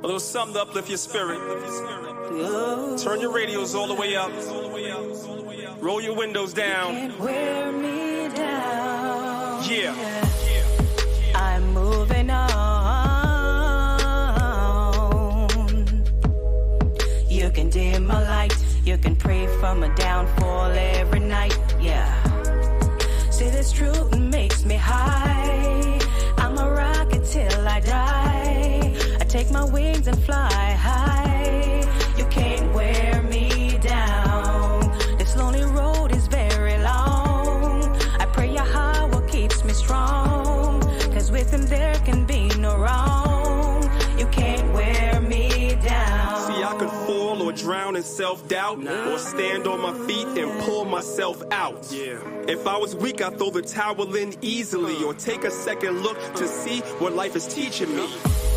A little something to uplift your spirit. Turn your radios all the way up. Roll your windows down. Can't wear me down. Yeah. I'm moving on. You can dim my light. You can pray for my downfall every night. Yeah. See, this truth makes me high. I'm a rocket till I die. I take my wings and fly high. You can't wear me down. This lonely road is very long. I pray Yahweh keeps me strong. Cause with him there can be no wrong. You can't wear me down. See, I could fall or drown in self-doubt, or stand on my feet and pull myself out. If I was weak, I'd throw the towel in easily, or take a second look to see what life is teaching me.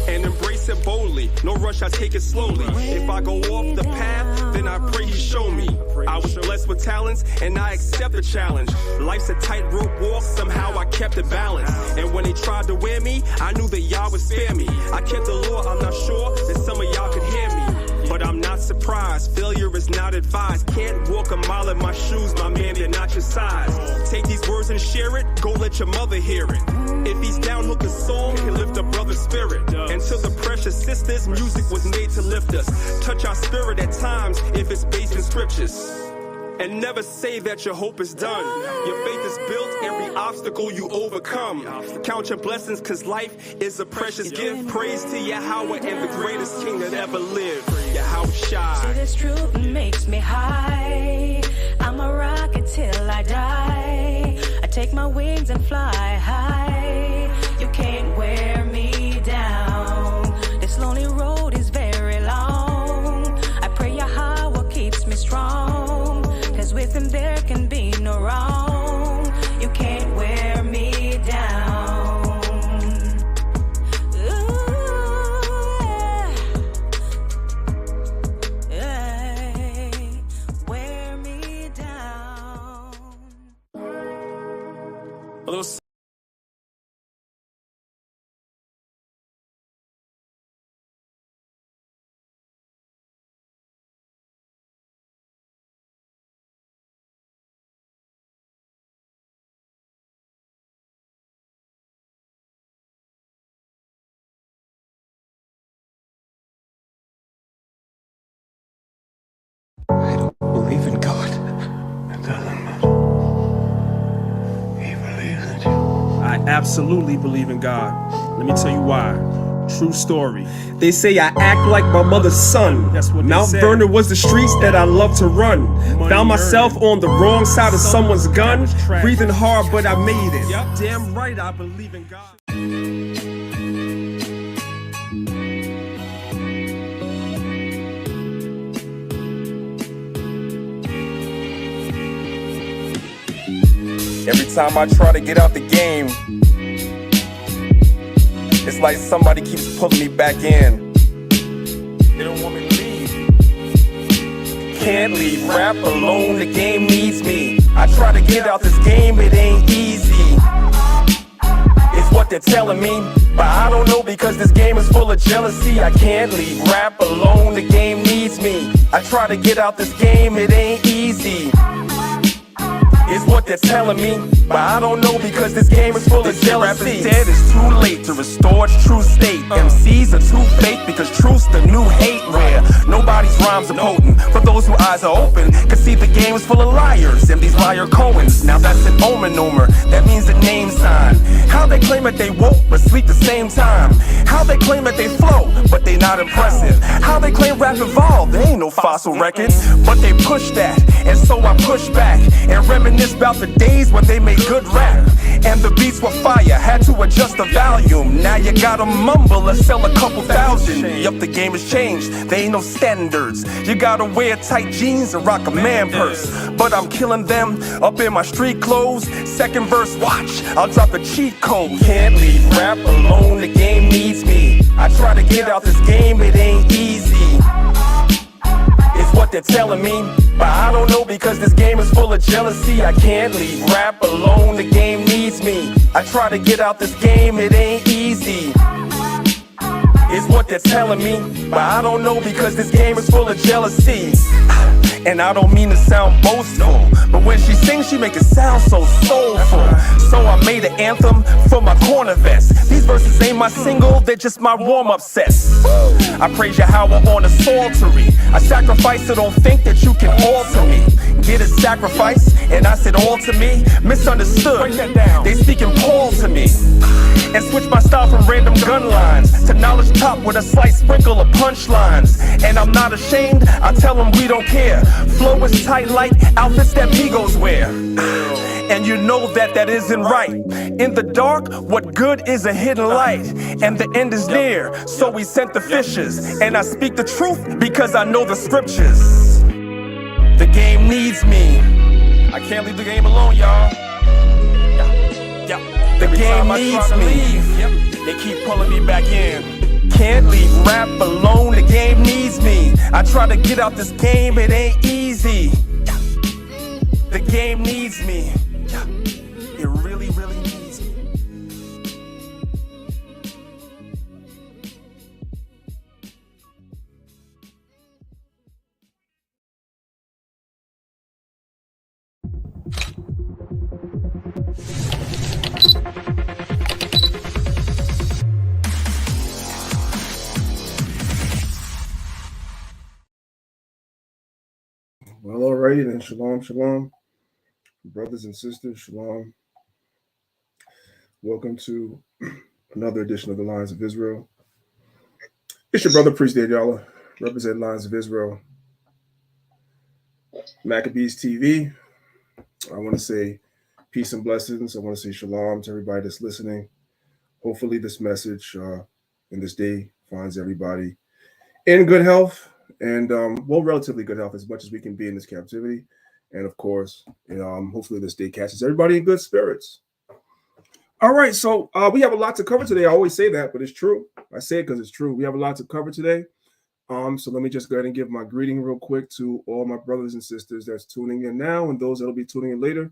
And embrace it boldly, no rush, I take it slowly. If I go off the path, then I pray he show me. I was blessed with talents, and I accept the challenge. Life's a tightrope walk, somehow I kept it balanced. And when they tried to wear me, I knew that y'all would spare me. I kept the law, I'm not sure that some of y'all could hear me. But I'm not surprised, failure is not advised. Can't walk a mile in my shoes, my man, they're not your size. Take these words and share it, go let your mother hear it. If he's down, hook a song can lift a brother's spirit. And to the precious sisters, music was made to lift us. Touch our spirit at times, if it's based in scriptures. And never say that your hope is done. Your faith is built, every obstacle you overcome. Count your blessings, cause life is a precious gift. Praise to Yahweh and the greatest king that ever lived, Yahweh Shai. See, this truth makes me high. I'm a rocket till I die. I take my wings and fly high. You can't wear me down. This lonely road is very long. I pray Yahweh keeps me strong. Cause with him there can be no wrong. You can't wear me down. Ooh, yeah. Wear me down. A little I don't believe in God. It doesn't matter. He believes in you. I absolutely believe in God. Let me tell you why. True story. They say I act like my mother's son. That's what they Mount said. Vernon was the streets that I love to run. Money Found myself earned. on the wrong side of someone's gun. was tragic. Breathing hard, but I made it. Yep, damn right, I believe in God. Every time I try to get out the game, it's like somebody keeps pulling me back in. They don't want me to leave. Can't leave rap alone, the game needs me. I try to get out this game, it ain't easy. It's what they're telling me, but I don't know because this game is full of jealousy. I can't leave rap alone, the game needs me. I try to get out this game, it ain't easy. Is what they're telling me, but I don't know because this game is full of jealousy. Rap is dead, it's too late to restore its true state. MCs are too fake because truth's the new hate. Rare, nobody's rhymes are potent. For those whose eyes are open, can see the game is full of liars and these liar Cohens. Now that's an omen, that means a name sign. How they claim that they woke but sleep the same time. How they claim that they flow but they not impressive. How they claim rap evolved, they ain't no fossil records. But they push that, and so I push back and reminisce about the days when they made good rap. And the beats were fire, had to adjust the volume. Now you gotta mumble or sell a couple thousand. Yup, the game has changed, there ain't no standards. You gotta wear tight jeans and rock a man purse. But I'm killing them up in my street clothes. Second verse, watch, I'll drop the cheat code. Can't leave rap alone, the game needs me. I try to get out this game, it ain't easy. It's what they're telling me, but I don't know because this game is full of jealousy. I can't leave rap alone, the game needs me. I try to get out this game, it ain't easy. is what they're telling me. But I don't know because this game is full of jealousy. And I don't mean to sound boastful, but when she sings, she make it sound so soulful. So I made an anthem for my corner vest. These verses ain't my single, they're just my warm-up sets. I praise Yahweh on the psaltery. I sacrifice, so don't think that you can alter me. Get a sacrifice, and I said all to me. Misunderstood, they speaking Paul to me. And switch my style from random gun lines to knowledge top with a slight sprinkle of punchlines. And I'm not ashamed, I tell them we don't care. Flow is tight like outfits that Migos wear. And you know that that isn't right. In the dark, what good is a hidden light? And the end is near, so we sent the fishes. And I speak the truth because I know the scriptures. The game needs me. I can't leave the game alone, y'all. The game needs me. They keep pulling me back in. Can't leave rap alone, the game needs me. I try to get out this game, it ain't easy. The game needs me. It really, really needs me. Well, all right, then. Shalom, shalom. Brothers and sisters, shalom. Welcome to another edition of the Lions of Israel. It's your brother, Priest Daniela, represent Lions of Israel. Maccabees TV. I want to say peace and blessings. I want to say shalom to everybody that's listening. Hopefully this message in this day finds everybody in good health. And relatively good health, as much as we can be in this captivity. And of course, hopefully this day catches everybody in good spirits. All right, so we have a lot to cover today. I always say that, but it's true. I say it because it's true. We have a lot to cover today. So let me just go ahead and give my greeting real quick to all my brothers and sisters that's tuning in now and those that'll be tuning in later.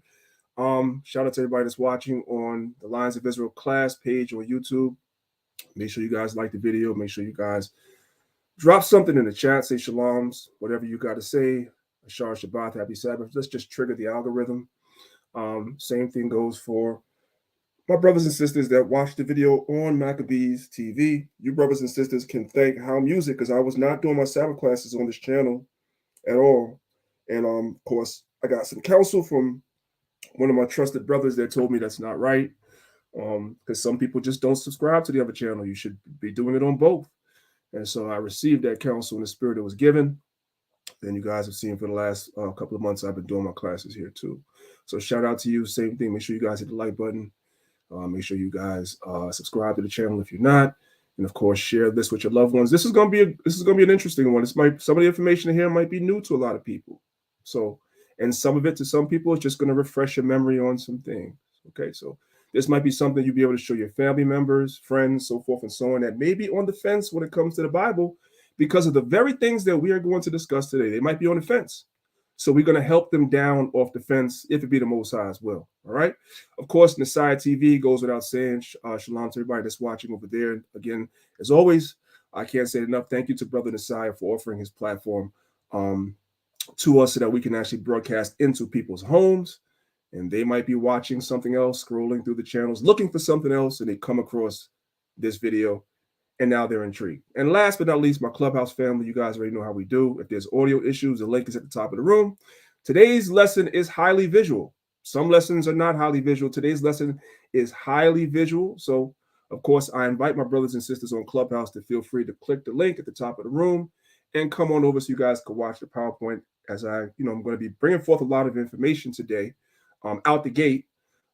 Shout out to everybody that's watching on the Lions of Israel class page on YouTube. Make sure you guys like the video. Make sure you guys drop something in the chat, say shaloms, whatever you got to say. Ashar Shabbat, happy Sabbath. Let's just trigger the algorithm. Same thing goes for my brothers and sisters that watch the video on Maccabees TV. You brothers and sisters can thank How Music because I was not doing my Sabbath classes on this channel at all. And of course, I got some counsel from one of my trusted brothers that told me that's not right. Because some people just don't subscribe to the other channel. You should be doing it on both. And so I received that counsel in the spirit that was given. And you guys have seen for the last couple of months, I've been doing my classes here too. So shout out to you. Same thing. Make sure you guys hit the like button. Make sure you guys subscribe to the channel if you're not. And of course, share this with your loved ones. This is going to be an interesting one. Some of the information here might be new to a lot of people. So, and some of it to some people is just going to refresh your memory on some things. Okay, so this might be something you'll be able to show your family members, friends, so forth and so on, that may be on the fence when it comes to the Bible because of the very things that we are going to discuss today. They might be on the fence. So we're going to help them down off the fence if it be the Most High as well. All right. Of course, Nasiah TV goes without saying. Shalom to everybody that's watching over there. Again, as always, I can't say enough. Thank you to Brother Nasiah for offering his platform to us so that we can actually broadcast into people's homes. And they might be watching something else, scrolling through the channels, looking for something else, and they come across this video, and now they're intrigued. And last but not least, my Clubhouse family, you guys already know how we do. If there's audio issues, the link is at the top of the room. Today's lesson is highly visual. Some lessons are not highly visual. Today's lesson is highly visual. So, of course, I invite my brothers and sisters on Clubhouse to feel free to click the link at the top of the room and come on over so you guys can watch the PowerPoint as I'm going to be bringing forth a lot of information today. Out the gate.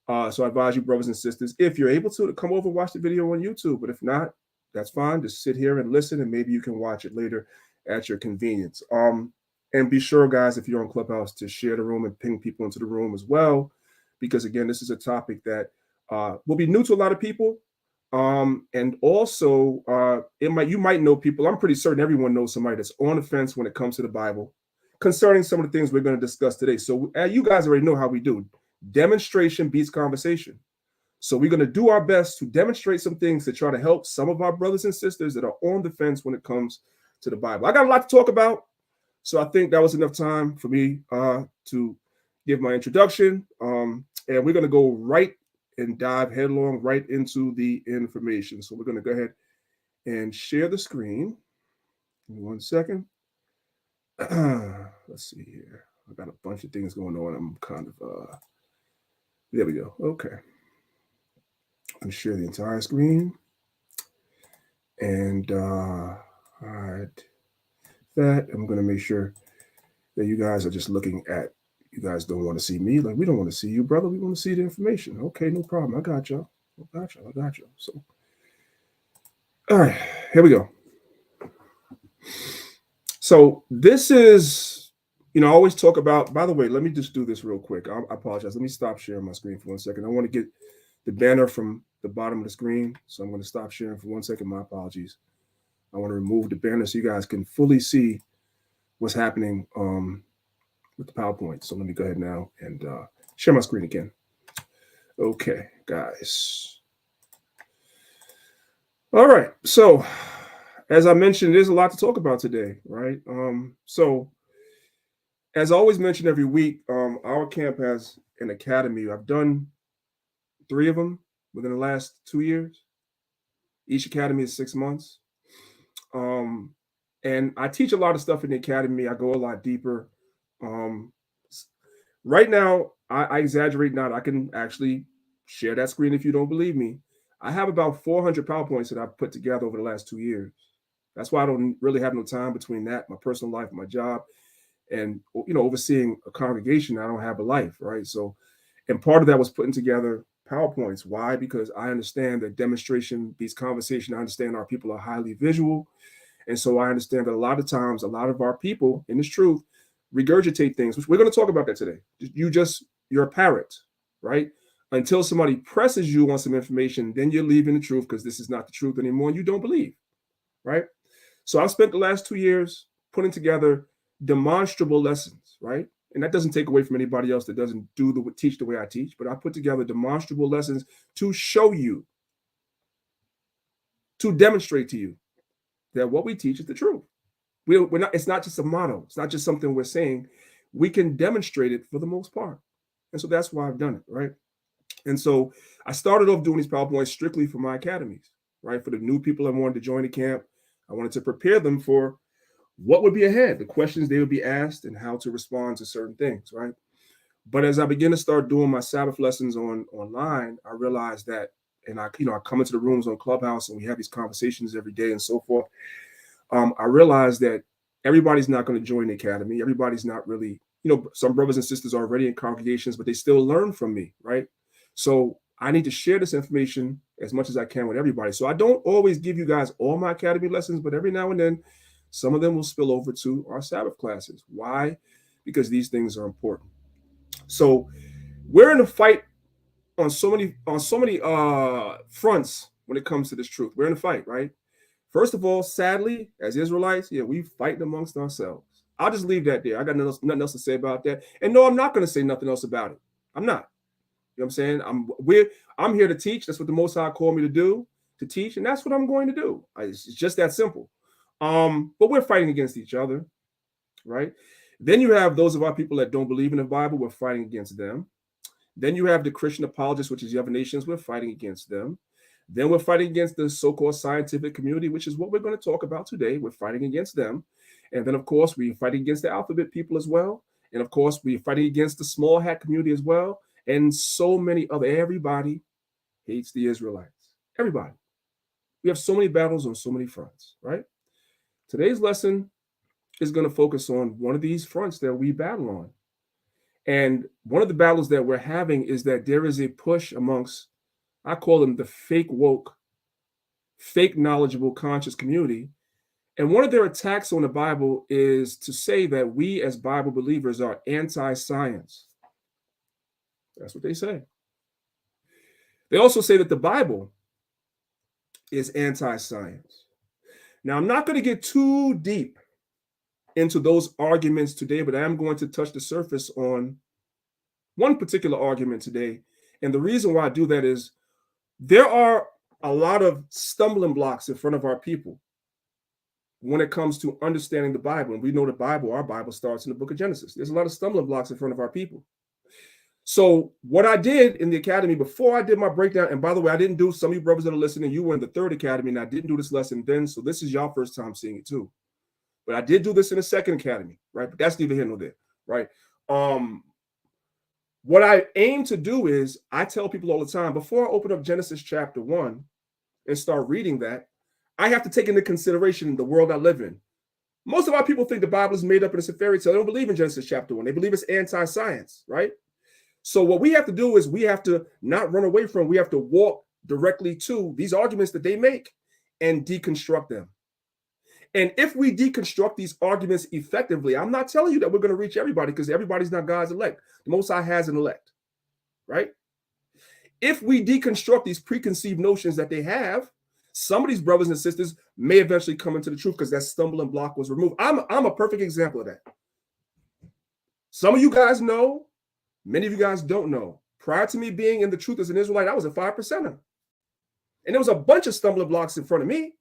So I advise you, brothers and sisters, if you're able to come over and watch the video on YouTube. But if not, that's fine. Just sit here and listen, and maybe you can watch it later at your convenience. And be sure, guys, if you're on Clubhouse, to share the room and ping people into the room as well. Because, again, this is a topic that will be new to a lot of people. And also, you might know people. I'm pretty certain everyone knows somebody that's on the fence when it comes to the Bible concerning some of the things we're going to discuss today. So you guys already know how we do. Demonstration beats conversation. So we're going to do our best to demonstrate some things to try to help some of our brothers and sisters that are on the fence when it comes to the Bible. I got a lot to talk about, so I think that was enough time for me to give my introduction. And we're going to go right and dive headlong right into the information. So we're going to go ahead and share the screen. Give me 1 second. Let's see here. I got a bunch of things going on. I'm kind of, there we go. Okay. I'm share the entire screen. And all right, that I'm going to make sure that you guys are just looking at, you guys don't want to see me. Like, we don't want to see you, brother. We want to see the information. Okay, no problem. I got y'all. I got y'all. So, all right, here we go. So this is, I always talk about, by the way, let me just do this real quick. I apologize. Let me stop sharing my screen for 1 second. I want to get the banner from the bottom of the screen. So I'm going to stop sharing for 1 second. My apologies. I want to remove the banner so you guys can fully see what's happening with the PowerPoint. So let me go ahead now and share my screen again. Okay, guys. All right. So as I mentioned, there's a lot to talk about today, right? So as I always mention every week, our camp has an academy. I've done 3 of them within the last 2 years. Each academy is 6 months. And I teach a lot of stuff in the academy. I go a lot deeper. Right now, I exaggerate not. I can actually share that screen if you don't believe me. I have about 400 PowerPoints that I've put together over the last 2 years. That's why I don't really have no time between that, my personal life, my job, and overseeing a congregation. I don't have a life, right? So, and part of that was putting together PowerPoints. Why? Because I understand that demonstration, these conversations, I understand our people are highly visual. And so I understand that a lot of times, a lot of our people, in this truth, regurgitate things, which we're going to talk about that today. You're a parrot, right? Until somebody presses you on some information, then you're leaving the truth because this is not the truth anymore and you don't believe, right? So I've spent the last 2 years putting together demonstrable lessons, right? And that doesn't take away from anybody else that doesn't teach the way I teach, but I put together demonstrable lessons to show you, to demonstrate to you that what we teach is the truth. We're not. It's not just a motto. It's not just something we're saying. We can demonstrate it for the most part, and so that's why I've done it, right? And so I started off doing these PowerPoints strictly for my academies, right? For the new people that wanted to join the camp, I wanted to prepare them for what would be ahead, the questions they would be asked, and how to respond to certain things, right? But as I began to start doing my Sabbath lessons online, I realized that, and I come into the rooms on Clubhouse and we have these conversations every day and so forth. I realized that everybody's not going to join the academy. Everybody's not really, some brothers and sisters are already in congregations, but they still learn from me, right? So I need to share this information as much as I can with everybody. So I don't always give you guys all my academy lessons, but every now and then, some of them will spill over to our Sabbath classes. Why? Because these things are important. So we're in a fight on so many fronts when it comes to this truth. We're in a fight, right? First of all, sadly, as Israelites, we fight amongst ourselves. I'll just leave that there. I got nothing else to say about that. And no, I'm not going to say nothing else about it. I'm not. You know what I'm saying? I'm here to teach. That's what the Most High called me to do, to teach, and that's what I'm going to do. It's just that simple. But we're fighting against each other, right? Then you have those of our people that don't believe in the Bible. We're fighting against them. Then you have the Christian apologists, which is the other nations. We're fighting against them. Then we're fighting against the so-called scientific community, which is what we're going to talk about today. We're fighting against them. And then, of course, we're fighting against the alphabet people as well. And, of course, we're fighting against the small hat community as well. And so many other, everybody hates the Israelites. Everybody. We have so many battles on so many fronts, right? Today's lesson is going to focus on one of these fronts that we battle on. And one of the battles that we're having is that there is a push amongst, I call them the fake woke, fake knowledgeable conscious community. And one of their attacks on the Bible is to say that we as Bible believers are anti-science. That's what they say. They also say that the Bible is anti-science. Now, I'm not going to get too deep into those arguments today, but I am going to touch the surface on one particular argument today. And the reason why I do that is There are a lot of stumbling blocks in front of our people when it comes to understanding the Bible. And we know the Bible, our Bible starts in the book of Genesis. There's a lot of stumbling blocks in front of our people. So what I did in the academy before I did my breakdown, and by the way, I didn't do, some of you brothers that are listening, you were in the third academy and I didn't do this lesson then. So this is y'all first time seeing it too. But I did do this in the second academy, right? But that's neither here nor there, right? What I aim to do is I tell people all the time, before I open up Genesis chapter 1 and start reading that, I have to take into consideration the world I live in. Most of our people think the Bible is made up and it's a fairy tale. They don't believe in Genesis chapter 1. They believe it's anti-science, right? So what we have to do is we have to not run away from, we have to walk directly to these arguments that they make and deconstruct them. And if we deconstruct these arguments effectively, I'm not telling you that we're going to reach everybody because everybody's not God's elect. The Most High has an elect, right? If we deconstruct these preconceived notions that they have, some of these brothers and sisters may eventually come into the truth because that stumbling block was removed. I'm a perfect example of that. Some of you guys know, many of you guys don't know. Prior to me being in the truth as an Israelite, I was a 5%er. And there was a bunch of stumbling blocks in front of me.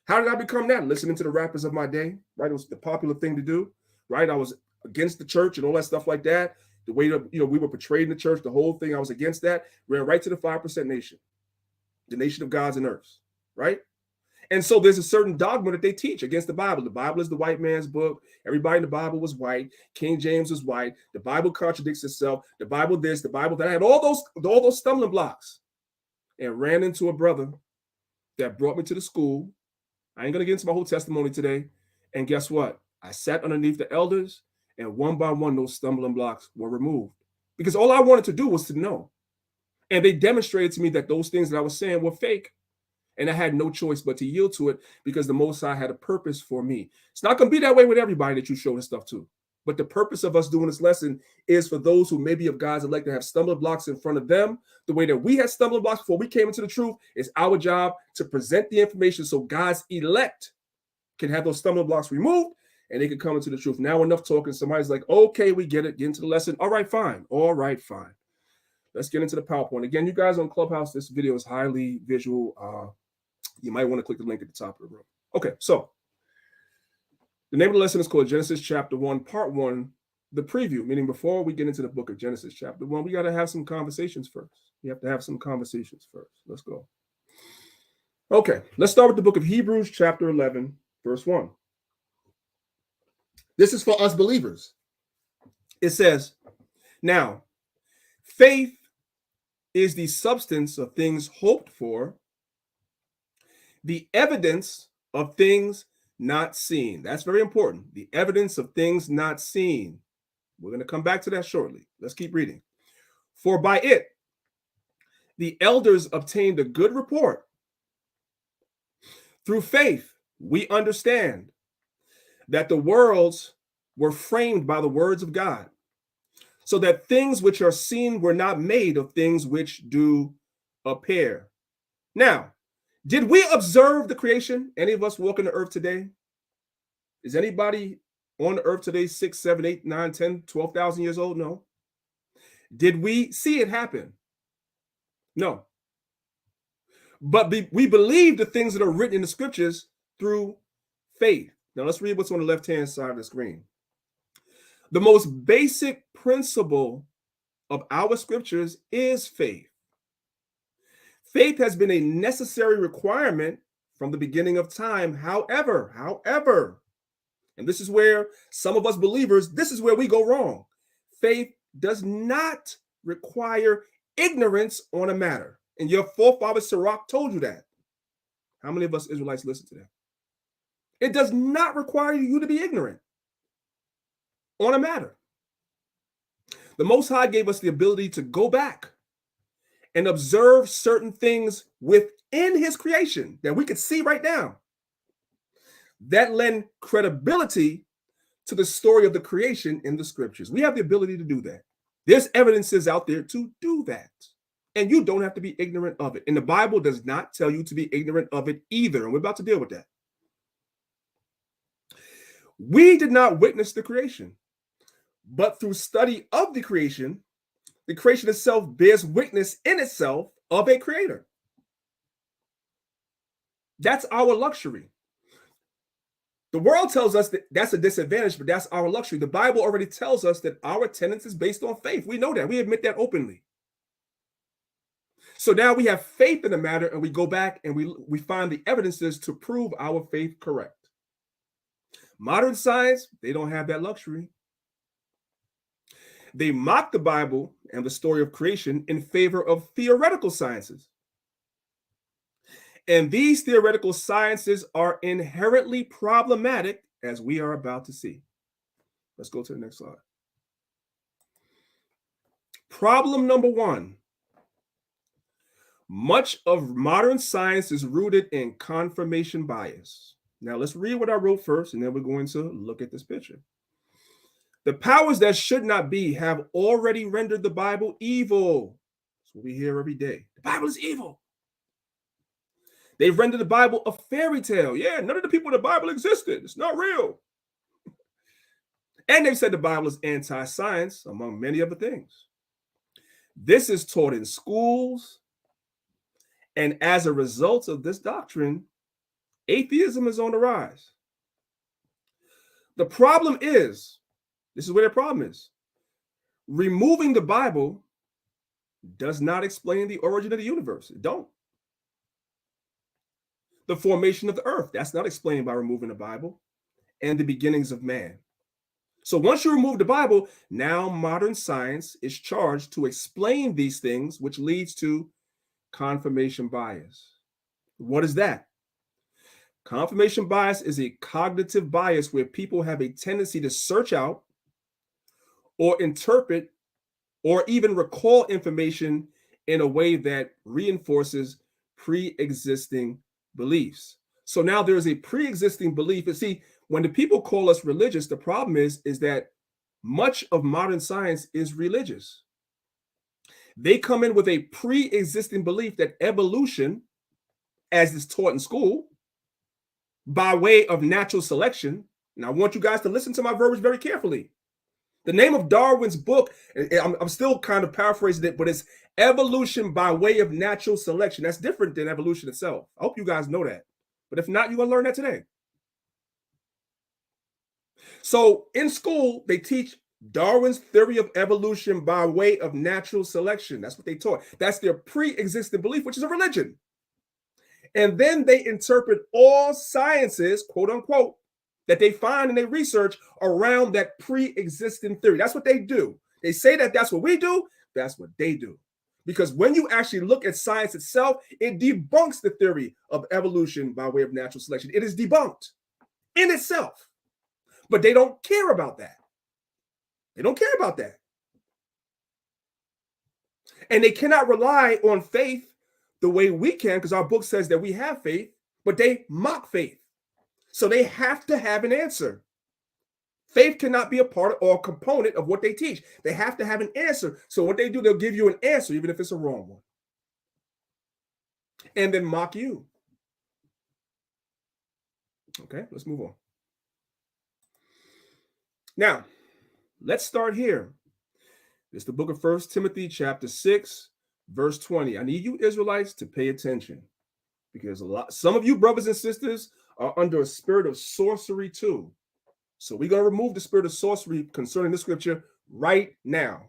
How did I become that? Listening to the rappers of my day, right? It was the popular thing to do, right? I was against the church and all that stuff like that. The way that, we were portrayed in the church, the whole thing, I was against that. Ran right to the 5% nation, the nation of gods and earths, right? And so there's a certain dogma that they teach against the Bible. The Bible is the white man's book. Everybody in the Bible was white. King James was white. The Bible contradicts itself. The Bible this, the Bible that. I had all those stumbling blocks and ran into a brother that brought me to the school. I ain't going to get into my whole testimony today. And guess what? I sat underneath the elders and one by one, those stumbling blocks were removed because all I wanted to do was to know. And they demonstrated to me that those things that I was saying were fake. And I had no choice but to yield to it because the Most High had a purpose for me. It's not going to be that way with everybody that you show this stuff to. But the purpose of us doing this lesson is for those who maybe of God's elect to have stumbling blocks in front of them. The way that we had stumbling blocks before we came into the truth, is our job to present the information so God's elect can have those stumbling blocks removed and they can come into the truth. Now enough talking. Somebody's like, okay, we get it. Get into the lesson. All right, fine. All right, fine. Let's get into the PowerPoint. Again, you guys on Clubhouse, this video is highly visual. You might want to click the link at the top of the room. Okay, so the name of the lesson is called Genesis chapter 1, part 1, the preview, meaning before we get into the book of Genesis chapter 1, we got to have some conversations first. You have to have some conversations first. Let's go. Okay, let's start with the book of Hebrews chapter 11, verse 1. This is for us believers. It says, now, faith is the substance of things hoped for, the evidence of things not seen. That's very important. The evidence of things not seen. We're going to come back to that shortly. Let's keep reading. For by it, the elders obtained a good report. Through faith, we understand that the worlds were framed by the words of God, so that things which are seen were not made of things which do appear. Now, did we observe the creation? Any of us walking the earth today? Is anybody on the earth today 6, 7, 8, 9, 10, 12,000 years old? No. Did we see it happen? No. But we believe the things that are written in the scriptures through faith. Now let's read what's on the left-hand side of the screen. The most basic principle of our scriptures is faith. Faith has been a necessary requirement from the beginning of time. However, and this is where some of us believers, this is where we go wrong. Faith does not require ignorance on a matter. And your forefather Sirach told you that. How many of us Israelites listen to that? It does not require you to be ignorant on a matter. The Most High gave us the ability to go back and observe certain things within his creation that we could see right now that lend credibility to the story of the creation in the scriptures. We have the ability to do that. There's evidences out there to do that. And you don't have to be ignorant of it. And the Bible does not tell you to be ignorant of it either. And we're about to deal with that. We did not witness the creation, but through study of the creation itself bears witness in itself of a creator. That's our luxury. The world tells us that that's a disadvantage, but that's our luxury. The Bible already tells us that our attendance is based on faith. We know that. We admit that openly. So now we have faith in the matter, and we go back and we find the evidences to prove our faith correct. Modern science, they don't have that luxury. They mock the Bible and the story of creation in favor of theoretical sciences. And these theoretical sciences are inherently problematic, as we are about to see. Let's go to the next slide. Problem number one. Much of modern science is rooted in confirmation bias. Now, let's read what I wrote first, and then we're going to look at this picture. The powers that should not be have already rendered the Bible evil. That's what we hear every day. The Bible is evil. They've rendered the Bible a fairy tale. Yeah, none of the people in the Bible existed. It's not real. And they've said the Bible is anti-science, among many other things. This is taught in schools. And as a result of this doctrine, atheism is on the rise. The problem is, this is where the problem is. Removing the Bible does not explain the origin of the universe. It don't. The formation of the earth, that's not explained by removing the Bible, and the beginnings of man. So once you remove the Bible, now modern science is charged to explain these things, which leads to confirmation bias. What is that? Confirmation bias is a cognitive bias where people have a tendency to search out or interpret or even recall information in a way that reinforces pre-existing beliefs. So now there's a pre-existing belief. And see, when the people call us religious, the problem is that much of modern science is religious. They come in with a pre-existing belief that evolution, as is taught in school, by way of natural selection. And I want you guys to listen to my verbiage very carefully. The name of Darwin's book, I'm still kind of paraphrasing it, but it's Evolution by Way of Natural Selection. That's different than evolution itself. I hope you guys know that. But if not, you're going to learn that today. So in school, they teach Darwin's theory of evolution by way of natural selection. That's what they taught. That's their pre-existing belief, which is a religion. And then they interpret all sciences, quote unquote, that they find and they research around that pre-existing theory. That's what they do. They say that that's what we do. That's what they do. Because when you actually look at science itself, it debunks the theory of evolution by way of natural selection. It is debunked in itself. But they don't care about that. They don't care about that. And they cannot rely on faith the way we can, because our book says that we have faith, but they mock faith. So they have to have an answer. Faith cannot be a part or a component of what they teach. They have to have an answer. So what they do, they'll give you an answer, even if it's a wrong one. And then mock you. Okay, let's move on. Now, let's start here. It's the book of 1 Timothy chapter 6, verse 20. I need you Israelites to pay attention, because some of you brothers and sisters are under a spirit of sorcery too. So we're going to remove the spirit of sorcery concerning the scripture right now.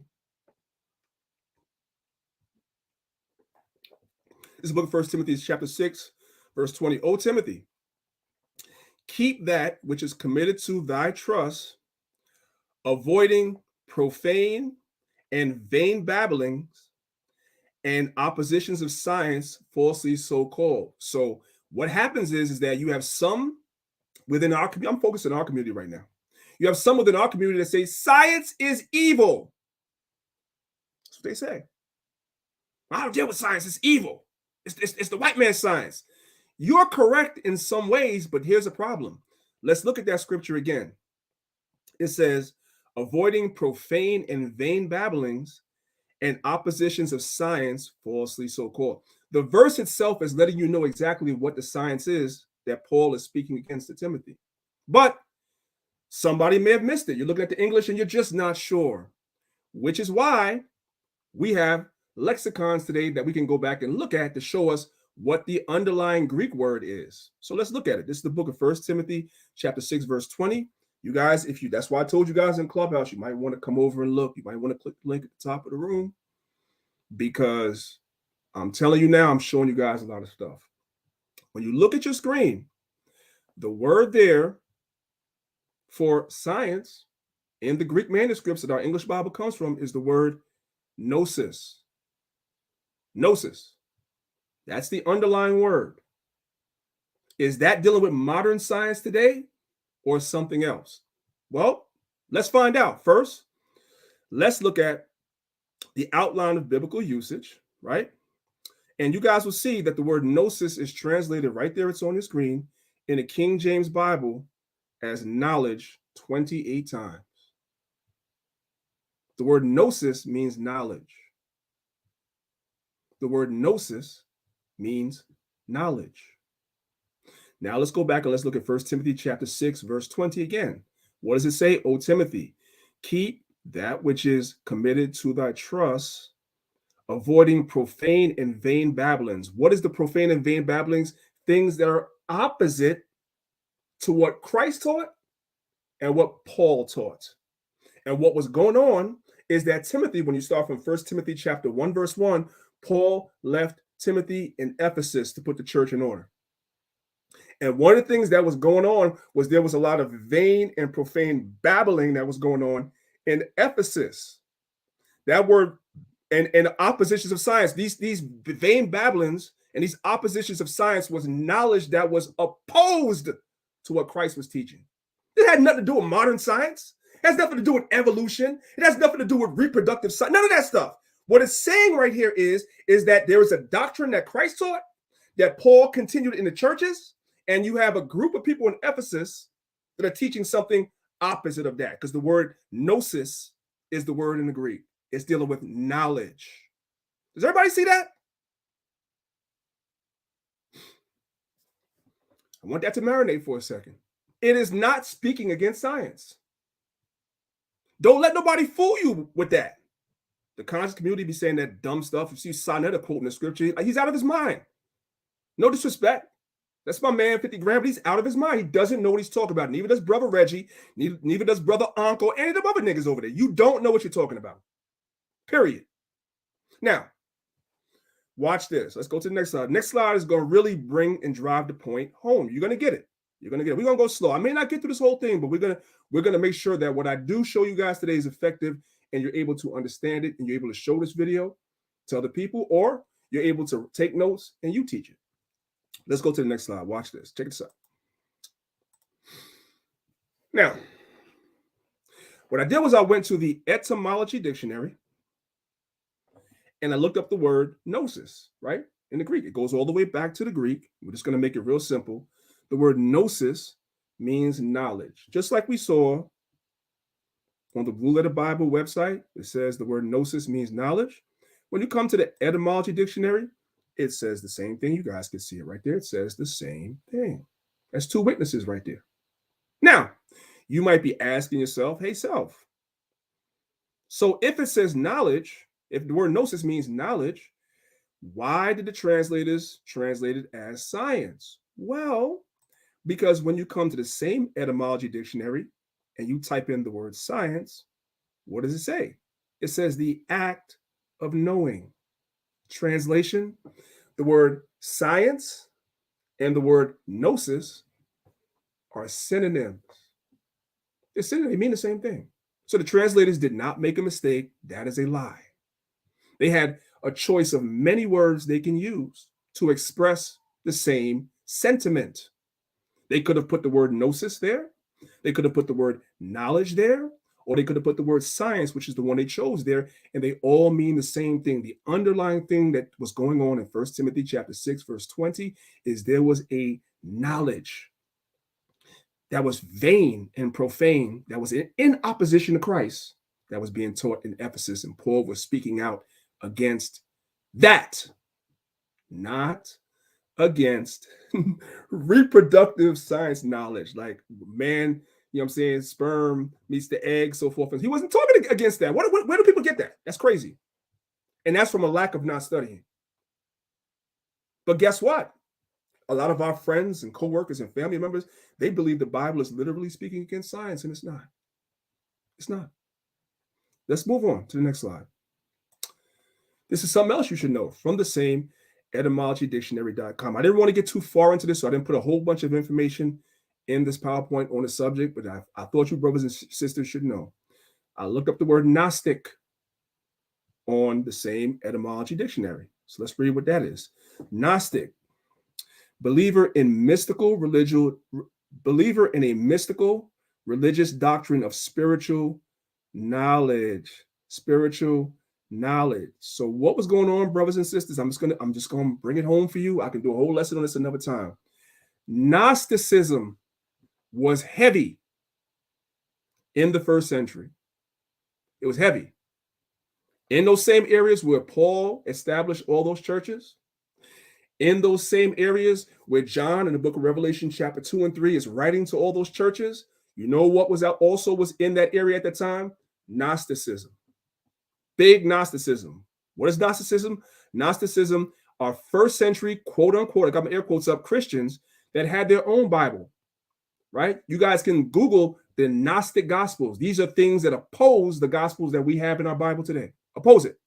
This is the book of 1 Timothy chapter 6, verse 20. O Timothy, keep that which is committed to thy trust, avoiding profane and vain babblings and oppositions of science, falsely so called. So what happens is that you have some within our community. I'm focused on our community right now. You have some within our community that say science is evil. That's what they say. I don't deal with science. It's evil. It's the white man's science. You're correct in some ways, but here's a problem. Let's look at that scripture again. It says, avoiding profane and vain babblings and oppositions of science, falsely so called. The verse itself is letting you know exactly what the science is that Paul is speaking against to Timothy. But somebody may have missed it. You're looking at the English and you're just not sure, which is why we have lexicons today that we can go back and look at to show us what the underlying Greek word is. So let's look at it. This is the book of 1 Timothy chapter 6, verse 20. You guys, that's why I told you guys in Clubhouse, you might want to come over and look. You might want to click the link at the top of the room, because I'm telling you now, I'm showing you guys a lot of stuff. When you look at your screen, the word there for science in the Greek manuscripts that our English Bible comes from is the word gnosis. Gnosis. That's the underlying word. Is that dealing with modern science today or something else? Well, let's find out. First, let's look at the outline of biblical usage, right? And you guys will see that the word gnosis is translated right there. It's on your screen in the King James Bible as knowledge 28 times. The word gnosis means knowledge. The word gnosis means knowledge. Now let's go back and let's look at 1 Timothy chapter 6, verse 20 again. What does it say? O Timothy, keep that which is committed to thy trust, avoiding profane and vain babblings. What is the profane and vain babblings? Things that are opposite to what Christ taught and what Paul taught. And what was going on is that Timothy, when you start from 1 Timothy chapter 1, verse 1, Paul left Timothy in Ephesus to put the church in order. And one of the things that was going on was there was a lot of vain and profane babbling that was going on in Ephesus. That word and oppositions of science, these vain babblings and these oppositions of science was knowledge that was opposed to what Christ was teaching. It had nothing to do with modern science. It has nothing to do with evolution. It has nothing to do with reproductive science. None of that stuff. What it's saying right here is that there is a doctrine that Christ taught, that Paul continued in the churches, and you have a group of people in Ephesus that are teaching something opposite of that, because the word gnosis is the word in the Greek. It's dealing with knowledge. Does everybody see that? I want that to marinate for a second. It is not speaking against science. Don't let nobody fool you with that. The conscious community be saying that dumb stuff. You see Sonetta quoting the scripture, he's out of his mind. No disrespect. That's my man, 50 grand, but he's out of his mind. He doesn't know what he's talking about. Neither does Brother Reggie, neither does Brother Uncle, any of them other niggas over there. You don't know what you're talking about. Period. Now, watch this. Let's go to the next slide. Next slide is going to really bring and drive the point home. You're going to get it. You're going to get it. We're going to go slow. I may not get through this whole thing, but we're going to make sure that what I do show you guys today is effective and you're able to understand it and you're able to show this video to other people, or you're able to take notes and you teach it. Let's go to the next slide. Watch this. Check this out. Now, what I did was I went to the etymology dictionary and I looked up the word gnosis, right? In the Greek. It goes all the way back to the Greek. We're just going to make it real simple. The word gnosis means knowledge. Just like we saw on the Blue Letter Bible website, it says the word gnosis means knowledge. When you come to the etymology dictionary, it says the same thing. You guys can see it right there. It says the same thing. That's two witnesses right there. Now, you might be asking yourself, hey, self, so if it says knowledge, if the word gnosis means knowledge, why did the translators translate it as science? Well, because when you come to the same etymology dictionary and you type in the word science, what does it say? It says the act of knowing. Translation, the word science and the word gnosis are synonyms. They're synonyms. They mean the same thing. So the translators did not make a mistake. That is a lie. They had a choice of many words they can use to express the same sentiment. They could have put the word gnosis there. They could have put the word knowledge there, or they could have put the word science, which is the one they chose there, and they all mean the same thing. The underlying thing that was going on in 1 Timothy chapter 6, verse 20, is there was a knowledge that was vain and profane, that was in opposition to Christ, that was being taught in Ephesus, and Paul was speaking out against that, not against reproductive science knowledge, like man, you know what I'm saying, sperm meets the egg, so forth. And he wasn't talking against that. Where do people get that? That's crazy. And that's from a lack of not studying. But guess what? A lot of our friends and co-workers and family members, they believe the Bible is literally speaking against science, and it's not. It's not. Let's move on to the next slide. This is something else you should know from the same etymologydictionary.com. I didn't want to get too far into this, so I didn't put a whole bunch of information in this PowerPoint on the subject, but I thought you brothers and sisters should know. I looked up the word Gnostic on the same etymology dictionary. So let's read what that is. Gnostic, believer in a mystical religious doctrine of spiritual knowledge. Spiritual knowledge. So what was going on, brothers and sisters? I'm just gonna bring it home for you. I can do a whole lesson on this another time. Gnosticism was heavy in the first century. It was heavy. In those same areas where Paul established all those churches, in those same areas where John in the book of Revelation chapter 2 and 3 is writing to all those churches, you know what was in that area at the time? Gnosticism. Big Gnosticism. What is Gnosticism? Gnosticism are first century, quote unquote, I got my air quotes up, Christians that had their own Bible, right? You guys can Google the Gnostic Gospels. These are things that oppose the Gospels that we have in our Bible today. Oppose it.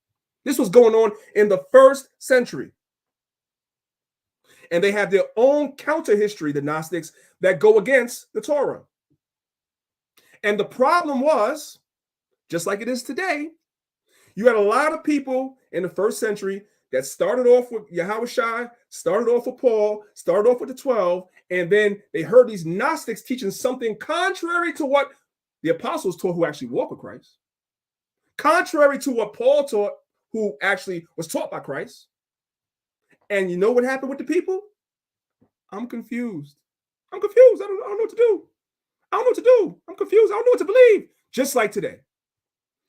This was going on in the first century. And they have their own counter history, the Gnostics, that go against the Torah. And the problem was, just like it is today, you had a lot of people in the first century that started off with Yahushua, started off with Paul, started off with the 12, and then they heard these Gnostics teaching something contrary to what the apostles taught who actually walked with Christ, contrary to what Paul taught who actually was taught by Christ. And you know what happened with the people? I'm confused. I'm confused. I don't know what to do. I don't know what to do. I'm confused. I don't know what to believe. Just like today.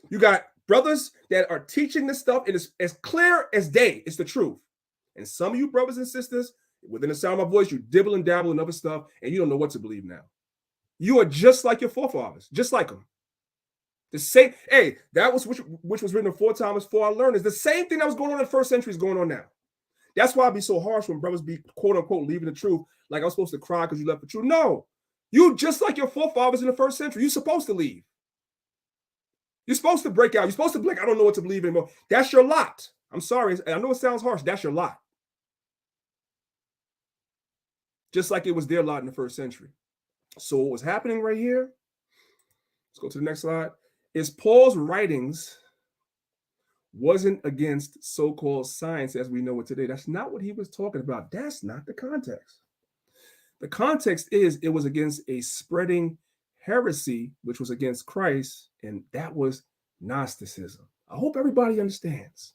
You got brothers that are teaching this stuff. It is as clear as day. It's the truth. And some of you brothers and sisters, within the sound of my voice, you dibble and dabble in other stuff, and you don't know what to believe now. You are just like your forefathers, just like them. The same, hey, that was which was written aforetime for our learners. The same thing that was going on in the first century is going on now. That's why I be so harsh when brothers be quote unquote leaving the truth, like I'm supposed to cry because you left the truth. No, you just like your forefathers in the first century. You're supposed to leave. You're supposed to break out. You're supposed to be like, I don't know what to believe anymore. That's your lot. I'm sorry. I know it sounds harsh. That's your lot. Just like it was their lot in the first century. So what was happening right here, let's go to the next slide, is Paul's writings wasn't against so-called science as we know it today. That's not what he was talking about. That's not the context. The context is it was against a spreading heresy, which was against Christ, and that was Gnosticism. I hope everybody understands.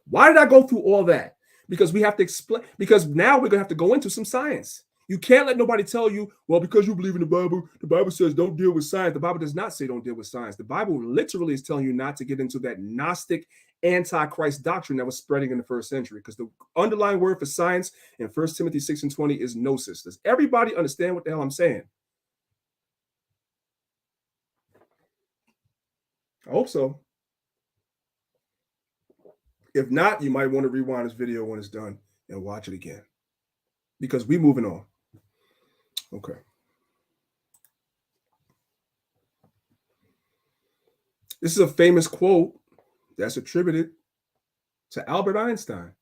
Why did I go through all that? Because we have to explain, because now we're going to have to go into some science. You can't let nobody tell you, well, because you believe in the Bible says don't deal with science. The Bible does not say don't deal with science. The Bible literally is telling you not to get into that Gnostic antichrist doctrine that was spreading in the first century, because the underlying word for science in 1 Timothy 6:20 is gnosis. Does everybody understand what the hell I'm saying? I hope so. If not, you might want to rewind this video when it's done and watch it again, because we're moving on. Okay. This is a famous quote that's attributed to Albert Einstein.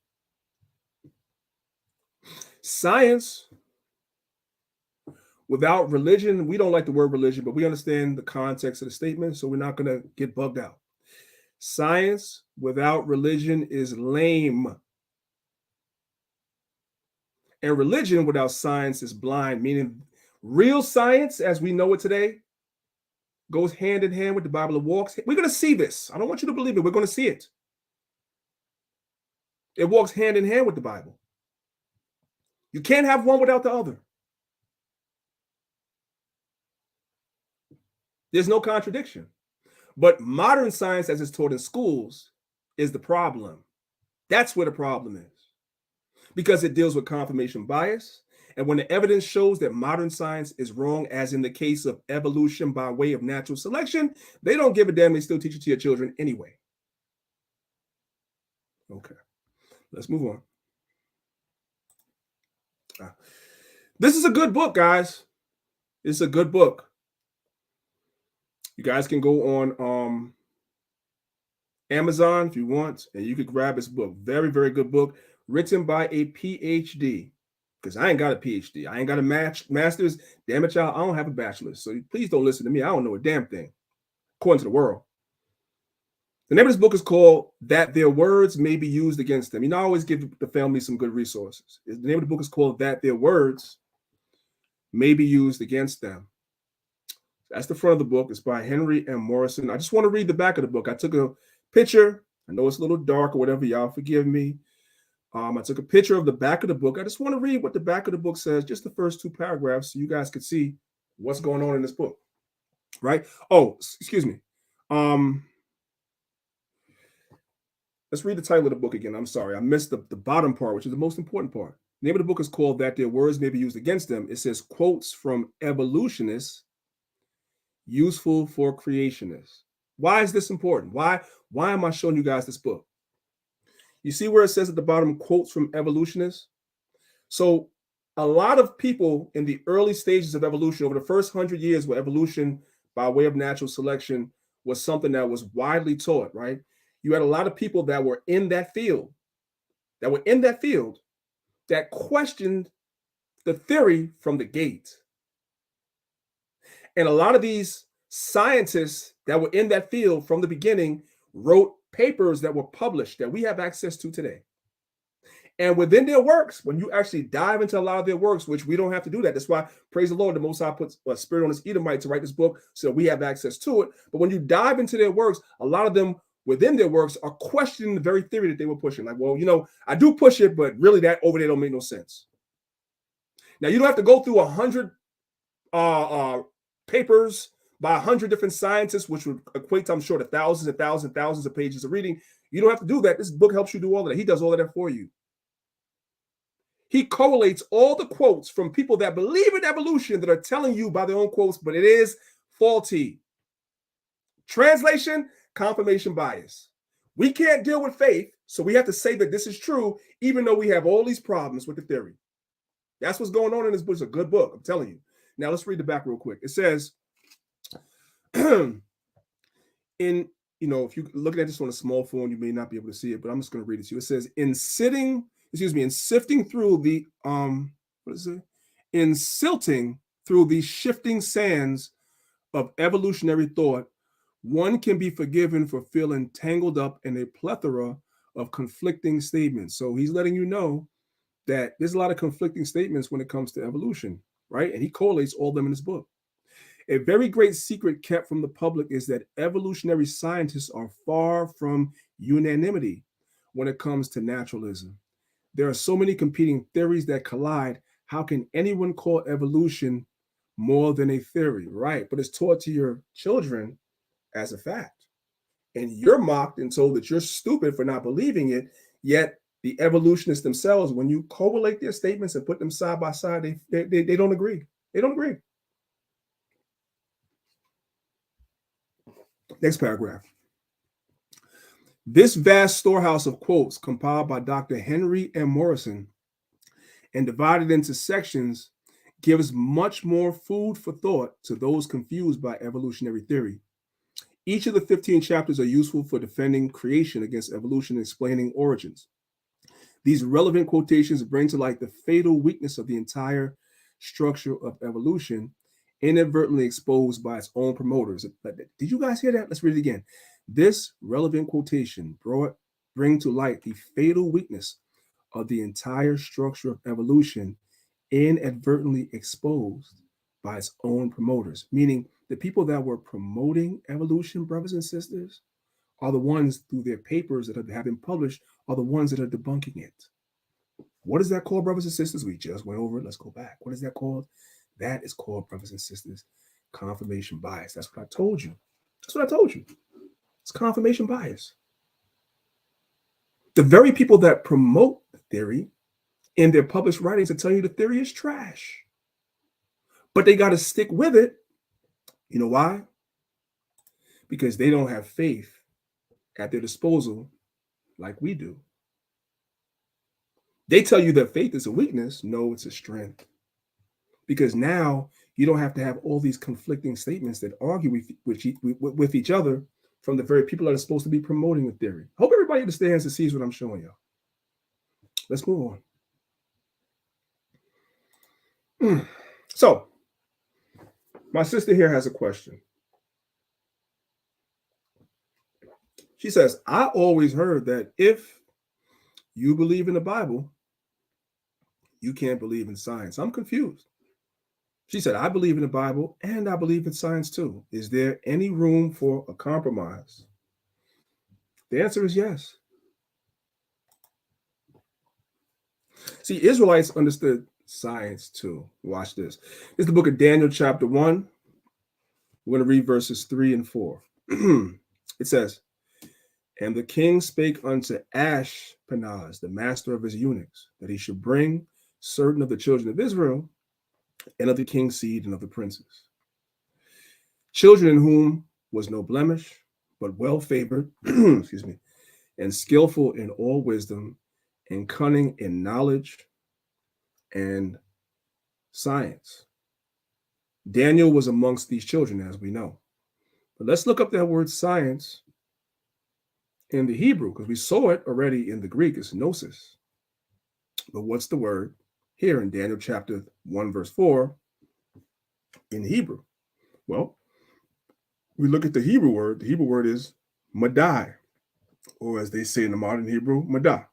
Science without religion, we don't like the word religion, but we understand the context of the statement, so we're not going to get bugged out. Science without religion is lame. And religion without science is blind, meaning real science, as we know it today, goes hand in hand with the Bible. It walks. We're going to see this. I don't want you to believe it. We're going to see it. It walks hand in hand with the Bible. You can't have one without the other. There's no contradiction. But modern science, as it's taught in schools, is the problem. That's where the problem is. Because it deals with confirmation bias. And when the evidence shows that modern science is wrong, as in the case of evolution by way of natural selection, they don't give a damn. They still teach it to your children anyway. Okay, let's move on. This is a good book, guys. It's a good book. You guys can go on Amazon if you want, and you could grab this book. Very, very good book, written by a PhD. Because I ain't got a PhD. I ain't got a master's. Damn it, y'all. I don't have a bachelor's. So please don't listen to me. I don't know a damn thing, according to the world. The name of this book is called That Their Words May Be Used Against Them. You know, I always give the family some good resources. The name of the book is called That Their Words May Be Used Against Them. That's the front of the book. It's by Henry M. Morrison. I just want to read the back of the book. I took a picture. I know it's a little dark or whatever. Y'all forgive me. I took a picture of the back of the book. I just want to read what the back of the book says, just the first 2 paragraphs, so you guys could see what's going on in this book, right? Oh, excuse me. Let's read the title of the book again. I'm sorry. I missed the bottom part, which is the most important part. The name of the book is called That Their Words May Be Used Against Them. It says, quotes from evolutionists useful for creationists. Why is this important? Why am I showing you guys this book? You see where it says at the bottom, quotes from evolutionists? So a lot of people in the early stages of evolution, over the first 100 years where evolution by way of natural selection was something that was widely taught, right? You had a lot of people that were in that field, that questioned the theory from the gate. And a lot of these scientists that were in that field from the beginning wrote papers that were published that we have access to today. And within their works, when you actually dive into a lot of their works, which we don't have to do that. That's why, praise the Lord, the Most High puts a spirit on this Edomite to write this book so we have access to it. But when you dive into their works, a lot of them within their works are questioning the very theory that they were pushing. Like, well, you know, I do push it, but really that over there don't make no sense. Now, you don't have to go through 100 papers by 100 different scientists, which would equate to, I'm sure, to thousands and thousands and thousands of pages of reading. You don't have to do that. This book helps you do all of that. He does all of that for you. He correlates all the quotes from people that believe in evolution that are telling you by their own quotes, but it is faulty. Translation, confirmation bias. We can't deal with faith, so we have to say that this is true, even though we have all these problems with the theory. That's what's going on in this book. It's a good book, I'm telling you. Now let's read the back real quick. It says, if you're looking at this on a small phone, you may not be able to see it, but I'm just going to read it to you. It says, in sifting through the in silting through the shifting sands of evolutionary thought, one can be forgiven for feeling tangled up in a plethora of conflicting statements. So he's letting you know that there's a lot of conflicting statements when it comes to evolution, right? And he correlates all of them in his book. A very great secret kept from the public is that evolutionary scientists are far from unanimity when it comes to naturalism. There are so many competing theories that collide. How can anyone call evolution more than a theory, right? But it's taught to your children as a fact. And you're mocked and told that you're stupid for not believing it, yet the evolutionists themselves, when you correlate their statements and put them side by side, they don't agree. They don't agree. Next paragraph. This vast storehouse of quotes compiled by Dr. Henry M. Morrison and divided into sections gives much more food for thought to those confused by evolutionary theory. Each of the 15 chapters are useful for defending creation against evolution and explaining origins. These relevant quotations bring to light the fatal weakness of the entire structure of evolution, inadvertently exposed by its own promoters. Did you guys hear that? Let's read it again. This relevant quotation bring to light the fatal weakness of the entire structure of evolution, inadvertently exposed by its own promoters. Meaning the people that were promoting evolution, brothers and sisters, are the ones through their papers that have been published, are the ones that are debunking it. What is that called, brothers and sisters? We just went over it. Let's go back. What is that called? That is called, brothers and sisters, confirmation bias. That's what I told you. That's what I told you. It's confirmation bias. The very people that promote the theory in their published writings are telling you the theory is trash. But they got to stick with it. You know why? Because they don't have faith at their disposal like we do. They tell you that faith is a weakness. No, it's a strength. Because now you don't have to have all these conflicting statements that argue with each other from the very people that are supposed to be promoting the theory. Hope everybody understands and sees what I'm showing you. Let's move on. So, my sister here has a question. She says, I always heard that if you believe in the Bible, you can't believe in science. I'm confused. She said, I believe in the Bible and I believe in science too. Is there any room for a compromise? The answer is yes. See, Israelites understood science too. Watch this. This is the book of Daniel, chapter 1. We're going to read verses 3 and 4. It says, and the king spake unto Ashpenaz, the master of his eunuchs, that he should bring certain of the children of Israel and of the king's seed and of the princes, children in whom was no blemish, but well favored, excuse me, and skillful in all wisdom, and cunning in knowledge and science. Daniel was amongst these children, as we know. But let's look up that word science in the Hebrew, because we saw it already in the Greek. It's gnosis. But what's the word here in Daniel chapter 1, verse 4 in Hebrew? Well, we look at the Hebrew word. The Hebrew word is madai, or as they say in the modern Hebrew, madah.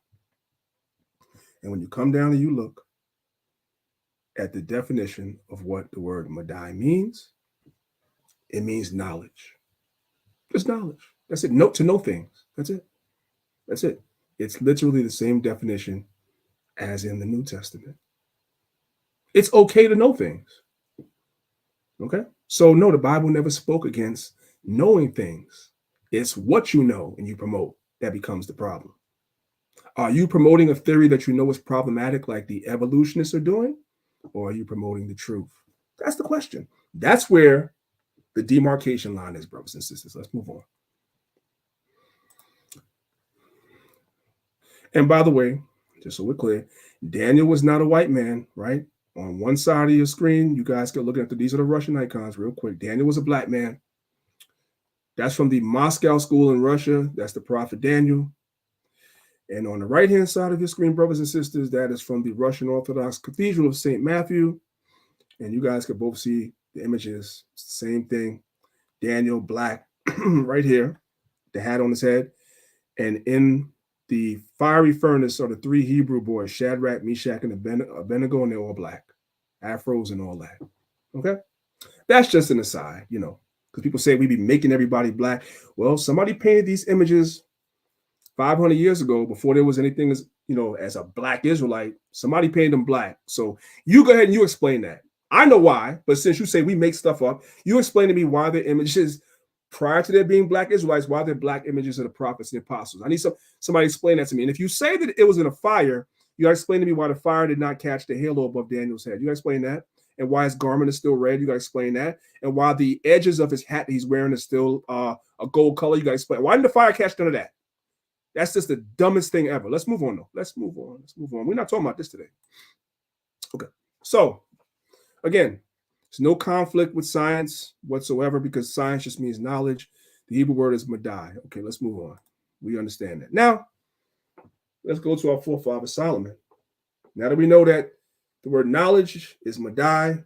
And when you come down and you look at the definition of what the word madai means, it means knowledge. It's knowledge. That's it. To know things. That's it. That's it. It's literally the same definition as in the New Testament. It's okay to know things. Okay? So no, the Bible never spoke against knowing things. It's what you know and you promote that becomes the problem. Are you promoting a theory that you know is problematic like the evolutionists are doing? Or are you promoting the truth? That's the question. That's where the demarcation line is, brothers and sisters. Let's move on. And by the way, just so we're clear, Daniel was not a white man, right? On one side of your screen, you guys can look at these are the Russian icons real quick. Daniel was a black man. That's from the Moscow school in Russia. That's the prophet Daniel. And on the right-hand side of your screen, brothers and sisters, that is from the Russian Orthodox Cathedral of St. Matthew. And you guys can both see the images. Same thing. Daniel, black, right here, the hat on his head. And in the fiery furnace are the three Hebrew boys, Shadrach, Meshach, and Abednego, and they're all black. Afros and all that. Okay? That's just an aside, because people say we be making everybody black. Well, somebody painted these images 500 years ago before there was anything as a black Israelite. Somebody painted them black. So you go ahead and you explain that. I know why, but since you say we make stuff up, you explain to me why the images prior to there being black Israelites, why they're black images of the prophets and the apostles. I need somebody to explain that to me. And if you say that it was in a fire, you got to explain to me why the fire did not catch the halo above Daniel's head. You got to explain that. And why his garment is still red. You got to explain that. And why the edges of his hat that he's wearing is still a gold color. You got to explain. Why didn't the fire catch none of that? That's just the dumbest thing ever. Let's move on, though. Let's move on. We're not talking about this today. Okay. So, again, there's no conflict with science whatsoever because science just means knowledge. The Hebrew word is madai. Okay, let's move on. We understand that. Now, let's go to our forefather Solomon. Now that we know that the word knowledge is madai,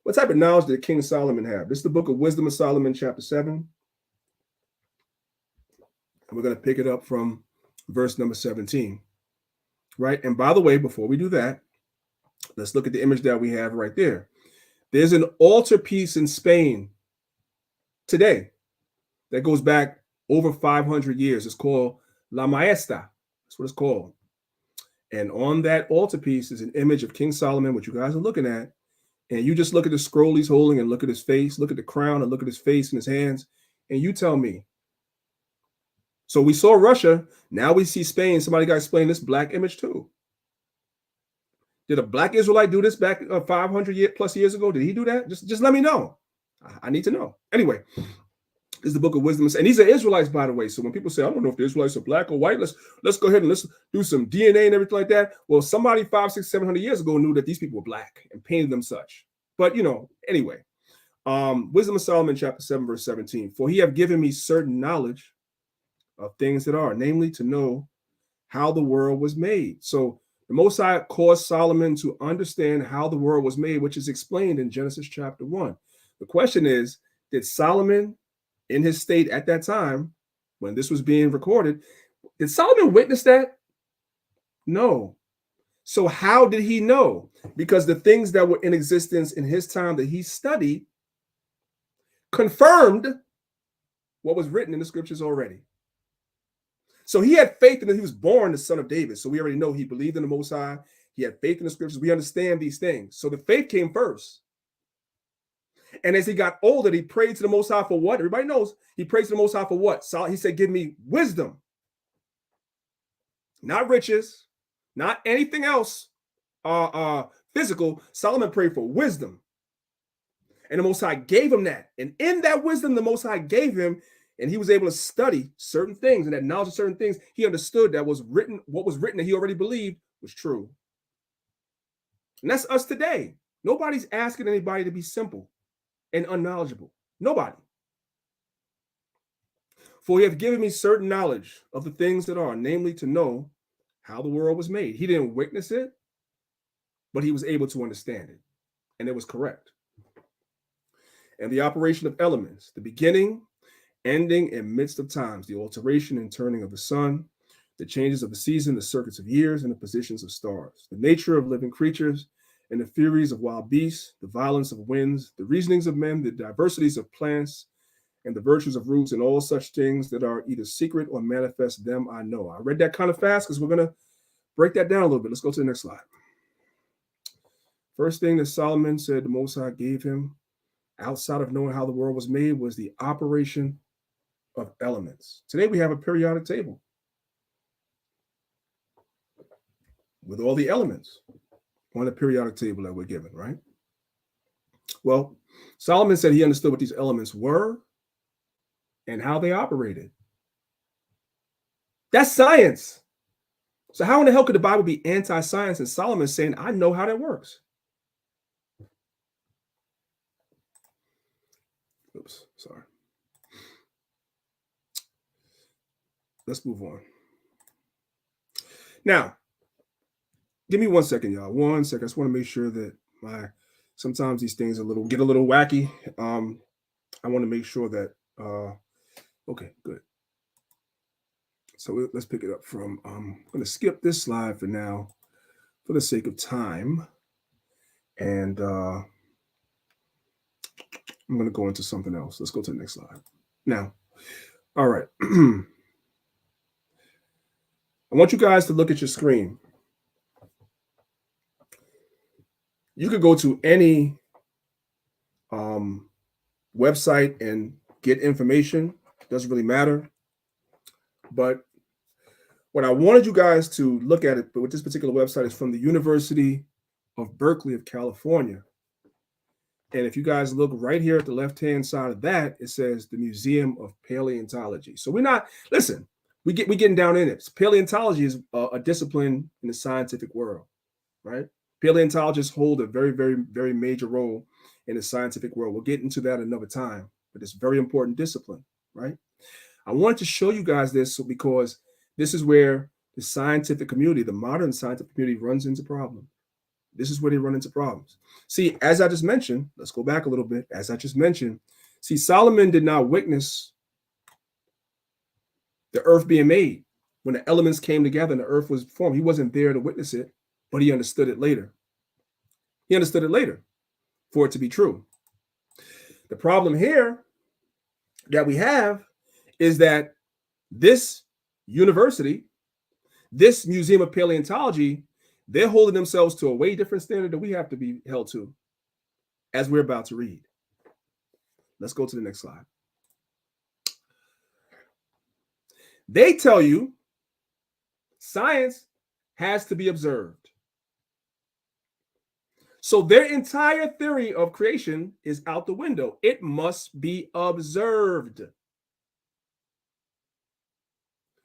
what type of knowledge did King Solomon have? This is the book of Wisdom of Solomon, chapter 7. And we're going to pick it up from verse number 17. Right? And by the way, before we do that, let's look at the image that we have right there. There's an altarpiece in Spain today that goes back over 500 years. It's called La Maestra. That's what it's called. And on that altarpiece is an image of King Solomon, which you guys are looking at. And you just look at the scroll he's holding and look at his face, look at the crown and look at his face and his hands. And you tell me. So we saw Russia. Now we see Spain. Somebody got to explain this black image too. Did a black Israelite do this back 500 plus years ago? Did he do that? Just let me know. I need to know. Anyway, is the book of wisdom. And these are Israelites, by the way. So when people say, I don't know if the Israelites are black or white, let's go ahead and let's do some DNA and everything like that. Well, somebody 500, 600, 700 years ago knew that these people were black and painted them such. But anyway, Wisdom of Solomon, chapter 7, verse 17. For he have given me certain knowledge of things that are, namely to know how the world was made. So the Most High caused Solomon to understand how the world was made, which is explained in Genesis chapter 1. The question is, did Solomon, in his state at that time, when this was being recorded, did Solomon witness that? No. So how did he know? Because the things that were in existence in his time that he studied confirmed what was written in the scriptures already. So he had faith in that he was born the son of David. So we already know he believed in the Most High. He had faith in the scriptures. We understand these things. So the faith came first. And as he got older, he prayed to the Most High for what? Everybody knows he prayed to the Most High for what? So he said, give me wisdom. Not riches, not anything else physical. Solomon prayed for wisdom. And the Most High gave him that. And in that wisdom the Most High gave him, and he was able to study certain things, and that knowledge of certain things, he understood that was written, what was written that he already believed was true. And that's us today. Nobody's asking anybody to be simple and unknowledgeable. Nobody. For he hath given me certain knowledge of the things that are, namely to know how the world was made. He didn't witness it, but he was able to understand it, and it was correct. And the operation of elements, the beginning, ending, and midst of times, the alteration and turning of the sun, the changes of the season, the circuits of years, and the positions of stars, the nature of living creatures, and the furies of wild beasts, the violence of winds, the reasonings of men, the diversities of plants, and the virtues of roots, and all such things that are either secret or manifest, them I know. I read that kind of fast because we're going to break that down a little bit. Let's go to the next slide. First thing that Solomon said the Most High gave him, outside of knowing how the world was made, was the operation of elements. Today we have a periodic table with all the elements on the periodic table that we're given, right? Well, Solomon said he understood what these elements were and how they operated. That's science. So how in the hell could the Bible be anti-science and Solomon saying, I know how that works? Oops, sorry. Let's move on. Now, give me 1 second, y'all. 1 second. I just want to make sure that sometimes these things get a little wacky. I want to make sure that okay, good. So let's pick it up from I'm going to skip this slide for now for the sake of time. And I'm going to go into something else. Let's go to the next slide. Now, all right. I want you guys to look at your screen. You could go to any website and get information. Doesn't really matter. But what I wanted you guys to look at it, but with this particular website, is from the University of Berkeley of California. And if you guys look right here at the left-hand side of that, it says the Museum of Paleontology. So we're not, listen, we're getting down in it. Paleontology is a discipline in the scientific world, right? Paleontologists hold a very, very, very major role in the scientific world. We'll get into that another time, but it's a very important discipline, right? I wanted to show you guys this because this is where the scientific community, the modern scientific community, runs into problems. This is where they run into problems. See, as I just mentioned, let's go back a little bit. As I just mentioned, see, Solomon did not witness the earth being made. When the elements came together and the earth was formed, he wasn't there to witness it, but he understood it later. He understood it later for it to be true. The problem here that we have is that this university, this Museum of Paleontology, they're holding themselves to a way different standard that we have to be held to, as we're about to read. Let's go to the next slide. They tell you science has to be observed. So their entire theory of creation is out the window. It must be observed.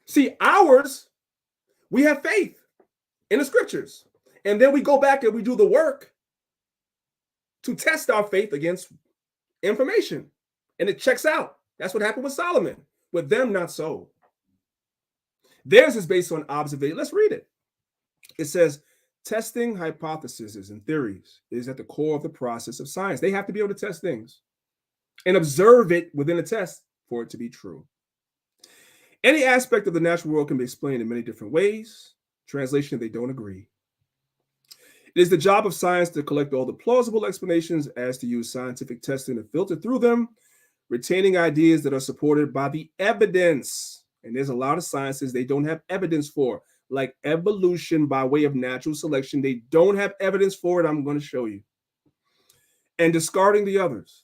See, ours, we have faith in the scriptures. And then we go back and we do the work to test our faith against information. And it checks out. That's what happened with Solomon. With them, not so. Theirs is based on observation. Let's read it. It says, testing hypotheses and theories is at the core of the process of science. They have to be able to test things and observe it within a test for it to be true. Any aspect of the natural world can be explained in many different ways. Translation, they don't agree. It is the job of science to collect all the plausible explanations as to use scientific testing to filter through them, retaining ideas that are supported by the evidence. And there's a lot of sciences they don't have evidence for, like evolution by way of natural selection. They don't have evidence for it. I'm going to show you. And discarding the others.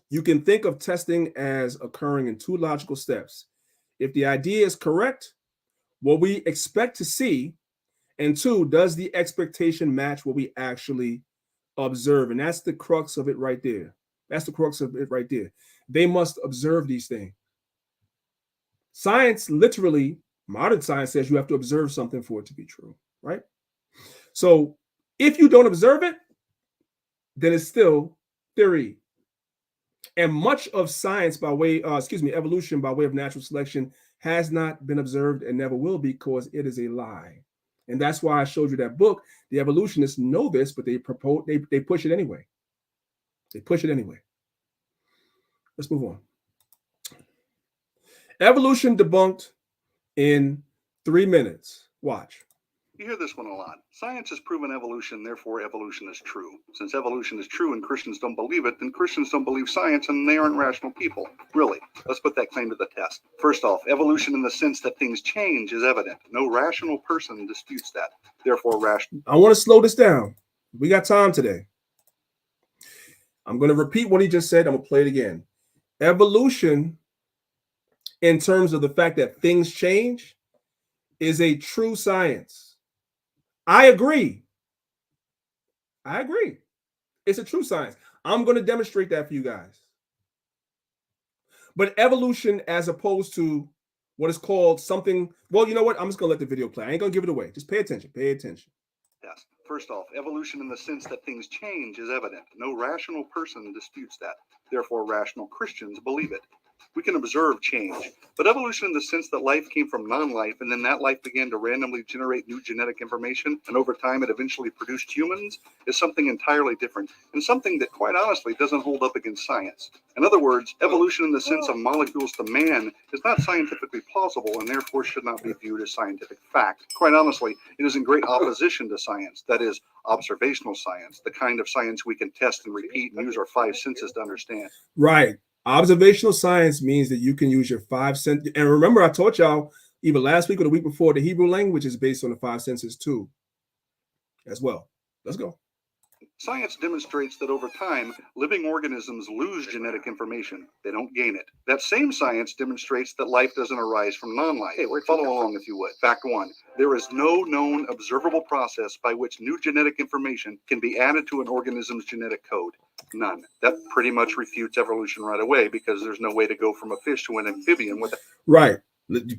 You can think of testing as occurring in two logical steps. If the idea is correct, what we expect to see, and two, does the expectation match what we actually observe? And that's the crux of it right there. That's the crux of it right there. They must observe these things. Science, literally, modern science says you have to observe something for it to be true, right? So if you don't observe it, then it's still theory. And much of science by way, evolution by way of natural selection has not been observed and never will be, because it is a lie. And that's why I showed you that book. The evolutionists know this, but they push it anyway. They push it anyway. Let's move on. Evolution debunked in 3 minutes. Watch. You hear this one a lot. Science has proven evolution, therefore evolution is true. Since evolution is true and Christians don't believe it, then Christians don't believe science and they aren't rational people. Really, let's put that claim to the test. First off, evolution in the sense that things change is evident. No rational person disputes that. Therefore, rational. I want to slow this down. We got time today. I'm going to repeat what he just said. I'm going to play it again. Evolution, in terms of the fact that things change, is a true science. I agree. It's a true science. I'm going to demonstrate that for you guys. But evolution, as opposed to what is called something, well, you know what? I'm just going to let the video play. I ain't going to give it away. Just pay attention. Pay attention. Yes. First off, evolution in the sense that things change is evident. No rational person disputes that. Therefore, rational Christians believe it. We can observe change, but evolution in the sense that life came from non-life and then that life began to randomly generate new genetic information and over time it eventually produced humans is something entirely different and something that quite honestly doesn't hold up against science. In other words, evolution in the sense of molecules to man is not scientifically plausible and therefore should not be viewed as scientific fact. Quite honestly, it is in great opposition to science, that is, observational science, the kind of science we can test and repeat and use our five senses to understand. Right. Observational science means that you can use your 5 senses. And remember, I taught y'all either last week or the week before, the Hebrew language is based on the 5 senses too, as well. Let's go. Science demonstrates that over time, living organisms lose genetic information. They don't gain it. That same science demonstrates that life doesn't arise from non-life. Follow along if you would. Fact 1. There is no known observable process by which new genetic information can be added to an organism's genetic code. None. That pretty much refutes evolution right away because there's no way to go from a fish to an amphibian with it. Right.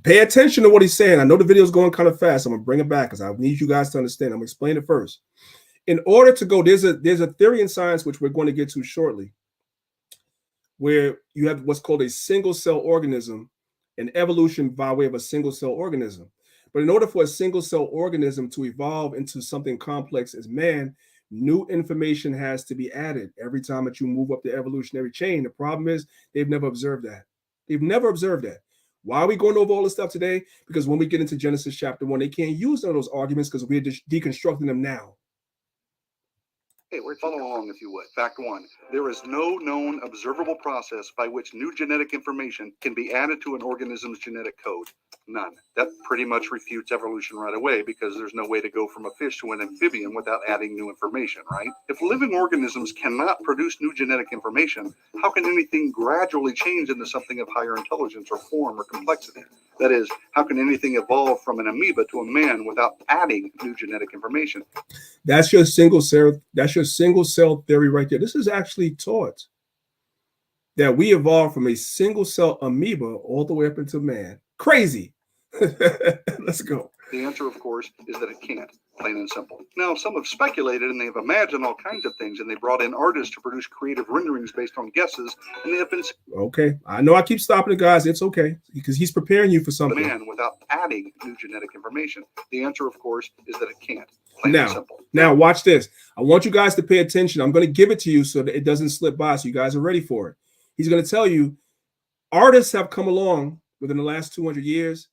Pay attention to what he's saying. I know the video is going kind of fast. I'm going to bring it back because I need you guys to understand. I'm going to explain it first. In order to go, there's a theory in science, which we're going to get to shortly, where you have what's called a single cell organism and evolution by way of a single cell organism. But in order for a single cell organism to evolve into something complex as man, new information has to be added every time that you move up the evolutionary chain. The problem is they've never observed that. They've never observed that. Why are we going over all this stuff today? Because when we get into Genesis chapter 1, they can't use none of those arguments because we're deconstructing them now. Follow along if you would. Fact 1. There is no known observable process by which new genetic information can be added to an organism's genetic code. None. That pretty much refutes evolution right away because there's no way to go from a fish to an amphibian without adding new information, right? If living organisms cannot produce new genetic information, how can anything gradually change into something of higher intelligence or form or complexity? That is, how can anything evolve from an amoeba to a man without adding new genetic information? That's your single cell theory right there. This is actually taught that we evolved from a single cell amoeba all the way up into man. Crazy. Let's go. The answer, of course, is that it can't, plain and simple. Now, some have speculated and they've imagined all kinds of things, and they brought in artists to produce creative renderings based on guesses, and they have been Okay. I know I keep stopping the guys. It's okay, because he's preparing you for something. man without adding new genetic information. The answer, of course, is that it can't, plain and simple. Now, watch this. I want you guys to pay attention. I'm going to give it to you so that it doesn't slip by, so you guys are ready for it. He's going to tell you artists have come along within the last 200 years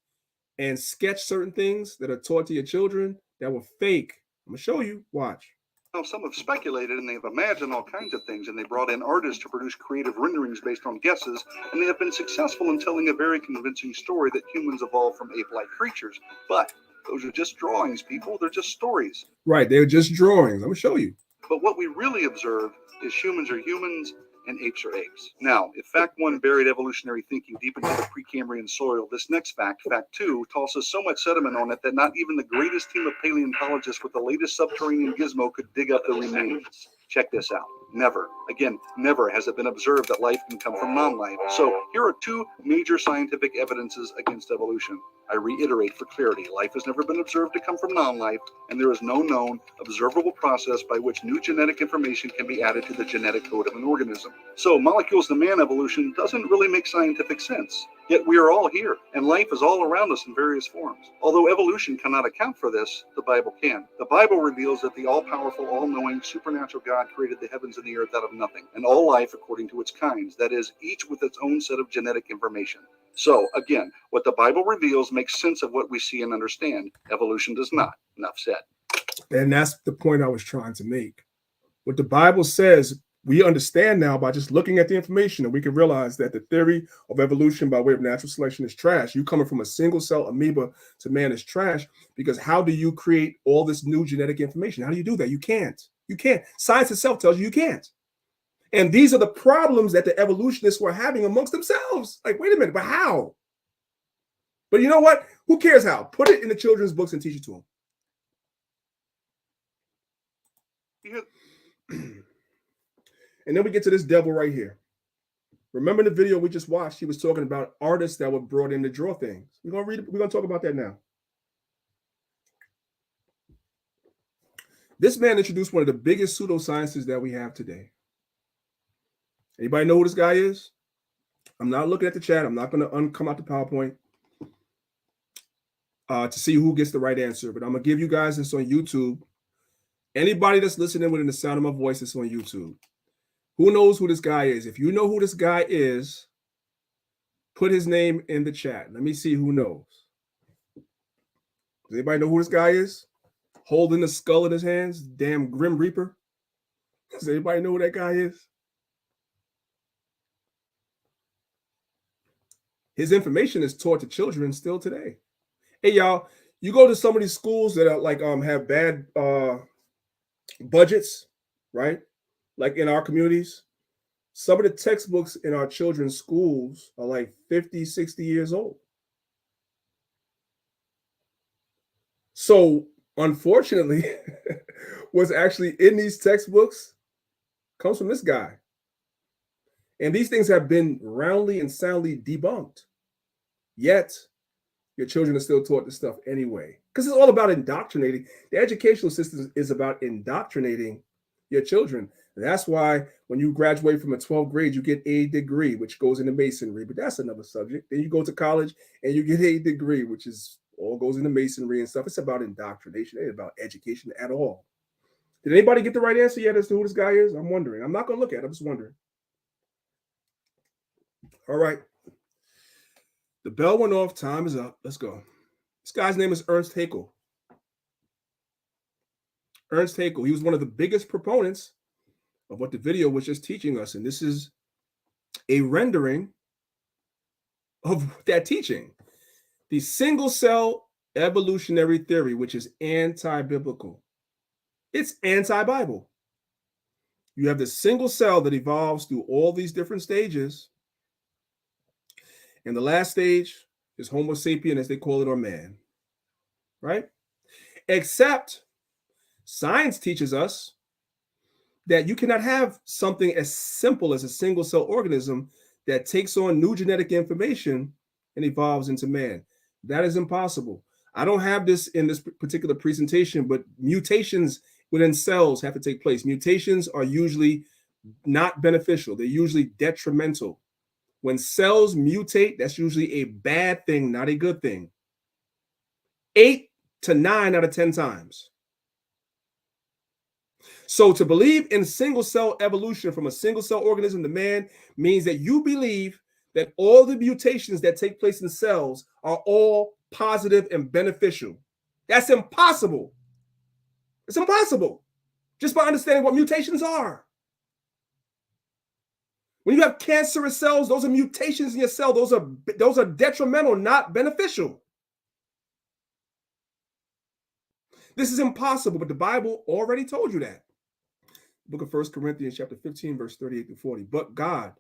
and sketch certain things that are taught to your children that were fake. I'm going to show you. Watch. Now, some have speculated and they've imagined all kinds of things, and they brought in artists to produce creative renderings based on guesses, and they have been successful in telling a very convincing story that humans evolved from ape-like creatures. But those are just drawings, people. They're just stories. Right. They're just drawings. I'm going to show you. But what we really observe is humans are humans and apes are apes. Now, if fact one buried evolutionary thinking deep into the Precambrian soil, this next fact, fact two, tosses so much sediment on it that not even the greatest team of paleontologists with the latest subterranean gizmo could dig up the remains. Check this out. Never, again, never has it been observed that life can come from non-life. So here are two major scientific evidences against evolution. I reiterate for clarity, life has never been observed to come from non-life, and there is no known observable process by which new genetic information can be added to the genetic code of an organism. So molecules to man evolution doesn't really make scientific sense. Yet we are all here, and life is all around us in various forms. Although evolution cannot account for this, the Bible can. The Bible reveals that the all-powerful, all-knowing, supernatural God created the heavens and the earth out of nothing, and all life according to its kinds, that is, each with its own set of genetic information. So, again, what the Bible reveals makes sense of what we see and understand. Evolution does not. Enough said. And that's the point I was trying to make. What the Bible says, we understand now by just looking at the information, and we can realize that the theory of evolution by way of natural selection is trash. You coming from a single cell amoeba to man is trash, because how do you create all this new genetic information? How do you do that? You can't. You can't. Science itself tells you you can't. And these are the problems that the evolutionists were having amongst themselves. Like, wait a minute, but how? But you know what? Who cares how? Put it in the children's books and teach it to them. And then we get to this devil right here. Remember the video we just watched? He was talking about artists that were brought in to draw things. We're going to read it. We're going to talk about that now. This man introduced one of the biggest pseudosciences that we have today. Anybody know who this guy is? I'm not looking at the chat. I'm not going to come out the PowerPoint to see who gets the right answer. But I'm going to give you guys this on YouTube. Anybody that's listening within the sound of my voice is on YouTube. Who knows who this guy is? If you know who this guy is, put his name in the chat. Let me see who knows. Does anybody know who this guy is? Holding the skull in his hands, damn Grim Reaper. Does anybody know who that guy is? His information is taught to children still today. Hey, y'all, you go to some of these schools that are like have bad budgets, right? Like in our communities, some of the textbooks in our children's schools are like 50, 60 years old. So unfortunately, what's actually in these textbooks comes from this guy. And these things have been roundly and soundly debunked. Yet, your children are still taught this stuff anyway. Because it's all about indoctrinating. The educational system is about indoctrinating your children. And that's why when you graduate from a 12th grade, you get a degree, which goes into masonry. But that's another subject. Then you go to college and you get a degree, which is all goes into masonry and stuff. It's about indoctrination. It ain't about education at all. Did anybody get the right answer yet as to who this guy is? I'm wondering. I'm not going to look at it. I'm just wondering. All right. The bell went off. Time is up. Let's go. This guy's name is Ernst Haeckel. Ernst Haeckel. He was one of the biggest proponents of what the video was just teaching us. And this is a rendering of that teaching. The single cell evolutionary theory, which is anti-biblical. It's anti-Bible. You have the single cell that evolves through all these different stages. And the last stage is Homo sapien, as they call it, or man, right? Except science teaches us that you cannot have something as simple as a single cell organism that takes on new genetic information and evolves into man. That is impossible. I don't have this in this particular presentation, but mutations within cells have to take place. Mutations are usually not beneficial. They're usually detrimental. When cells mutate, that's usually a bad thing, not a good thing. 8 to 9 out of 10 times. So to believe in single cell evolution from a single cell organism to man means that you believe that all the mutations that take place in cells are all positive and beneficial. That's impossible. It's impossible. Just by understanding what mutations are. When you have cancerous cells, those are mutations in your cell. Those are detrimental, not beneficial. This is impossible, but the Bible already told you that. Book of 1 Corinthians chapter 15, verse 38 to 40. But God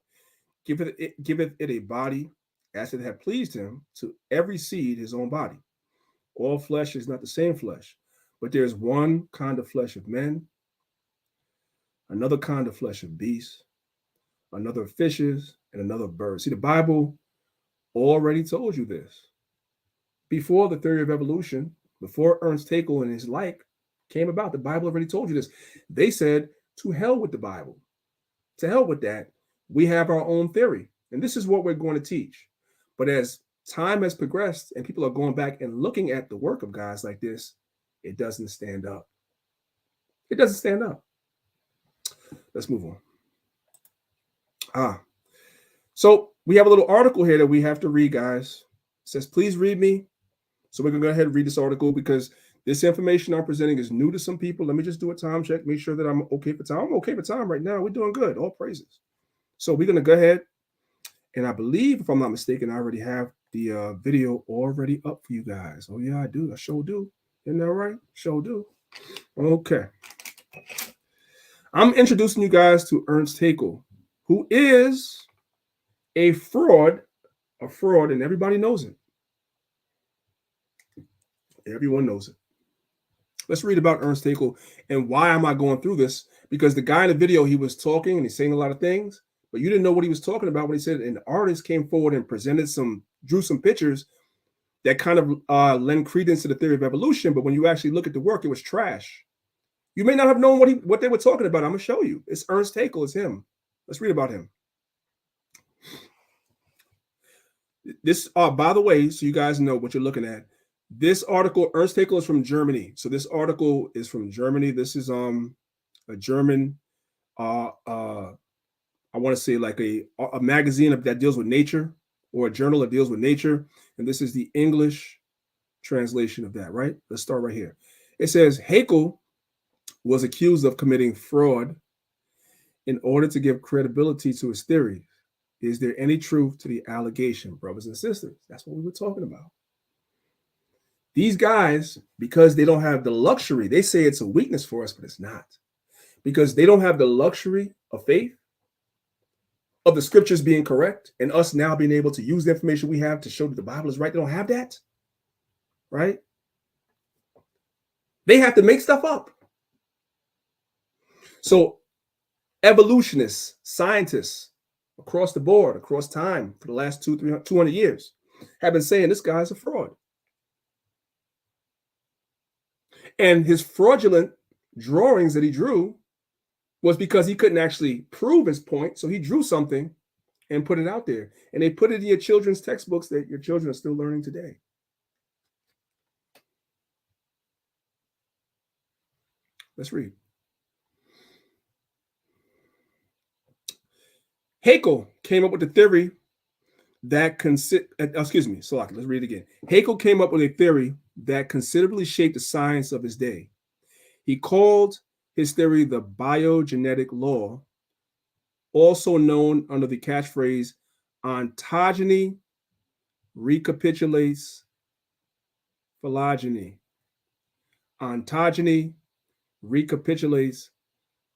giveth it a body as it had pleased him, to every seed his own body. All flesh is not the same flesh, but there is one kind of flesh of men, another kind of flesh of beasts, another of fishes, and another of birds. See, the Bible already told you this. Before the theory of evolution, before Ernst Haeckel and his like came about, the Bible already told you this. They said, to hell with the Bible. To hell with that. We have our own theory. And this is what we're going to teach. But as time has progressed and people are going back and looking at the work of guys like this, it doesn't stand up. It doesn't stand up. Let's move on. So we have a little article here that we have to read, guys. It says, please read me. So we're going to go ahead and read this article because this information I'm presenting is new to some people. Let me just do a time check, make sure that I'm okay for time. I'm okay for time right now. We're doing good. All praises. So we're going to go ahead. And I believe, if I'm not mistaken, I already have the video already up for you guys. Oh, yeah, I do. I sure do. Isn't that right? Sure do. Okay. I'm introducing you guys to Ernst Haeckel, who is a fraud, and everybody knows it. Everyone knows it. Let's read about Ernst Haeckel. And why am I going through this? Because the guy in the video, he was talking and he's saying a lot of things, but you didn't know what he was talking about when he said, and the artist came forward and drew some pictures that kind of lend credence to the theory of evolution. But when you actually look at the work, it was trash. You may not have known what they were talking about. I'm going to show you. It's Ernst Haeckel. It's him. Let's read about him. This, by the way, so you guys know what you're looking at. This article, Ernst Haeckel, is from Germany. So this article is from Germany. This is a German, I want to say like a magazine that deals with nature, or a journal that deals with nature. And this is the English translation of that, right? Let's start right here. It says, Haeckel was accused of committing fraud in order to give credibility to his theory. Is there any truth to the allegation, brothers and sisters? That's what we were talking about. These guys, because they don't have the luxury, they say it's a weakness for us, but it's not. Because they don't have the luxury of faith, of the scriptures being correct, and us now being able to use the information we have to show that the Bible is right. They don't have that, right? They have to make stuff up. So evolutionists, scientists, across the board, across time, for the last 200 years, have been saying this guy's a fraud. And his fraudulent drawings that he drew was because he couldn't actually prove his point. So he drew something and put it out there. And they put it in your children's textbooks that your children are still learning today. Let's read. Haeckel came up with the theory that let's read it again. Haeckel came up with a theory that considerably shaped the science of his day. He called his theory the biogenetic law, also known under the catchphrase ontogeny recapitulates phylogeny. Ontogeny recapitulates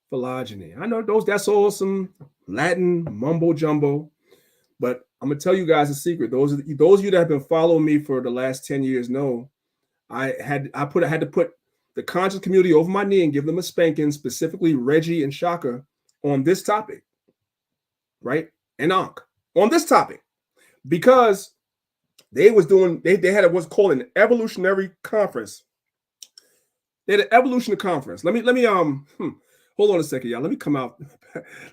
phylogeny. I know that's all some Latin mumbo jumbo, but I'm gonna tell you guys a secret. Those of you that have been following me for the last 10 years know I had to put the conscious community over my knee and give them a spanking, specifically Reggie and Shaka, on this topic, right? And Ankh on this topic, because They had what's called an evolutionary conference. They had an evolutionary conference. Let me hold on a second, y'all. Let me come out.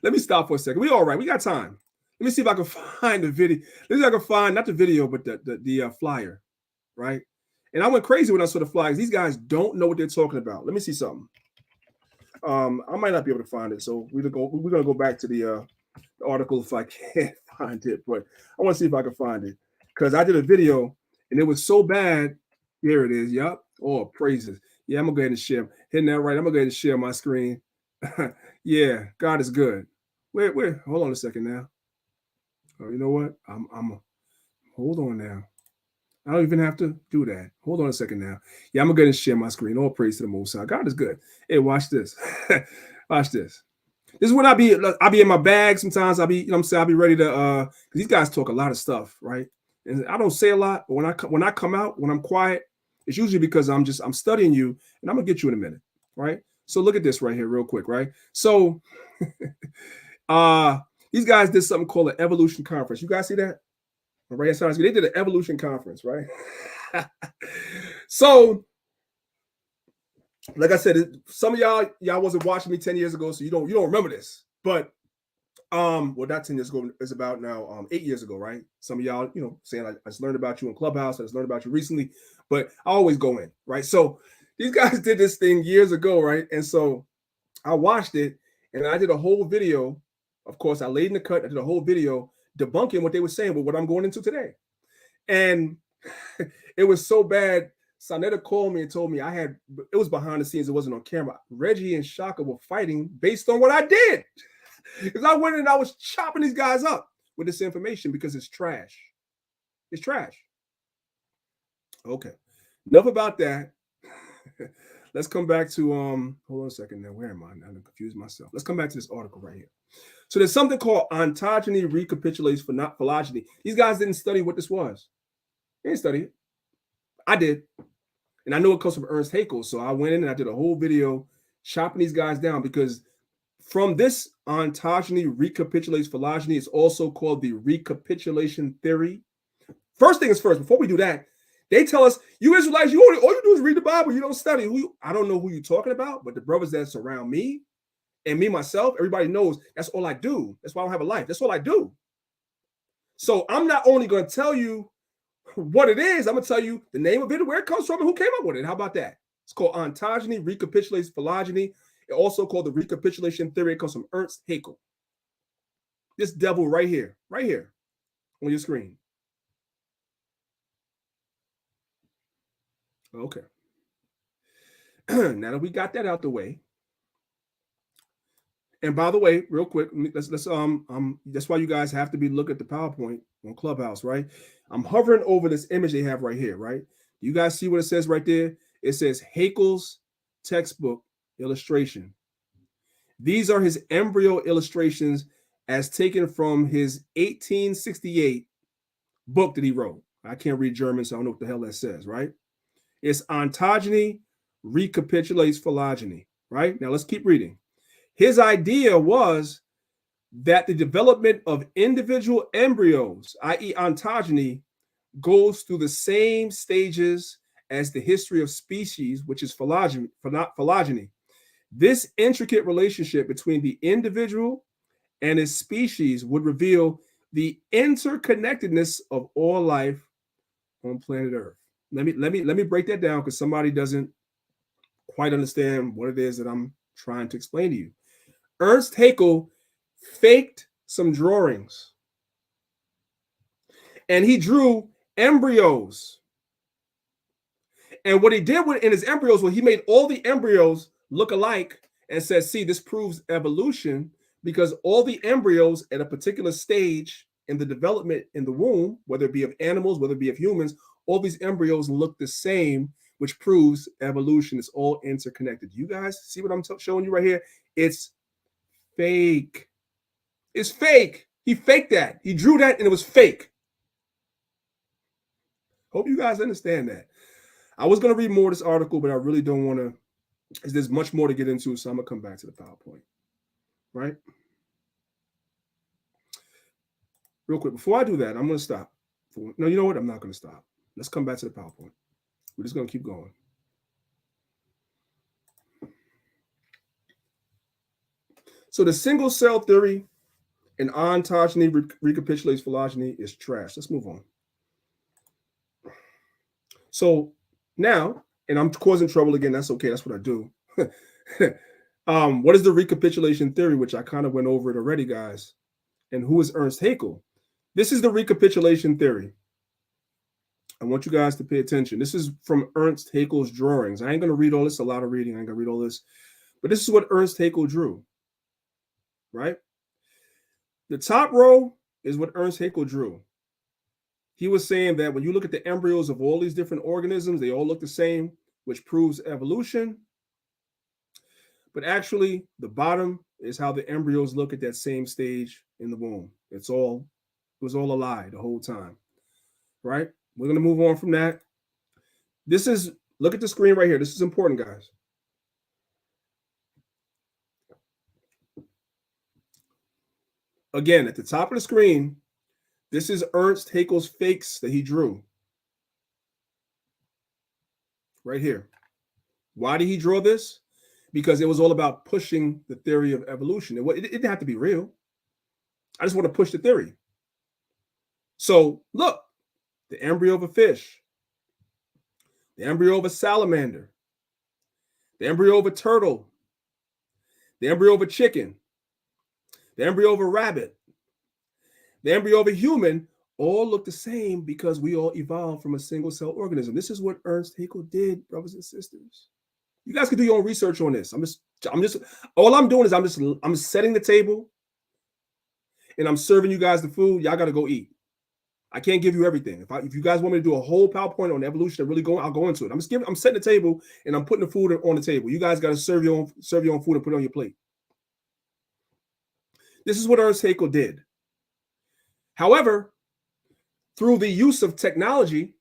Let me stop for a second. We all right. We got time. Let me see if I can find the video. Let me see if I can find not the video, but the flyer, right? And I went crazy when I saw the flyers. These guys don't know what they're talking about. Let me see something. I might not be able to find it, so we're gonna go back to the article if I can't find it. But I want to see if I can find it because I did a video and it was so bad. Here it is. Yup. Oh, praises. Yeah, I'm gonna go ahead and share. Hitting that right. I'm gonna go ahead and share my screen. Yeah, God is good. Wait. Hold on a second now. Oh, you know what? Hold on now. I don't even have to do that. Hold on a second now. Yeah, I'm gonna go ahead and share my screen. All praise to the Most High. God is good. Hey, watch this. Watch this. This is when I'll be in my bag. Sometimes I'll be, you know what I'm saying, I'll be ready to because these guys talk a lot of stuff, right? And I don't say a lot, but when I come out, when I'm quiet, it's usually because I'm studying you, and I'm gonna get you in a minute, right? So look at this right here, real quick, right? So these guys did something called an evolution conference. You guys see that? Right, so they did an evolution conference, right? So, like I said, some of y'all wasn't watching me 10 years ago, so you don't remember this. But well, not 10 years ago, it's about now 8 years ago, right? Some of y'all, you know, saying I just learned about you in Clubhouse, I just learned about you recently, but I always go in, right? So these guys did this thing years ago, right? And so I watched it and I did a whole video. Of course, I laid in the cut, I did a whole video debunking what they were saying, but what I'm going into today. And it was so bad. Sonetta called me and told me it was behind the scenes, it wasn't on camera. Reggie and Shaka were fighting based on what I did. Because I went and I was chopping these guys up with this information because it's trash. It's trash. Okay. Enough about that. Let's come back to hold on a second now. Where am I? I'm confused myself. Let's come back to this article right here. So there's something called ontogeny recapitulates phylogeny. These guys didn't study what this was. They didn't study it. I did. And I know it comes from Ernst Haeckel. So I went in and I did a whole video chopping these guys down because from this ontogeny recapitulates phylogeny, it's also called the recapitulation theory. First thing is first, before we do that, they tell us, you Israelites, all you do is read the Bible. You don't study. I don't know who you're talking about, but the brothers that surround me and me, myself, everybody knows that's all I do. That's why I don't have a life. That's all I do. So I'm not only going to tell you what it is, I'm going to tell you the name of it, where it comes from, and who came up with it. How about that? It's called ontogeny recapitulates phylogeny. It's also called the recapitulation theory. It comes from Ernst Haeckel. This devil right here on your screen. Okay. Now that we got that out the way, and by the way, real quick, let's that's why you guys have to be looking at the PowerPoint on Clubhouse, right? I'm hovering over this image they have right here, right? You guys see what it says right there? It says Haeckel's textbook illustration. These are his embryo illustrations as taken from his 1868 book that he wrote. I can't read German, so I don't know what the hell that says, right? It's ontogeny recapitulates phylogeny, right? Now let's keep reading. His idea was that the development of individual embryos, i.e. ontogeny, goes through the same stages as the history of species, which is phylogeny. This intricate relationship between the individual and his species would reveal the interconnectedness of all life on planet Earth. Let me break that down because somebody doesn't quite understand what it is that I'm trying to explain to you. Ernst Haeckel faked some drawings and he drew embryos. And what he did in his embryos was he made all the embryos look alike and said, see, this proves evolution because all the embryos at a particular stage in the development in the womb, whether it be of animals, whether it be of humans, all these embryos look the same, which proves evolution is all interconnected. You guys see what I'm showing you right here? It's fake. It's fake. He faked that. He drew that and it was fake. Hope you guys understand that. I was going to read more of this article, but I really don't want to. There's much more to get into, so I'm going to come back to the PowerPoint. Right? Real quick, before I do that, I'm going to stop. No, you know what? I'm not going to stop. Let's come back to the PowerPoint. We're just going to keep going. So the single cell theory and ontogeny recapitulates phylogeny is trash. Let's move on. So now, and I'm causing trouble again. That's okay. That's what I do. What is the recapitulation theory, which I kind of went over it already, guys? And who is Ernst Haeckel? This is the recapitulation theory. I want you guys to pay attention. This is from Ernst Haeckel's drawings. I ain't going to read all this. A lot of reading. I ain't going to read all this. But this is what Ernst Haeckel drew, right? The top row is what Ernst Haeckel drew. He was saying that when you look at the embryos of all these different organisms, they all look the same, which proves evolution. But actually, the bottom is how the embryos look at that same stage in the womb. It was all a lie the whole time, right? We're going to move on from that. Look at the screen right here. This is important, guys. Again, at the top of the screen, this is Ernst Haeckel's fakes that he drew. Right here. Why did he draw this? Because it was all about pushing the theory of evolution. It didn't have to be real. I just want to push the theory. So look, the embryo of a fish, the embryo of a salamander, the embryo of a turtle, the embryo of a chicken, the embryo of a rabbit, the embryo of a human, all look the same because we all evolved from a single cell organism. This is what Ernst Haeckel did, brothers and sisters. You guys can do your own research on this. All I'm doing is I'm setting the table and I'm serving you guys the food. Y'all got to go eat. I can't give you everything. If you guys want me to do a whole PowerPoint on evolution and really go, I'll go into it. I'm setting the table and I'm putting the food on the table. You guys got to serve your own food and put it on your plate. This is what Ernst Haeckel did. However, through the use of technology,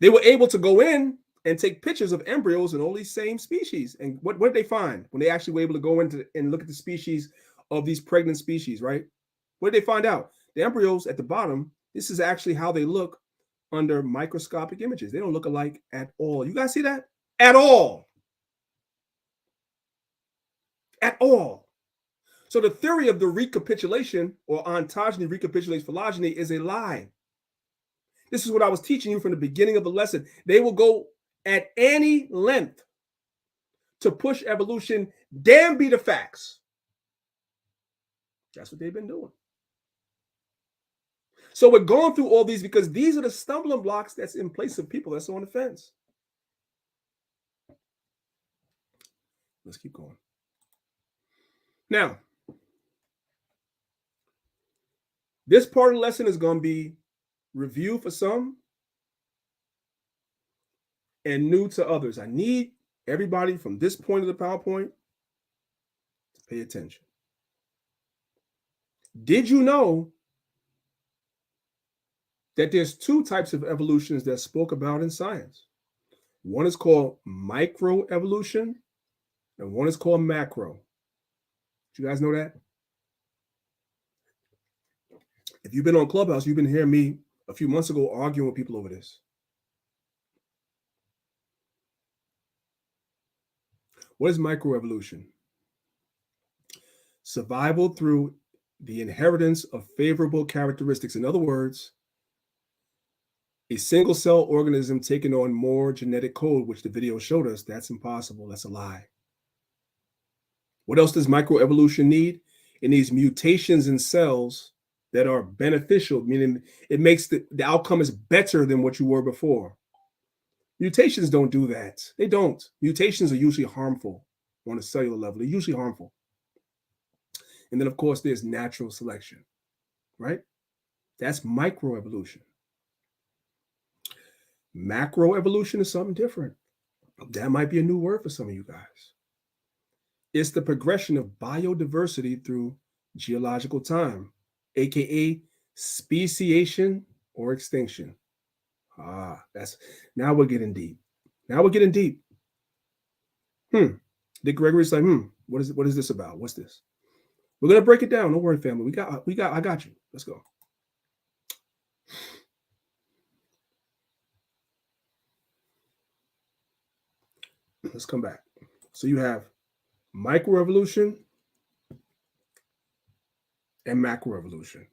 they were able to go in and take pictures of embryos in all these same species. And what did they find when they actually were able to go into and look at the species of these pregnant species, right? What did they find out? The embryos at the bottom, this is actually how they look under microscopic images. They don't look alike at all. You guys see that? At all. At all. So the theory of the recapitulation or ontogeny recapitulates phylogeny is a lie. This is what I was teaching you from the beginning of the lesson. They will go at any length to push evolution. Damn be the facts. That's what they've been doing. So we're going through all these because these are the stumbling blocks that's in place of people that's on the fence. Let's keep going. Now, this part of the lesson is going to be review for some and new to others. I need everybody from this point of the PowerPoint to pay attention. Did you know that there's two types of evolutions that's spoke about in science? One is called microevolution and one is called macro. Do you guys know that? If you've been on Clubhouse, you've been hearing me a few months ago arguing with people over this. What is microevolution? Survival through the inheritance of favorable characteristics. In other words, a single cell organism taking on more genetic code, which the video showed us, that's impossible. That's a lie. What else does microevolution need? It needs mutations in cells that are beneficial, meaning it makes the outcome is better than what you were before. Mutations don't do that. They don't. Mutations are usually harmful on a cellular level. They're usually harmful. And then, of course, there's natural selection, right? That's microevolution. Macroevolution is something different. That might be a new word for some of you guys. It's the progression of biodiversity through geological time, aka speciation or extinction. Now we're getting deep. Dick Gregory's like, what is this about? What's this? We're gonna break it down. Don't worry, family. I got you. Let's go. Let's come back. So you have microevolution and macroevolution,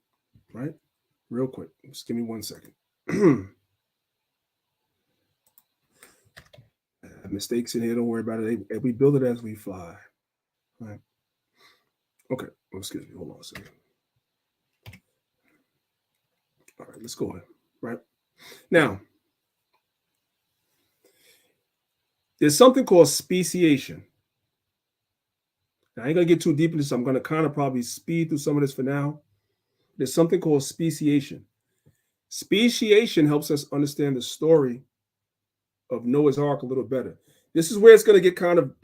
right? Real quick. Just give me 1 second. Mistakes in here, don't worry about it. We build it as we fly. All right. Okay. Oh, excuse me. Hold on a second. All right, let's go ahead. Right. Now, there's something called speciation. Now, I ain't going to get too deep into this. I'm going to kind of probably speed through some of this for now. There's something called speciation. Speciation helps us understand the story of Noah's Ark a little better. This is where it's going to get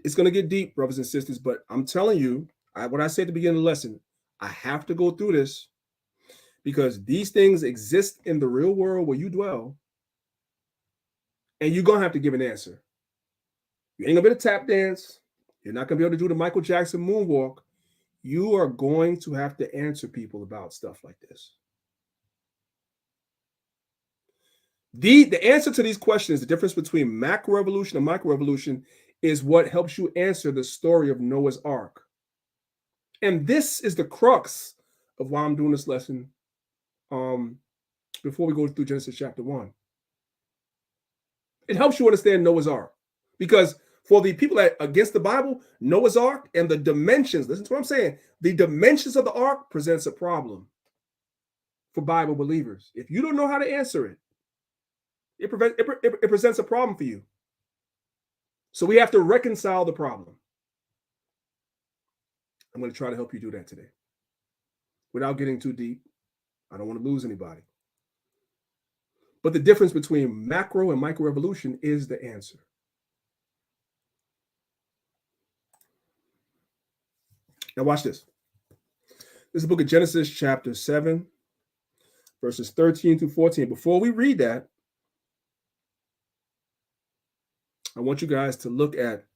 it's going to get deep, brothers and sisters. But I'm telling you, what I said at the beginning of the lesson, I have to go through this because these things exist in the real world where you dwell. And you're going to have to give an answer. You ain't going to be able to tap dance. You're not going to be able to do the Michael Jackson moonwalk. You are going to have to answer people about stuff like this. The answer to these questions, the difference between macroevolution and microevolution, is what helps you answer the story of Noah's Ark. And this is the crux of why I'm doing this lesson before we go through Genesis chapter 1. It helps you understand Noah's Ark. Because for the people that are against the Bible, Noah's Ark and the dimensions, listen to what I'm saying, the dimensions of the ark presents a problem for Bible believers. If you don't know how to answer it, it presents a problem for you. So we have to reconcile the problem. I'm going to try to help you do that today. Without getting too deep, I don't want to lose anybody. But the difference between macro and microevolution is the answer. Now watch this. This is the book of Genesis chapter 7, verses 13 through 14. Before we read that, I want you guys to look at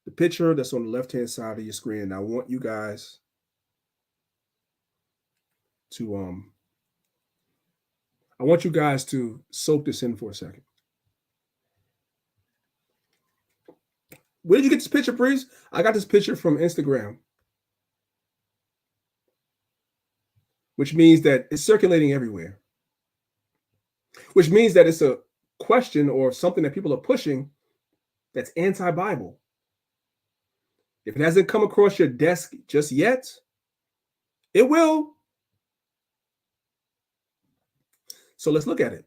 the picture that's on the left-hand side of your screen. I want you guys to soak this in for a second. Where did you get this picture, Priest? I got this picture from Instagram, which means that it's circulating everywhere, which means that it's a question or something that people are pushing that's anti-Bible. If it hasn't come across your desk just yet, it will. So let's look at it.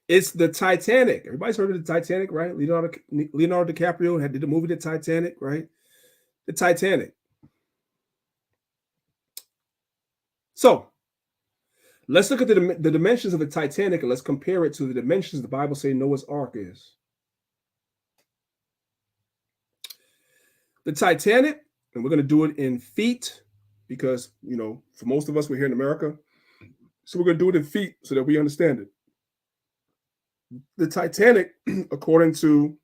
It's the Titanic. Everybody's heard of the Titanic, right? Leonardo DiCaprio did the movie The Titanic, right? The Titanic. So let's look at the dimensions of the Titanic and let's compare it to the dimensions the Bible says Noah's Ark is. The Titanic, and we're going to do it in feet because, for most of us, we're here in America. So we're going to do it in feet so that we understand it. The Titanic, according to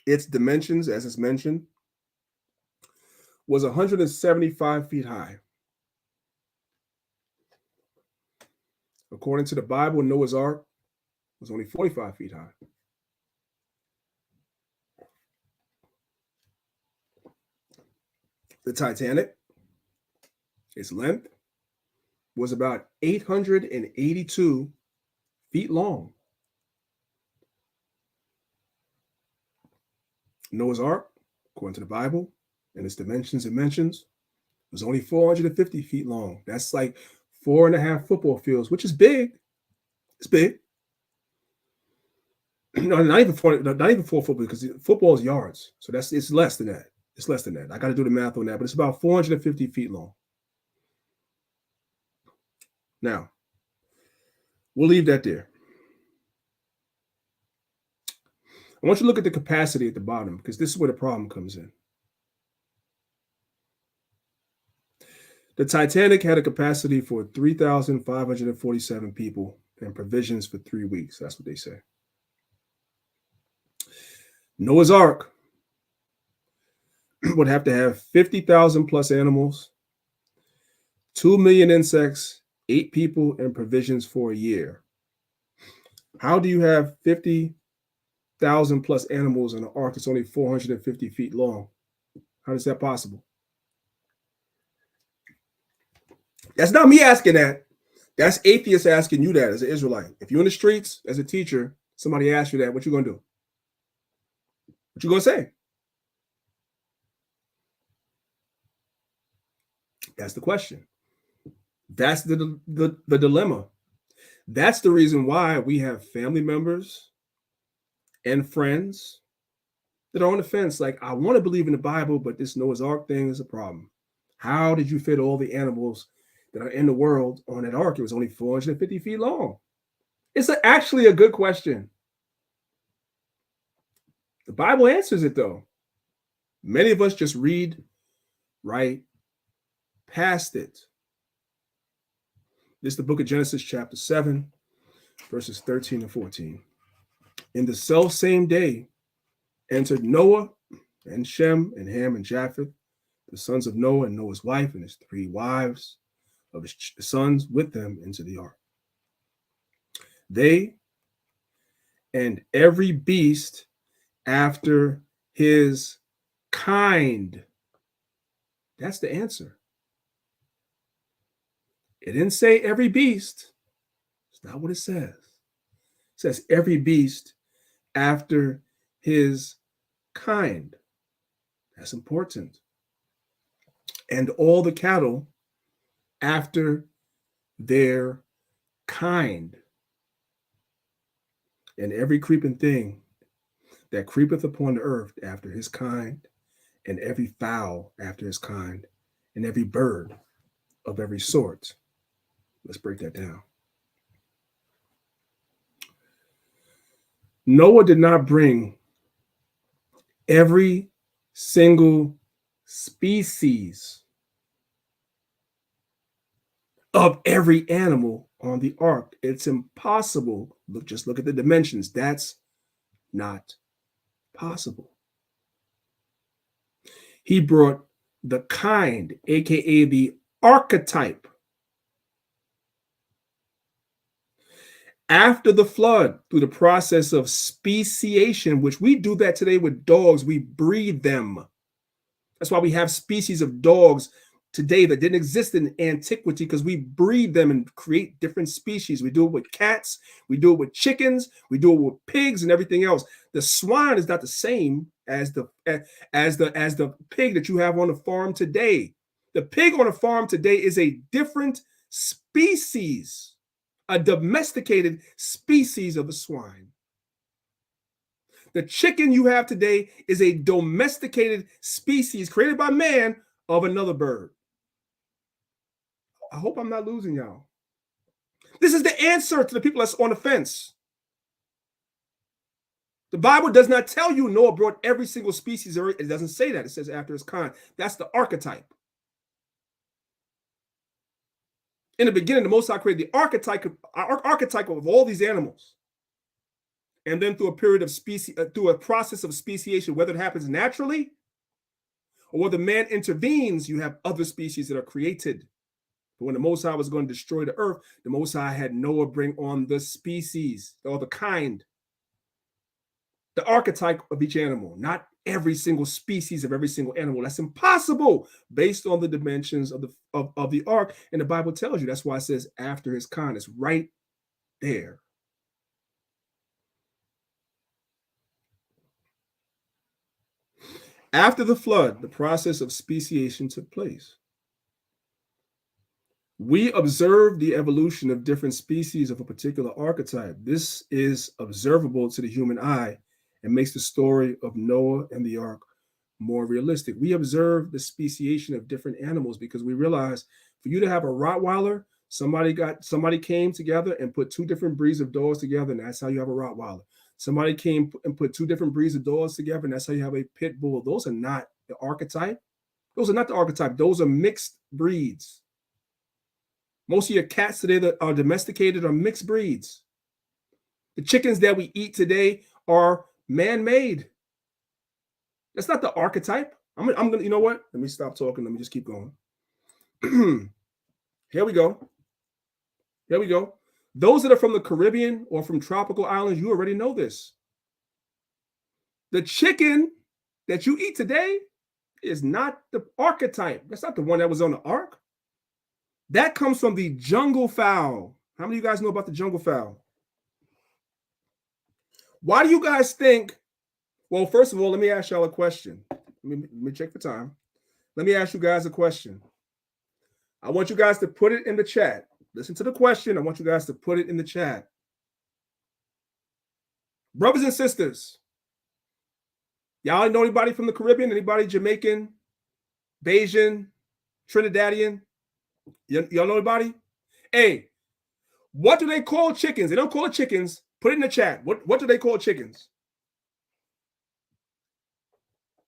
its dimensions, as it's mentioned, was 175 feet high. According to the Bible, Noah's Ark was only 45 feet high. The Titanic, its length was about 882 feet long. Noah's Ark, according to the Bible, and its dimensions it mentions, was only 450 feet long. That's like 4.5 football fields, which is big. It's big. No, not even 4 football, because football is yards. So it's less than that. It's less than that. I got to do the math on that, but it's about 450 feet long. Now, we'll leave that there. I want you to look at the capacity at the bottom, because this is where the problem comes in. The Titanic had a capacity for 3,547 people and provisions for 3 weeks. That's what they say. Noah's Ark would have to have 50,000 plus animals, 2 million insects, 8 people and provisions for a year. How do you have 50,000 plus animals in an ark that's only 450 feet long? How is that possible? That's not me asking that. That's atheists asking you that as an Israelite. If you're in the streets as a teacher, somebody asks you that, what you going to do? What you going to say? That's the question. That's the dilemma. That's the reason why we have family members and friends that are on the fence. Like, I want to believe in the Bible, but this Noah's Ark thing is a problem. How did you fit all the animals that are in the world on that ark? It was only 450 feet long. It's actually a good question. The Bible answers it, though. Many of us just read right past it. This is the book of Genesis, chapter 7, verses 13 and 14. In the selfsame day entered Noah and Shem and Ham and Japheth, the sons of Noah, and Noah's wife and his 3 wives of his sons with them into the ark. They and every beast after his kind. That's the answer. It didn't say every beast. It's not what it says. It says every beast after his kind. That's important. And all the cattle after their kind. And every creeping thing that creepeth upon the earth after his kind, and every fowl after his kind, and every bird of every sort. Let's break that down. Noah did not bring every single species of every animal on the ark. It's impossible. Just look at the dimensions. That's not possible. He brought the kind, aka the archetype. After the flood, through the process of speciation, which we do that today with dogs, we breed them. That's why we have species of dogs today that didn't exist in antiquity, because we breed them and create different species. We do it with cats, we do it with chickens, we do it with pigs and everything else. The swine is not the same as the pig that you have on the farm today. The pig on a farm today is a different species, a domesticated species of the swine. The chicken you have today is a domesticated species created by man of another bird. I hope I'm not losing y'all. This is the answer to the people that's on the fence. The Bible does not tell you Noah brought every single species. It doesn't say that. It says after his kind. That's the archetype. In the beginning, the Most High created the archetype of all these animals. And then through a period of through a process of speciation, whether it happens naturally or whether man intervenes, you have other species that are created. But when the Most High was going to destroy the earth, the Most High had Noah bring on the species or the kind, the archetype of each animal, not every single species of every single animal. That's impossible based on the dimensions of the ark. And the Bible tells you that's why it says after his kind. It's right there. After the flood, the process of speciation took place. We observe the evolution of different species of a particular archetype. This is observable to the human eye and makes the story of Noah and the ark more realistic. We observe the speciation of different animals because we realize for you to have a Rottweiler, somebody came together and put 2 different breeds of dogs together, and that's how you have a Rottweiler. Somebody came and put 2 different breeds of dogs together, and that's how you have a pit bull. Those are not the archetype. Those are not the archetype. Those are mixed breeds. Most of your cats today that are domesticated are mixed breeds. The chickens that we eat today are man-made. That's not the archetype. I'm gonna, you know what? Let me stop talking. Let me just keep going. Here we go. Here we go. Those that are from the Caribbean or from tropical islands, you already know this. The chicken that you eat today is not the archetype. That's not the one that was on the ark. That comes from the jungle fowl. How many of you guys know about the jungle fowl? Why do you guys think? Well, first of all, let me ask y'all a question. Let me check the time. Let me ask you guys a question. I want you guys to put it in the chat. Listen to the question. I want you guys to put it in the chat. Brothers and sisters, y'all know anybody from the Caribbean? Anybody Jamaican, Bajan, Trinidadian? Y'all know anybody? Hey, what do they call chickens? They don't call it chickens. Put it in the chat. What do they call chickens?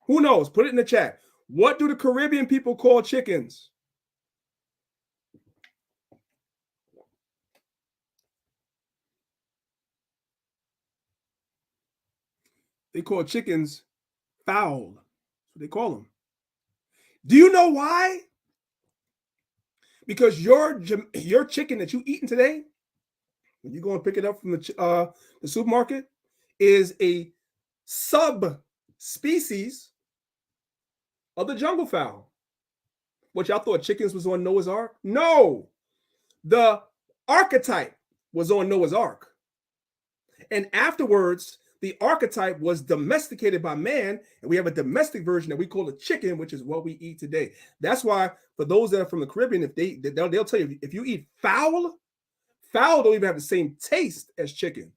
Who knows? Put it in the chat. What do the Caribbean people call chickens? They call chickens fowl. That's what they call them. Do you know why? Because your chicken that you eating today, when you go and pick it up from the supermarket, is a subspecies of the jungle fowl. What, y'all thought chickens was on Noah's Ark? No, the archetype was on Noah's Ark. And afterwards, the archetype was domesticated by man, and we have a domestic version that we call a chicken, which is what we eat today. That's why, for those that are from the Caribbean, they'll tell you, if you eat fowl don't even have the same taste as chicken.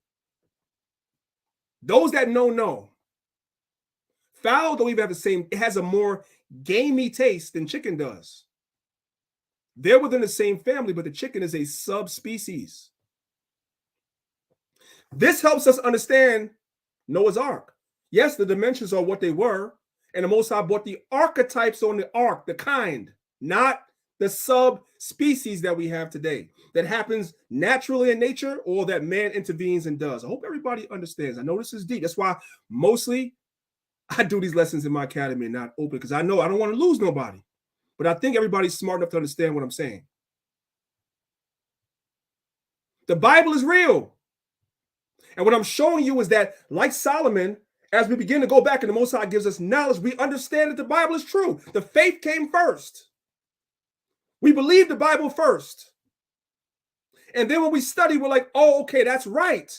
Those that know. Fowl don't even have the same, it has a more gamey taste than chicken does. They're within the same family, but the chicken is a subspecies. This helps us understand Noah's Ark. Yes, the dimensions are what they were, and the Most High brought the archetypes on the ark, the kind, not the subspecies that we have today. That happens naturally in nature or that man intervenes and does. I hope everybody understands. I know this is deep. That's why mostly I do these lessons in my academy and not open, because I know I don't want to lose nobody. But I think everybody's smart enough to understand what I'm saying. The Bible is real. And what I'm showing you is that, like Solomon, as we begin to go back and the Most High gives us knowledge, we understand that the Bible is true. The faith came first. We believe the Bible first. And then when we study, we're like, oh, okay, that's right.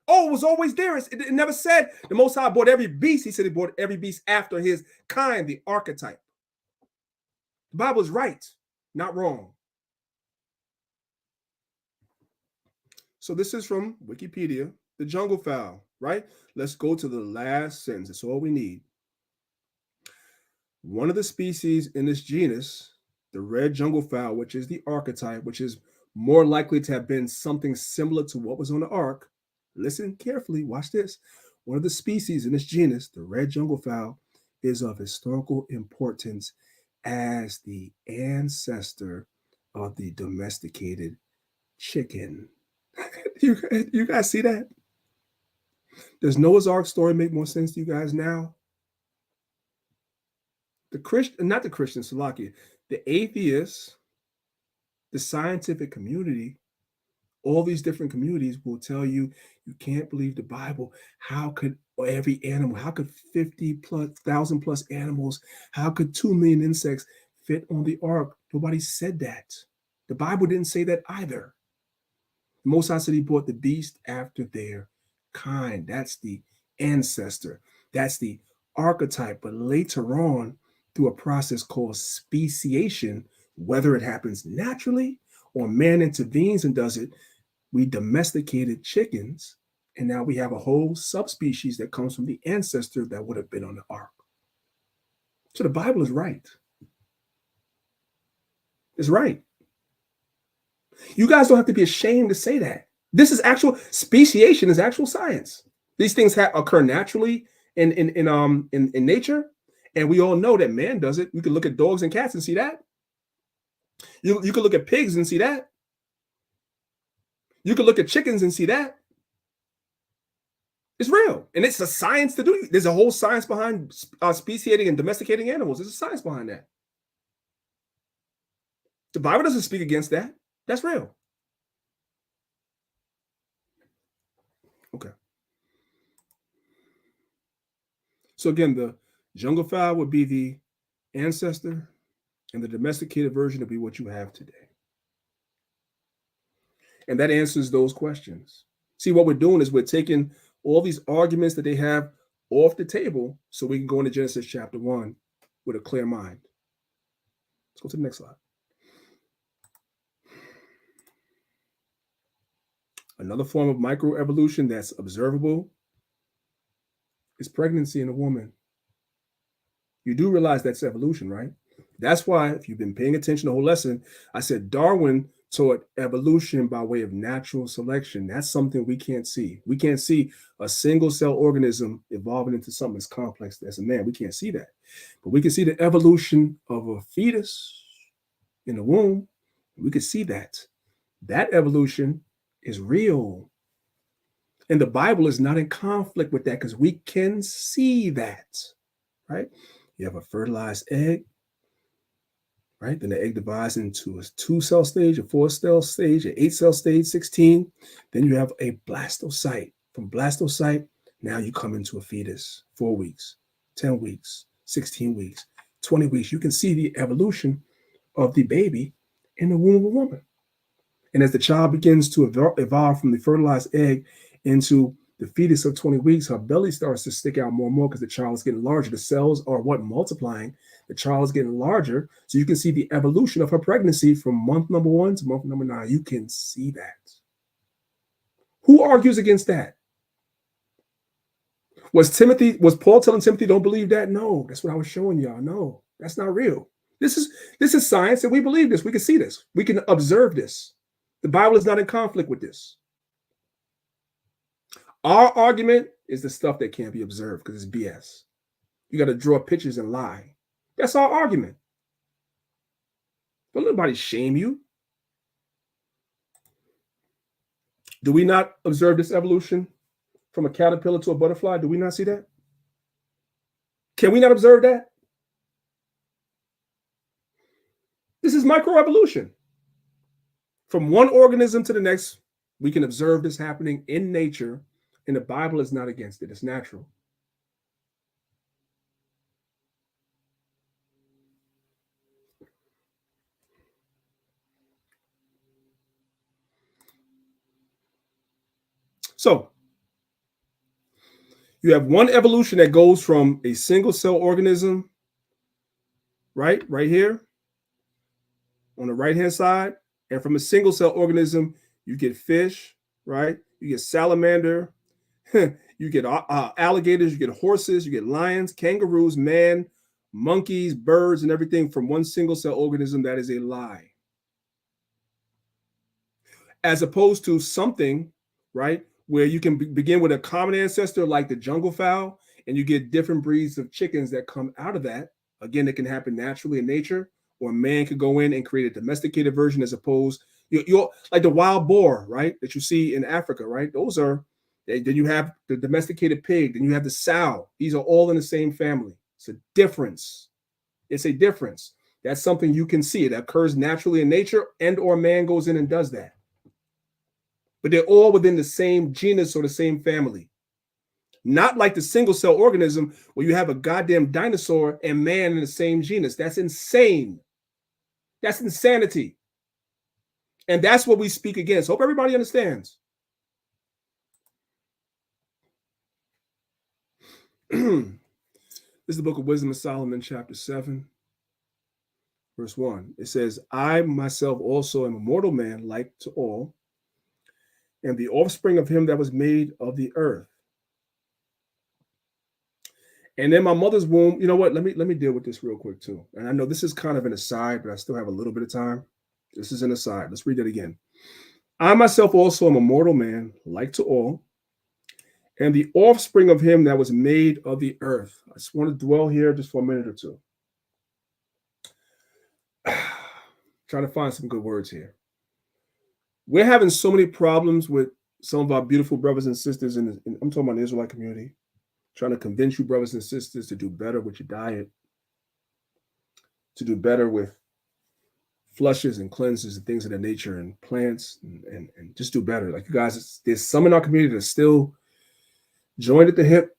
Oh, it was always there. It never said the Most High brought every beast. He said he brought every beast after his kind, the archetype. The Bible is right, not wrong. So this is from Wikipedia, the jungle fowl, right? Let's go to the last sentence. That's all we need. One of the species in this genus, the red jungle fowl, which is the archetype, which is more likely to have been something similar to what was on the ark. Listen carefully. Watch this. One of the species in this genus, the red jungle fowl, is of historical importance as the ancestor of the domesticated chicken. You guys see that? Does Noah's Ark story make more sense to you guys now? The atheists, the scientific community, all these different communities will tell you, you can't believe the Bible. How could every animal, how could 50,000 plus animals, how could 2 million insects fit on the ark? Nobody said that. The Bible didn't say that either. The Most High said he brought the beast after their kind. That's the ancestor. That's the archetype. But later on, through a process called speciation, whether it happens naturally or man intervenes and does it, we domesticated chickens, and now we have a whole subspecies that comes from the ancestor that would have been on the ark. So the Bible is right. It's right. You guys don't have to be ashamed to say that. This is actual speciation, is actual science. These things occur naturally in nature, and we all know that man does it. We can look at dogs and cats and see that. You can look at pigs and see that. You can look at chickens and see that. It's real, and it's a science to do. There's a whole science behind speciating and domesticating animals. There's a science behind that. The Bible doesn't speak against that. That's real. Okay. So again, the jungle fowl would be the ancestor, and the domesticated version would be what you have today. And that answers those questions. See, what we're doing is we're taking all these arguments that they have off the table so we can go into Genesis chapter 1 with a clear mind. Let's go to the next slide. Another form of microevolution that's observable is pregnancy in a woman. You do realize that's evolution, right? That's why, if you've been paying attention the whole lesson, I said Darwin taught evolution by way of natural selection. That's something we can't see. We can't see a single cell organism evolving into something as complex as a man. We can't see that. But we can see the evolution of a fetus in the womb. We can see that. That evolution is real. And the Bible is not in conflict with that because we can see that, right? You have a fertilized egg, right? Then the egg divides into a 2-cell stage, a 4-cell stage, an 8-cell stage, 16. Then you have a blastocyte. From blastocyte, now you come into a fetus, 4 weeks, 10 weeks, 16 weeks, 20 weeks. You can see the evolution of the baby in the womb of a woman. And as the child begins to evolve from the fertilized egg into the fetus of 20 weeks, her belly starts to stick out more and more because the child is getting larger. The cells are what multiplying. The child is getting larger. So you can see the evolution of her pregnancy from month number 1 to month number 9. You can see that. Who argues against that? Was Paul telling Timothy, don't believe that? No, that's what I was showing y'all. No, that's not real. This is science, and we believe this. We can see this. We can observe this. The Bible is not in conflict with this. Our argument is the stuff that can't be observed because it's BS. You got to draw pictures and lie. That's our argument. Don't let nobody shame you. Do we not observe this evolution from a caterpillar to a butterfly? Do we not see that? Can we not observe that? This is microevolution. From one organism to the next, we can observe this happening in nature, and the Bible is not against it. It's natural. So, you have one evolution that goes from a single cell organism, right here on the right-hand side. And from a single cell organism, you get fish, right? You get salamander, you get alligators, you get horses, you get lions, kangaroos, man, monkeys, birds, and everything from one single cell organism. That is a lie. As opposed to something, right, where you can begin with a common ancestor like the jungle fowl, and you get different breeds of chickens that come out of that. Again, it can happen naturally in nature, or man could go in and create a domesticated version as opposed, you're like the wild boar, right, that you see in Africa, right? Those are, then you have the domesticated pig, then you have the sow. These are all in the same family. It's a difference. It's a difference. That's something you can see. It occurs naturally in nature, and or man goes in and does that. But they're all within the same genus or the same family. Not like the single cell organism where you have a goddamn dinosaur and man in the same genus. That's insane. That's insanity. And that's what we speak against. Hope everybody understands. This is the book of Wisdom of Solomon, chapter 7, verse 1. It says, I myself also am a mortal man like to all, and the offspring of him that was made of the earth. And in my mother's womb, you know what? Let me deal with this real quick too. And I know this is kind of an aside, but I still have a little bit of time. This is an aside. Let's read it again. I myself also am a mortal man, like to all, and the offspring of him that was made of the earth. I just want to dwell here just for a minute or two. Trying to find some good words here. We're having so many problems with some of our beautiful brothers and sisters I'm talking about the Israelite community, trying to convince you brothers and sisters to do better with your diet, to do better with flushes and cleanses and things of that nature and plants and just do better. Like you guys, there's some in our community that still joined at the hip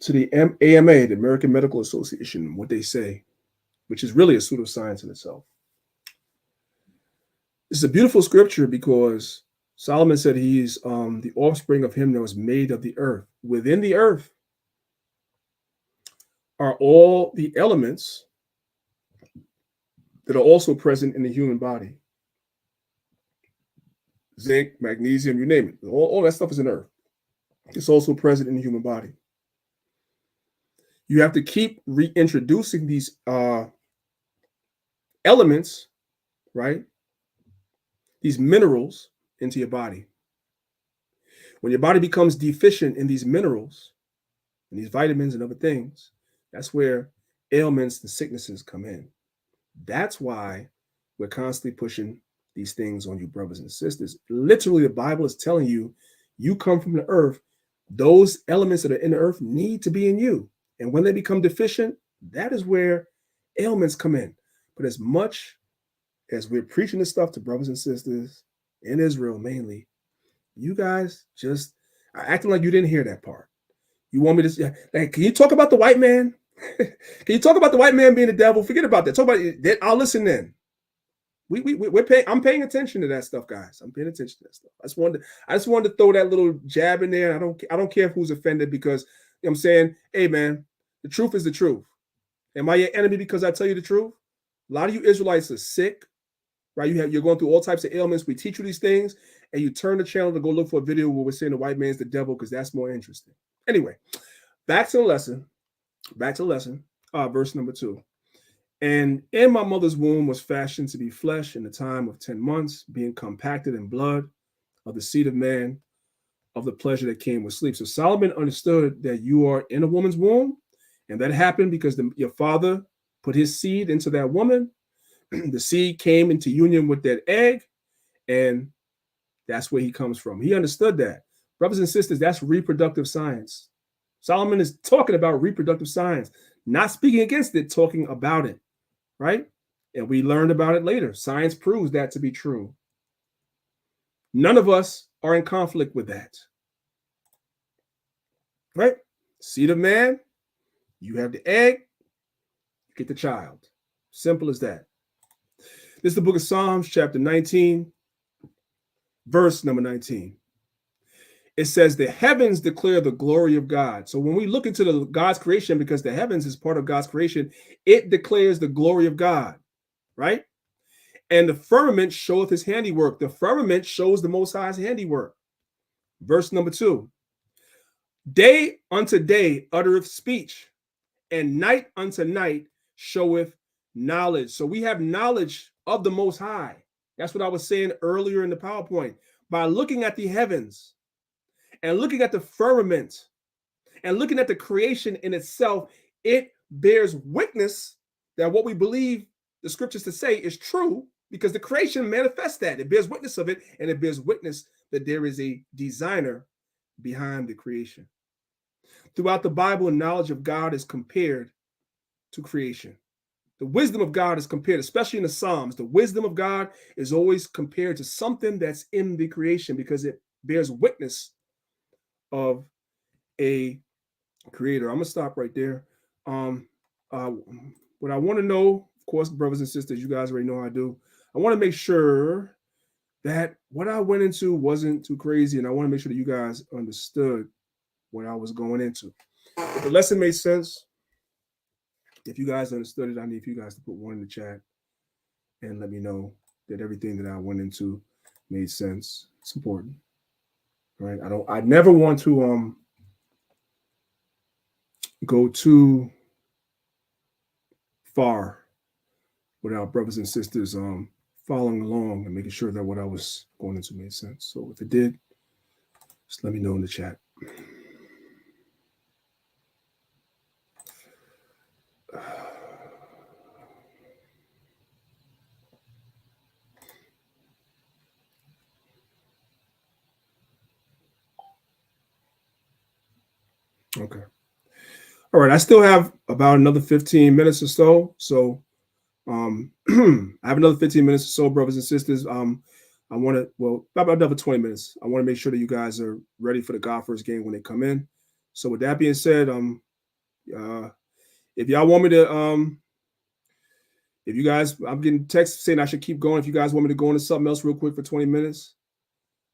to the AMA, the American Medical Association, what they say, which is really a pseudoscience in itself. It's a beautiful scripture because Solomon said he's the offspring of him that was made of the earth. Within the earth are all the elements that are also present in the human body. Zinc, magnesium, you name it. All that stuff is in earth. It's also present in the human body. You have to keep reintroducing these elements, right? These minerals into your body. When your body becomes deficient in these minerals and these vitamins and other things, that's where ailments and sicknesses come in. That's why we're constantly pushing these things on you, brothers and sisters. Literally, the Bible is telling you, you come from the earth. Those elements that are in the earth need to be in you. And when they become deficient, that is where ailments come in. But as much as we're preaching this stuff to brothers and sisters in Israel mainly, you guys just are acting like you didn't hear that part. You want me to, like, can you talk about the white man? Can you talk about the white man being the devil? Forget about that. Talk about that. I'll listen then. We're paying. I'm paying attention to that stuff, guys. I'm paying attention to that stuff. I just wanted to throw that little jab in there. I don't care who's offended because you know what I'm saying, hey man, the truth is the truth. Am I your enemy because I tell you the truth? A lot of you Israelites are sick, right? You're going through all types of ailments. We teach you these things, and you turn the channel to go look for a video where we're saying the white man's the devil because that's more interesting. Anyway, back to the lesson. Verse number 2. And in my mother's womb was fashioned to be flesh in the time of 10 months, being compacted in blood of the seed of man, of the pleasure that came with sleep. So Solomon understood that you are in a woman's womb, and that happened because your father put his seed into that woman. The seed came into union with that egg, and that's where he comes from. He understood that. Brothers and sisters, that's reproductive science. Solomon is talking about reproductive science, not speaking against it, talking about it, right? And we learned about it later. Science proves that to be true. None of us are in conflict with that, right? Seed of man, you have the egg, you get the child. Simple as that. This is the book of Psalms, chapter 19, verse number 19. It says the heavens declare the glory of God. So when we look into God's creation, because the heavens is part of God's creation, it declares the glory of God, right? And the firmament showeth his handiwork. The firmament shows the Most High's handiwork. Verse number 2. Day unto day uttereth speech, and night unto night showeth knowledge. So we have knowledge of the Most High. That's what I was saying earlier in the PowerPoint. By looking at the heavens, and looking at the firmament and looking at the creation in itself, it bears witness that what we believe the scriptures to say is true because the creation manifests that. It bears witness of it, and it bears witness that there is a designer behind the creation. Throughout the Bible, knowledge of God is compared to creation. The wisdom of God is compared, especially in the Psalms. The wisdom of God is always compared to something that's in the creation because it bears witness of a creator. I'm gonna stop right there. What I want to know, of course, brothers and sisters, you guys already know how I do. I want to make sure that what I went into wasn't too crazy, and I want to make sure that you guys understood what I was going into. If the lesson made sense, if you guys understood it, I need you guys to put 1 in the chat and let me know that everything that I went into made sense. It's important. Right. I never want to go too far without brothers and sisters following along and making sure that what I was going into made sense. So if it did, just let me know in the chat. Okay. All right. I still have about another 15 minutes or so. So I have another 15 minutes or so, brothers and sisters. I want to, about another 20 minutes. I want to make sure that you guys are ready for the Gophers game when they come in. So with that being said, if y'all want me to, if you guys, I'm getting texts saying I should keep going. If you guys want me to go into something else real quick for 20 minutes,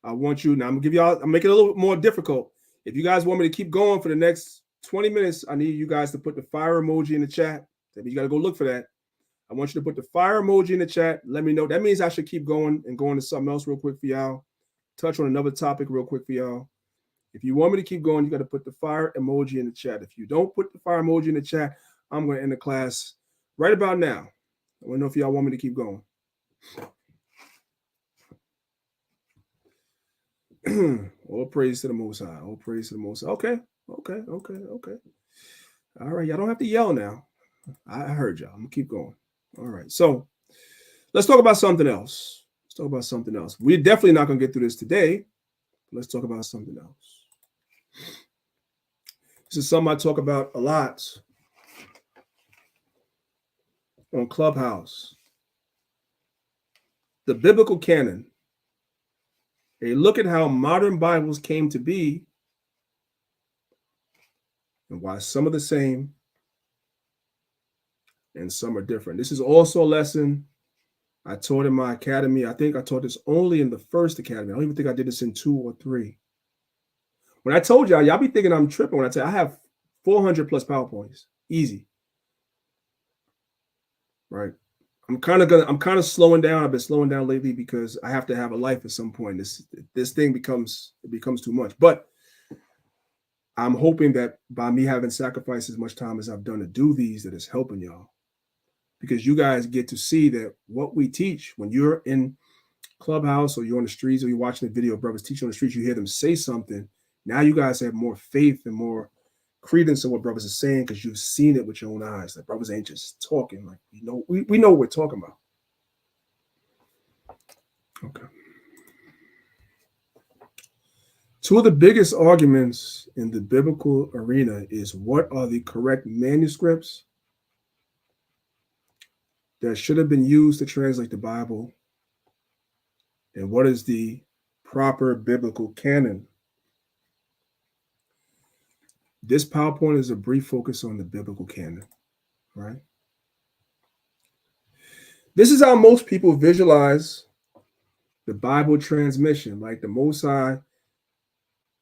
I want you. Now I'm gonna give y'all. I'm making it a little bit more difficult. If you guys want me to keep going for the next 20 minutes, I need you guys to put the fire emoji in the chat. You got to go look for that. I want you to put the fire emoji in the chat. Let me know. That means I should keep going and go into something else real quick for y'all. Touch on another topic real quick for y'all. If you want me to keep going, you got to put the fire emoji in the chat. If you don't put the fire emoji in the chat, I'm going to end the class right about now. I want to know if y'all want me to keep going. All praise to the Most High. All praise to the Most High. Okay. All right. Y'all don't have to yell now. I heard y'all. I'm going to keep going. All right. So let's talk about something else. We're definitely not going to get through this today. Let's talk about something else. This is something I talk about a lot on Clubhouse. The biblical canon. A look at how modern Bibles came to be and why some are the same and some are different. This is also a lesson I taught in my academy. I think I taught this only in the first academy. I don't even think I did this in 2 or 3. When I told y'all be thinking I'm tripping when I tell you I have 400 plus PowerPoints. Easy. Right? I'm kind of slowing down. I've been slowing down lately because I have to have a life at some point. This thing becomes too much. But I'm hoping that by me having sacrificed as much time as I've done to do these, that it's helping y'all. Because you guys get to see that what we teach when you're in Clubhouse or you're on the streets or you're watching the video of brothers teaching on the streets, you hear them say something. Now you guys have more faith and more credence in what brothers are saying because you've seen it with your own eyes. Like brothers ain't just talking. Like we know what we're talking about. Okay. 2 of the biggest arguments in the biblical arena is what are the correct manuscripts that should have been used to translate the Bible, and what is the proper biblical canon. This PowerPoint is a brief focus on the biblical canon, right? This is how most people visualize the Bible transmission. Like the Most High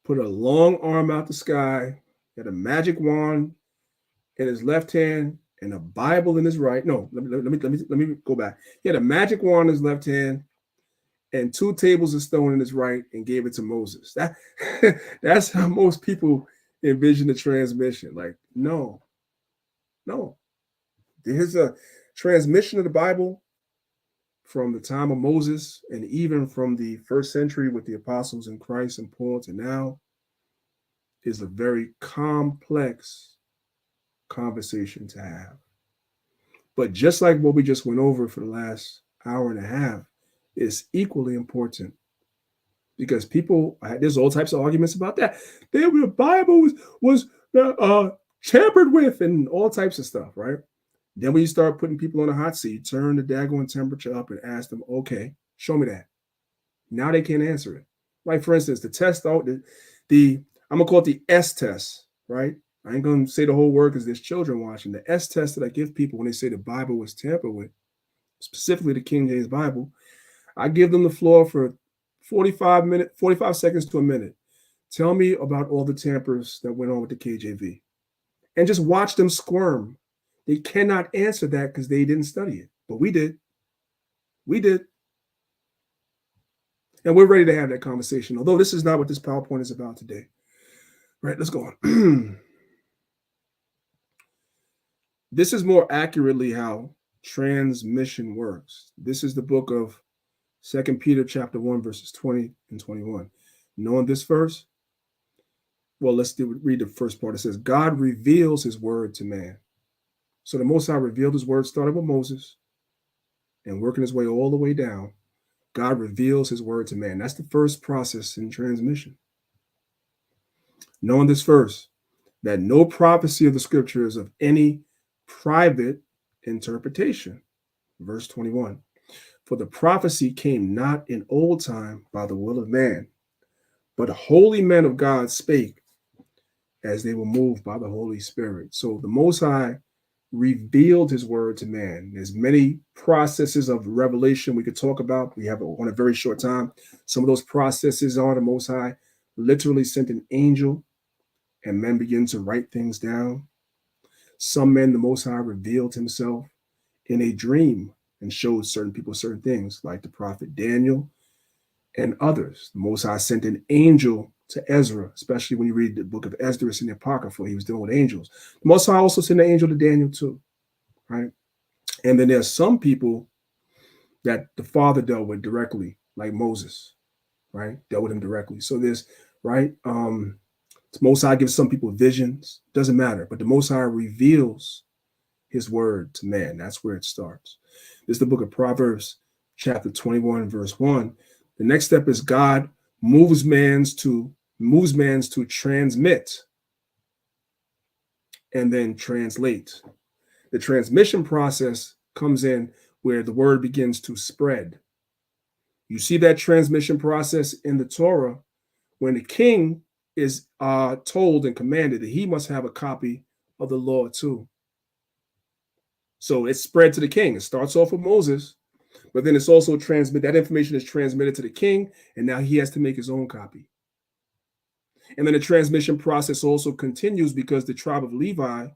put a long arm out the sky, had a magic wand in his left hand and a Bible in his right. No, let me go back. He had a magic wand in his left hand and 2 tables of stone in his right and gave it to Moses. That's how most people envision the transmission. Like, no. There's a transmission of the Bible from the time of Moses and even from the 1st century with the apostles and Christ and Paul to now is a very complex conversation to have. But just like what we just went over for the last hour and a half, it's equally important because people, there's all types of arguments about that. The Bible was tampered with and all types of stuff, right? Then when you start putting people on a hot seat, turn the daggone temperature up and ask them, okay, show me that. Now they can't answer it. Like, for instance, the test out, I'm going to call it the S test, right? I ain't going to say the whole word because there's children watching. The S test that I give people when they say the Bible was tampered with, specifically the King James Bible, I give them the floor for 45 seconds to a minute. Tell me about all the tampers that went on with the KJV. And just watch them squirm. They cannot answer that because they didn't study it. But we did. And we're ready to have that conversation. Although this is not what this PowerPoint is about today. Right, let's go on. This is more accurately how transmission works. This is the book of 2 Peter chapter 1, verses 20 and 21. Knowing this verse, well, let's read the first part. It says, God reveals his word to man. So the Most High revealed his word, started with Moses and working his way all the way down. God reveals his word to man. That's the first process in transmission. Knowing this verse, that no prophecy of the scripture is of any private interpretation. Verse 21. For the prophecy came not in old time by the will of man, but holy men of God spake as they were moved by the Holy Spirit. So the Most High revealed his word to man. There's many processes of revelation we could talk about. We have on a very short time. Some of those processes are the Most High literally sent an angel and men begin to write things down. Some men, the Most High revealed himself in a dream and showed certain people certain things, like the prophet Daniel and others. The Most High sent an angel to Ezra, especially when you read the book of Esdras in the Apocrypha. He was dealing with angels. The Most High also sent an angel to Daniel too, right? And then there's some people that the Father dealt with directly, like Moses, right? Dealt with him directly. So there's, right? The Most High gives some people visions. Doesn't matter, but the Most High reveals his word to man. That's where it starts. This is the book of Proverbs, chapter 21, verse 1. The next step is God moves man's to transmit and then translate. The transmission process comes in where the word begins to spread. You see that transmission process in the Torah when the king is told and commanded that he must have a copy of the law too. So it's spread to the king. It starts off with Moses, but then it's also that information is transmitted to the king, and now he has to make his own copy. And then the transmission process also continues because the tribe of Levi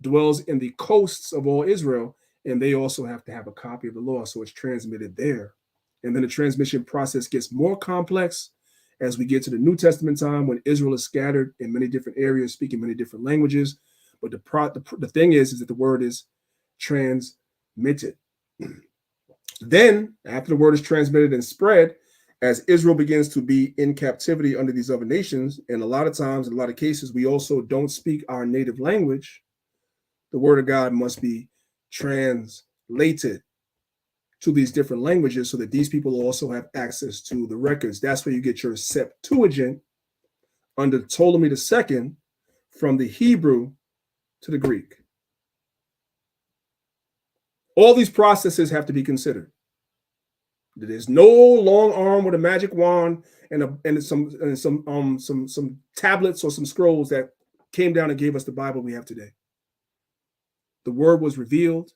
dwells in the coasts of all Israel, and they also have to have a copy of the law, so it's transmitted there. And then the transmission process gets more complex as we get to the New Testament time when Israel is scattered in many different areas, speaking many different languages. But the thing is that the word is transmitted. Then, after the word is transmitted and spread, as Israel begins to be in captivity under these other nations, and a lot of times, in a lot of cases, we also don't speak our native language, the word of God must be translated to these different languages so that these people also have access to the records. That's where you get your Septuagint under Ptolemy II from the Hebrew to the Greek. All these processes have to be considered. There's no long arm with a magic wand and some tablets or some scrolls that came down and gave us the Bible we have today. The word was revealed.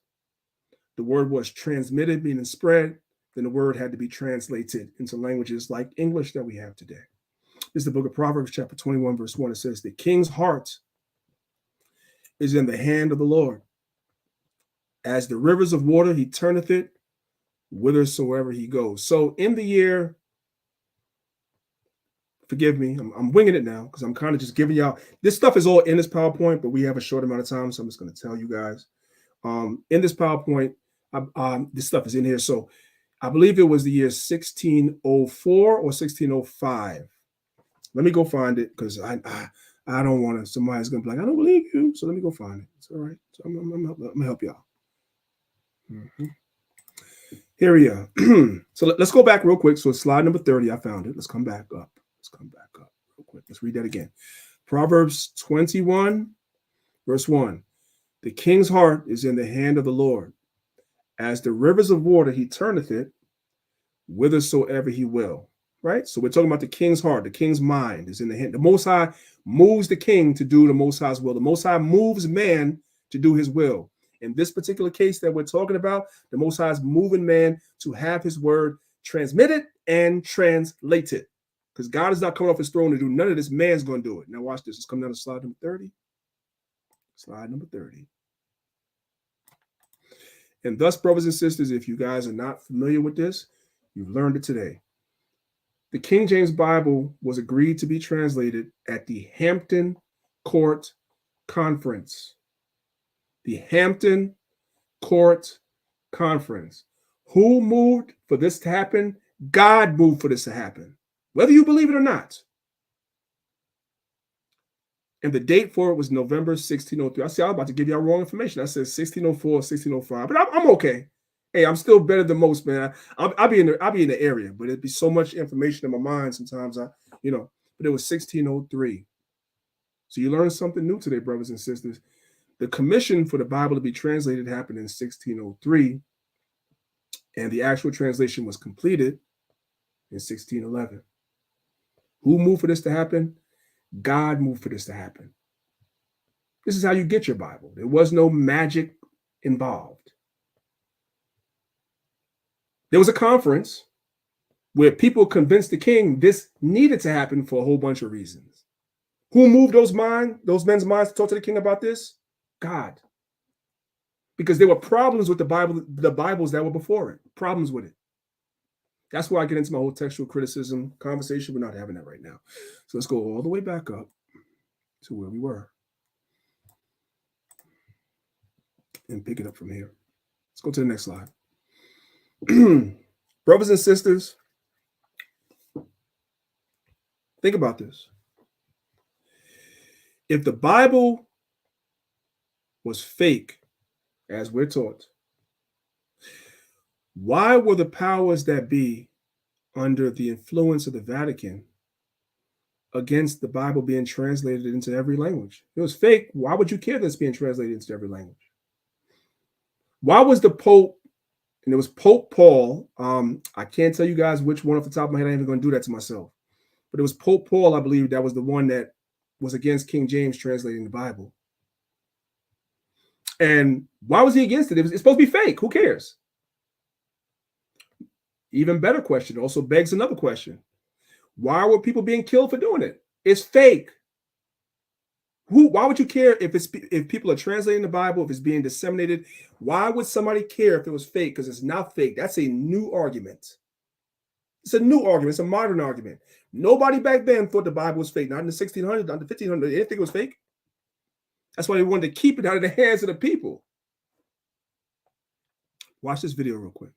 The word was transmitted, meaning spread. Then the word had to be translated into languages like English that we have today. This is the book of Proverbs, chapter 21, verse 1. It says, the king's heart is in the hand of the Lord. As the rivers of water, he turneth it whithersoever he goes. So in the year, forgive me, I'm winging it now because I'm kind of just giving y'all, this stuff is all in this PowerPoint, but we have a short amount of time, so I'm just going to tell you guys. In this PowerPoint, this stuff is in here. So I believe it was the year 1604 or 1605. Let me go find it because I don't want to, somebody's going to be like, I don't believe you. So let me go find it. It's all right. So I'm going to help y'all. Mm-hmm. Here we are. So let's go back real quick. So it's slide number 30. I found it. Let's come back up. Real quick. Let's read that again. Proverbs 21, verse 1. The king's heart is in the hand of the Lord. As the rivers of water, he turneth it whithersoever he will. Right? So we're talking about the king's heart. The king's mind is in the hand. The Most High moves the king to do the Most High's will. The Most High moves man to do his will. In this particular case that we're talking about, the Most High is moving man to have his word transmitted and translated. Because God is not coming off his throne to do none of this. Man's going to do it. Now watch this. Let's come down to slide number 30. Slide number 30. And thus, brothers and sisters, if you guys are not familiar with this, you've learned it today. The King James Bible was agreed to be translated at the Hampton Court Conference. The Hampton Court Conference. Who moved for this to happen? God moved for this to happen, whether you believe it or not. And the date for it was November 1603. I see, I was about to give y'all wrong information. I said 1604, 1605, but I'm okay. Hey, I'm still better than most, man. I'll be in the area, but it'd be so much information in my mind sometimes. But it was 1603. So you learned something new today, brothers and sisters. The commission for the Bible to be translated happened in 1603, and the actual translation was completed in 1611. Who moved for this to happen? God moved for this to happen. This is how you get your Bible. There was no magic involved. There was a conference where people convinced the king this needed to happen for a whole bunch of reasons. Who moved those men's minds to talk to the king about this? God. Because there were problems with the Bibles that were before it. Problems with it. That's why I get into my whole textual criticism conversation. We're not having that right now. So let's go all the way back up to where we were and pick it up from here. Let's go to the next slide. Brothers and sisters, think about this. If the Bible was fake, as we're taught, why were the powers that be under the influence of the Vatican against the Bible being translated into every language? If it was fake, why would you care that it's being translated into every language? Why was the Pope, and it was Pope Paul, I can't tell you guys which one off the top of my head, I ain't even going to do that to myself, but it was Pope Paul, I believe, that was the one that was against King James translating the Bible. And why was he against it? It's supposed to be fake. Who cares? Even better question also begs another question. Why were people being killed for doing it? It's fake. Why would you care if people are translating the Bible, if it's being disseminated? Why would somebody care if it was fake? Because it's not fake. That's a new argument. It's a new argument. It's a modern argument. Nobody back then thought the Bible was fake. Not in the 1600s, not in the 1500s. They didn't think it was fake. That's why they wanted to keep it out of the hands of the people. Watch this video real quick.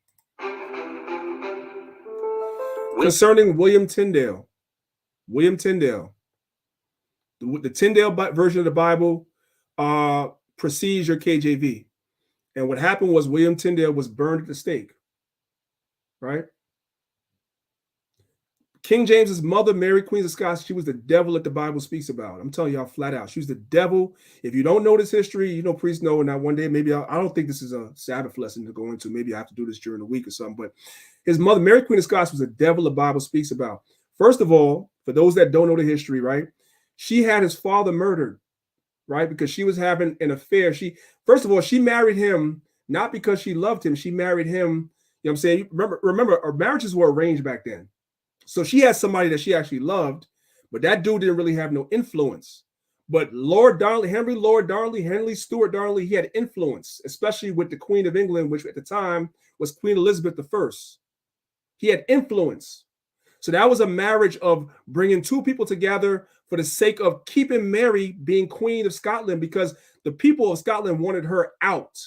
Concerning William Tyndale. William Tyndale. The Tyndale version of the Bible precedes your KJV. And what happened was William Tyndale was burned at the stake. Right? King James's mother, Mary Queen of Scots, she was the devil that the Bible speaks about. I'm telling y'all flat out. She was the devil. If you don't know this history, you know, priests know. And now one day, maybe I don't think this is a Sabbath lesson to go into. Maybe I have to do this during the week or something. But his mother, Mary Queen of Scots, was the devil the Bible speaks about. First of all, for those that don't know the history, right? She had his father murdered, right? Because she was having an affair. First of all, she married him not because she loved him. She married him, you know what I'm saying? Remember, our marriages were arranged back then. So she had somebody that she actually loved, but that dude didn't really have no influence. But Lord Darnley, Henry Stuart Darnley, he had influence, especially with the Queen of England, which at the time was Queen Elizabeth I. He had influence. So that was a marriage of bringing two people together for the sake of keeping Mary being Queen of Scotland, because the people of Scotland wanted her out.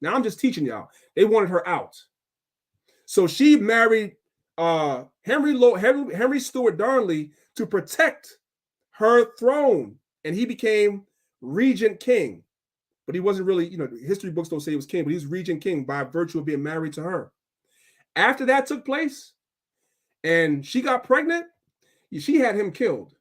Now I'm just teaching y'all. They wanted her out. So she married Henry Stuart Darnley to protect her throne, and he became regent king. But he wasn't really, you know, history books don't say he was king, but he was regent king by virtue of being married to her. After that took place and she got pregnant, she had him killed.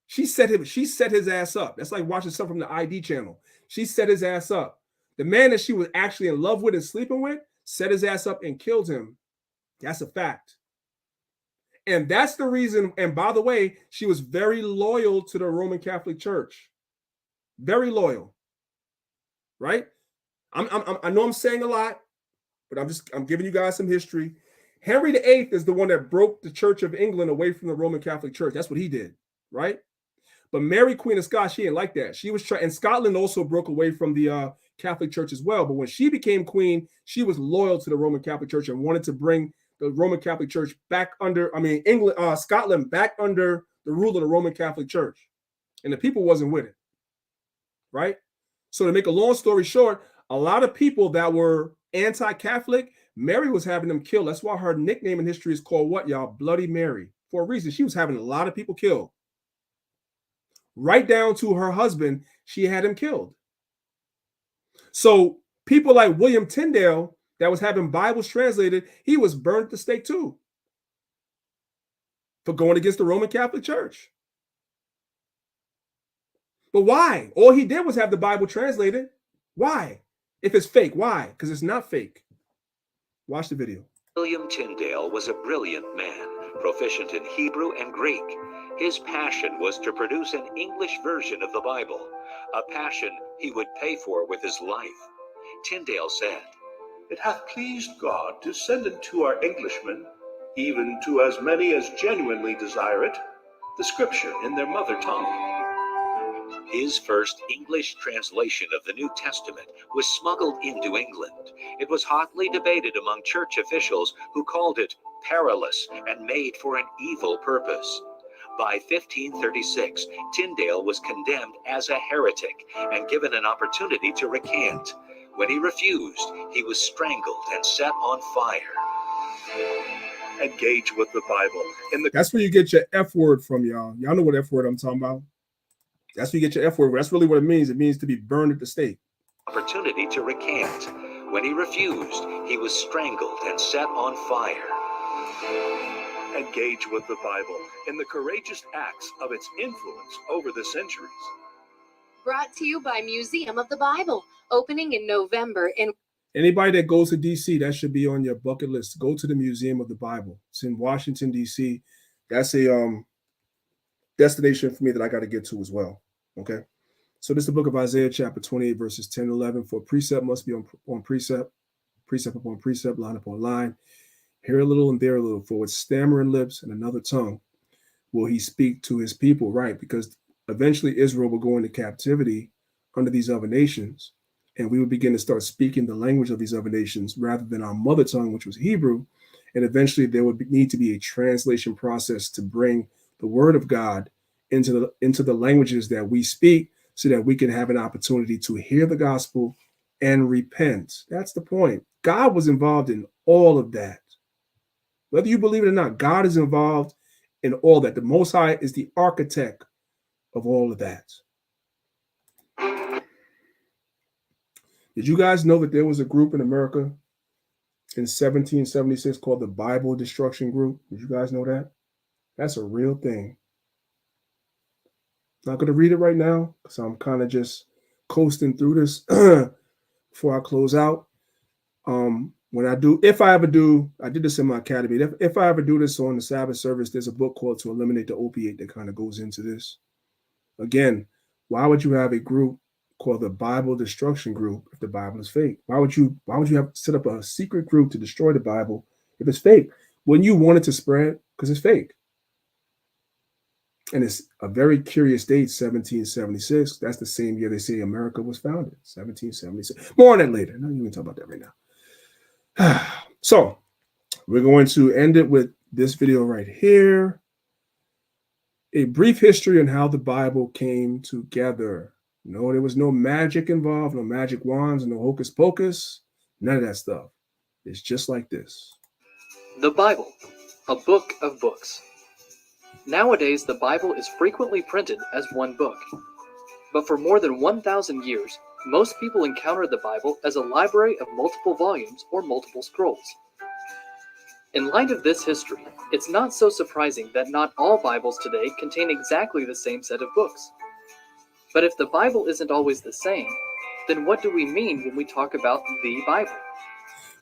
She set his ass up. That's like watching something from the ID channel. She set his ass up. The man that she was actually in love with and sleeping with set his ass up and killed him. That's a fact. And that's the reason. And by the way, she was very loyal to the Roman Catholic Church. Very loyal. Right? I know I'm saying a lot, but I'm giving you guys some history. Henry VIII is the one that broke the Church of England away from the Roman Catholic Church. That's what he did. Right? But Mary, Queen of Scots, she didn't like that. She was and Scotland also broke away from the Catholic Church as well. But when she became queen, she was loyal to the Roman Catholic Church and wanted to bring the Roman Catholic Church back under, Scotland back under the rule of the Roman Catholic Church. And the people wasn't with it. Right? So to make a long story short, a lot of people that were anti-Catholic, Mary was having them killed. That's why her nickname in history is called what, y'all? Bloody Mary. For a reason. She was having a lot of people killed. Right down to her husband, she had him killed. So people like William Tyndale that was having Bibles translated, he was burned at the stake too for going against the Roman Catholic Church. But why? All he did was have the Bible translated. Why? If it's fake, why? Because it's not fake. Watch the video. William Tyndale was a brilliant man proficient in Hebrew and Greek. His passion was to produce an English version of the Bible, a passion he would pay for with his life. Tyndale said, "It hath pleased God to send unto our Englishmen, even to as many as genuinely desire it, the Scripture in their mother tongue." His first English translation of the New Testament was smuggled into England. It was hotly debated among church officials who called it perilous and made for an evil purpose. By 1536, Tyndale was condemned as a heretic and given an opportunity to recant. When he refused, he was strangled and set on fire. Engage with the Bible. That's where you get your F word from, y'all. Y'all know what F word I'm talking about. That's where you get your F word. That's really what it means. It means to be burned at the stake. Opportunity to recant. When he refused, he was strangled and set on fire. Engage with the Bible in the courageous acts of its influence over the centuries. Brought to you by Museum of the Bible, opening in November in... Anybody that goes to D.C., that should be on your bucket list. Go to the Museum of the Bible. It's in Washington, D.C. That's a destination for me that I got to get to as well. Okay? So this is the book of Isaiah, chapter 28, verses 10 and 11. For precept must be on precept, precept upon precept, line upon line. Here a little and there a little. For with stammering lips and another tongue will he speak to his people, right? Because eventually Israel will go into captivity under these other nations, and we would begin to start speaking the language of these other nations rather than our mother tongue, which was Hebrew. And eventually there would need to be a translation process to bring the word of God into the languages that we speak, so that we can have an opportunity to hear the gospel and repent. That's the point. God was involved in all of that. Whether you believe it or not, God is involved in all that. The Most High is the architect of all of that. Did you guys know that there was a group in America in 1776 called the Bible Destruction Group? Did you guys know that? That's a real thing. Not going to read it right now because I'm kind of just coasting through this before I close out. When I do, if I ever do, I did this in my academy. If I ever do this on the Sabbath service, there's a book called To Eliminate the Opiate that kind of goes into this. Again, why would you have a group called the Bible Destruction Group if the Bible is fake? Why would you have set up a secret group to destroy the Bible if it's fake? Wouldn't you want it to spread because it's fake? And it's a very curious date, 1776. That's the same year they say America was founded, 1776. More on that later. No, you can talk about that right now. So we're going to end it with this video right here. A brief history on how the Bible came together. No, there was no magic involved, no magic wands, no hocus pocus, none of that stuff. It's just like this. The Bible, a book of books. Nowadays, the Bible is frequently printed as one book. But for more than 1,000 years, most people encountered the Bible as a library of multiple volumes or multiple scrolls. In light of this history, it's not so surprising that not all Bibles today contain exactly the same set of books. But if the Bible isn't always the same, then what do we mean when we talk about the Bible?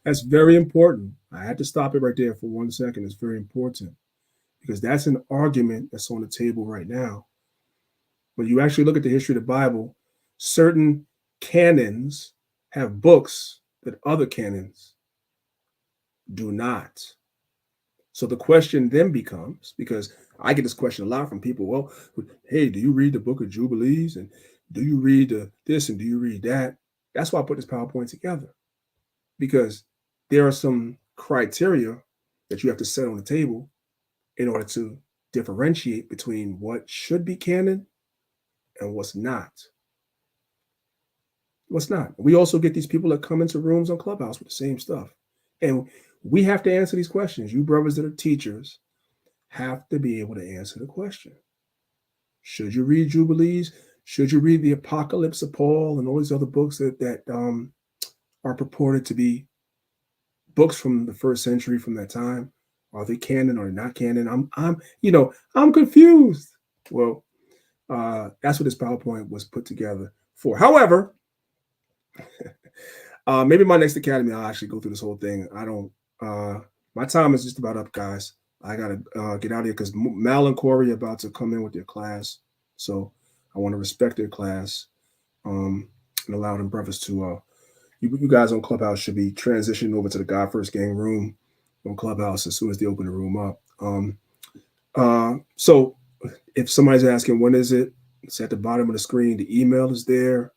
That's very important. I had to stop it right there for 1 second. It's very important because that's an argument that's on the table right now. When you actually look at the history of the Bible, certain canons have books that other canons do not. So the question then becomes, because I get this question a lot from people, well, hey, do you read the book of Jubilees? And do you read this and do you read that? That's why I put this PowerPoint together, because there are some criteria that you have to set on the table in order to differentiate between what should be canon and what's not. What's not. We also get these people that come into rooms on Clubhouse with the same stuff. And we have to answer these questions. You brothers that are teachers have to be able to answer the question. Should you read Jubilees? Should you read the Apocalypse of Paul and all these other books that are purported to be books from the first century, from that time? Are they canon or not canon? I'm confused. Well, that's what this PowerPoint was put together for. However, maybe my next academy, I'll actually go through this whole thing. My time is just about up, guys. I gotta get out of here because Mal and Corey are about to come in with their class, so I want to respect their class and allow them brothers to. You guys on Clubhouse should be transitioning over to the God First Gang room on Clubhouse as soon as they open the room up. So if somebody's asking when is it, it's at the bottom of the screen. The email is there.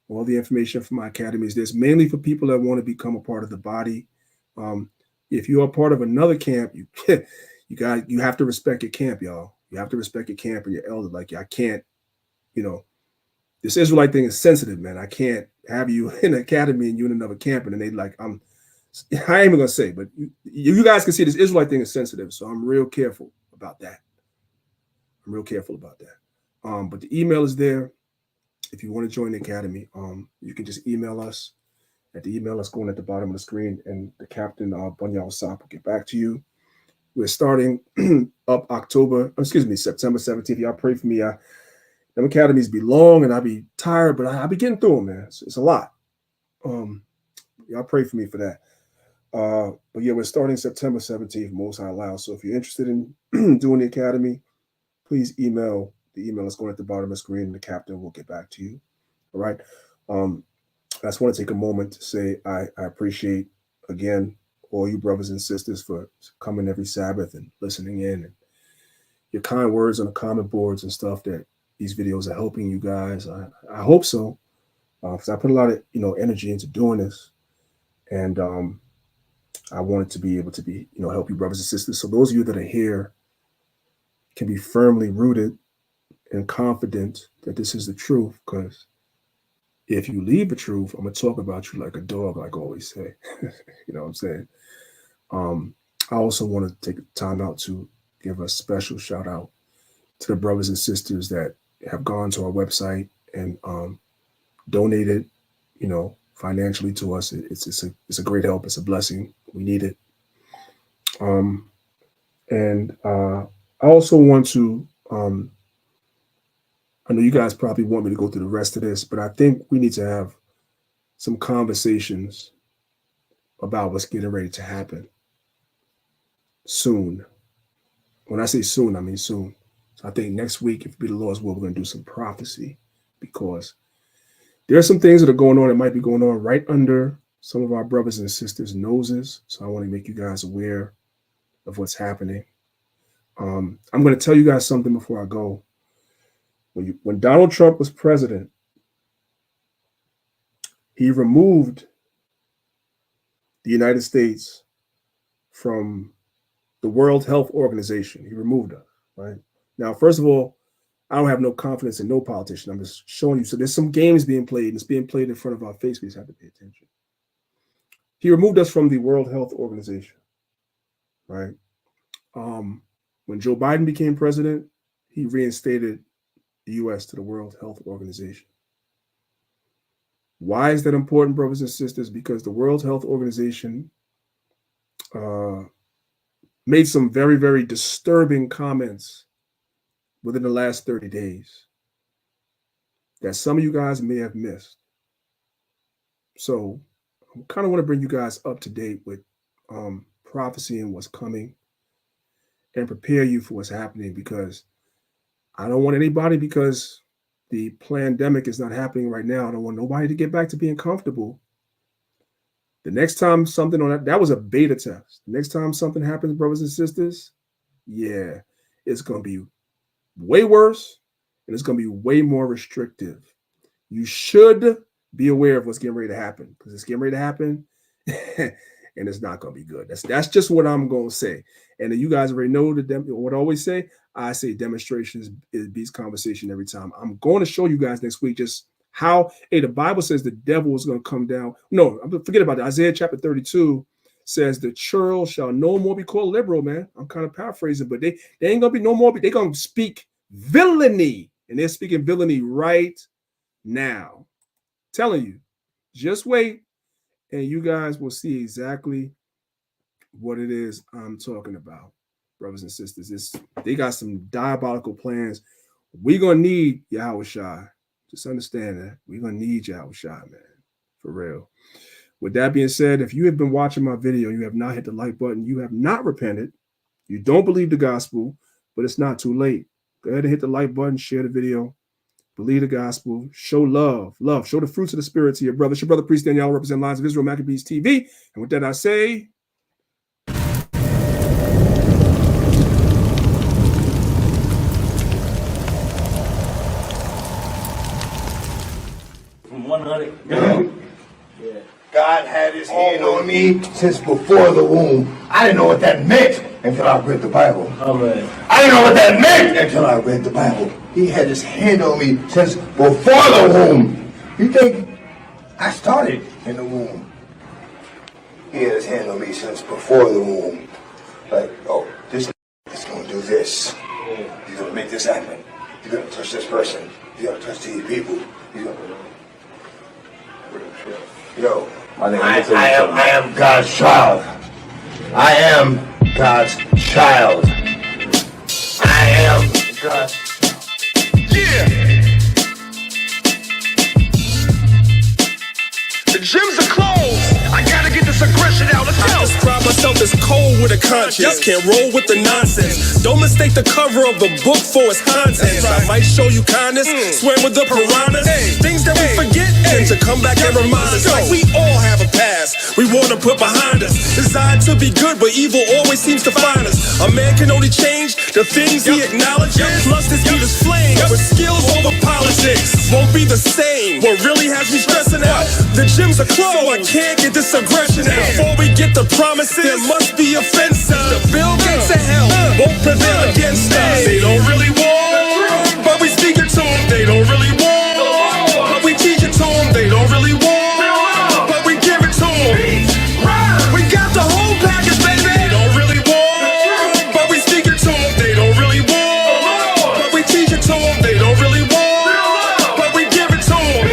All the information for my academy is there. It's mainly for people that want to become a part of the body. If you are part of another camp, you have to respect your camp, y'all. You have to respect your camp and your elder. Like, I can't, this Israelite thing is sensitive, man. I can't have you in the academy and you in another camp, and then they like, I ain't even gonna say, but you guys can see this Israelite thing is sensitive, so I'm real careful about that. I'm real careful about that. But the email is there. If you want to join the academy, you can just email us at the email that's going at the bottom of the screen, and the captain, Bunyal Sap, will get back to you. We're starting up September 17th. Y'all pray for me. Them academies be long and I be tired, but I be getting through them, man. It's a lot. Y'all pray for me for that. But yeah, we're starting September 17th, Most High allows. So if you're interested in doing the academy, please email. The email is going at the bottom of the screen, and the captain will get back to you. All right. I just want to take a moment to say I appreciate, again, all you brothers and sisters for coming every Sabbath and listening in, and your kind words on the comment boards and stuff, that these videos are helping you guys. I hope so, because I put a lot of energy into doing this, and I wanted to be able to be help you brothers and sisters. So those of you that are here can be firmly rooted and confident that this is the truth, because if you leave the truth, I'm gonna talk about you like a dog, like I always say. You know what I'm saying? I also want to take time out to give a special shout out to the brothers and sisters that have gone to our website and donated, financially to us. It's a great help. It's a blessing. We need it. And I also want to, I know you guys probably want me to go through the rest of this, but I think we need to have some conversations about what's getting ready to happen soon. When I say soon, I mean soon. So I think next week, if it be the Lord's will, we're going to do some prophecy, because there are some things that are going on that might be going on right under some of our brothers and sisters' noses. So I want to make you guys aware of what's happening. I'm going to tell you guys something before I go. When Donald Trump was president, he removed the United States from the World Health Organization. He removed us, right? Now, first of all, I don't have no confidence in no politician. I'm just showing you. So there's some games being played, and it's being played in front of our face. We just have to pay attention. He removed us from the World Health Organization, right? When Joe Biden became president, he reinstated the U.S. to the World Health Organization. Why is that important, brothers and sisters? Because the World Health Organization made some very, very disturbing comments within the last 30 days that some of you guys may have missed. So I kind of want to bring you guys up to date with prophecy and what's coming, and prepare you for what's happening, because I don't want anybody, because the pandemic is not happening right now, I don't want nobody to get back to being comfortable. The next time something on that was a beta test. The next time something happens, brothers and sisters, yeah, it's going to be way worse, and it's going to be way more restrictive. You should be aware of what's getting ready to happen, because it's getting ready to happen, and it's not going to be good. That's just what I'm going to say. And you guys already know what I always say. I say demonstrations beats conversation every time. I'm going to show you guys next week just how, the Bible says the devil is going to come down. No, forget about it. Isaiah chapter 32 says the churl shall no more be called liberal, man. I'm kind of paraphrasing, but they ain't going to be no more. They're going to speak villainy, and they're speaking villainy right now. Telling you, just wait, and you guys will see exactly what it is I'm talking about, brothers and sisters. They got some diabolical plans. We're going to need Yahushua. Just understand that. We're going to need Yahushua, man, for real. With that being said, if you have been watching my video, you have not hit the like button, you have not repented, You don't believe the gospel, but it's not too late. Go ahead and hit the like button, share the video, believe the gospel, show love, show the fruits of the Spirit to your brother. It's your brother, Priest Daniel, represent Lions of Israel, Maccabees TV. And with that, I say, from 100. Yeah. God had his hand on me since before the womb. I didn't know what that meant until I read the Bible. Amen. I didn't know what that meant until I read the Bible. He had his hand on me since before the womb. You think I started in the womb? He had his hand on me since before the womb. Like, oh, this is going to do this. He's going to make this happen. You're going to touch this person. You're going to touch these people. You're going to... Yo, I am God's child. I am God's child. I am God's child. Yeah. The gyms are closed. I gotta get this aggression out. Let's go. I describe myself as cold with a conscience. Can't roll with the nonsense. Don't mistake the cover of the book for its contents. I might show you kindness, swim with the piranhas. Things that we forget tend to come back and remind us. Like we all have a past we want to put behind us. Designed to be good, but evil always seems to find us. A man can only change the things he acknowledges. Plus this beat is flame, with skills over politics. Won't be the same. What really has me stressing out, the gyms are closed, so I can't get this aggression out. Before we get the promises, there must be offenses. The Bill Gates of hell won't prevail against us. They don't really want, but we speak it to them. They don't really want, but we teach it to them. They don't really want, but we give it to them. We got the whole package, baby. They don't really want, but we speak it to them. They don't really want, but we teach it to them. They don't really want, but we give it to them.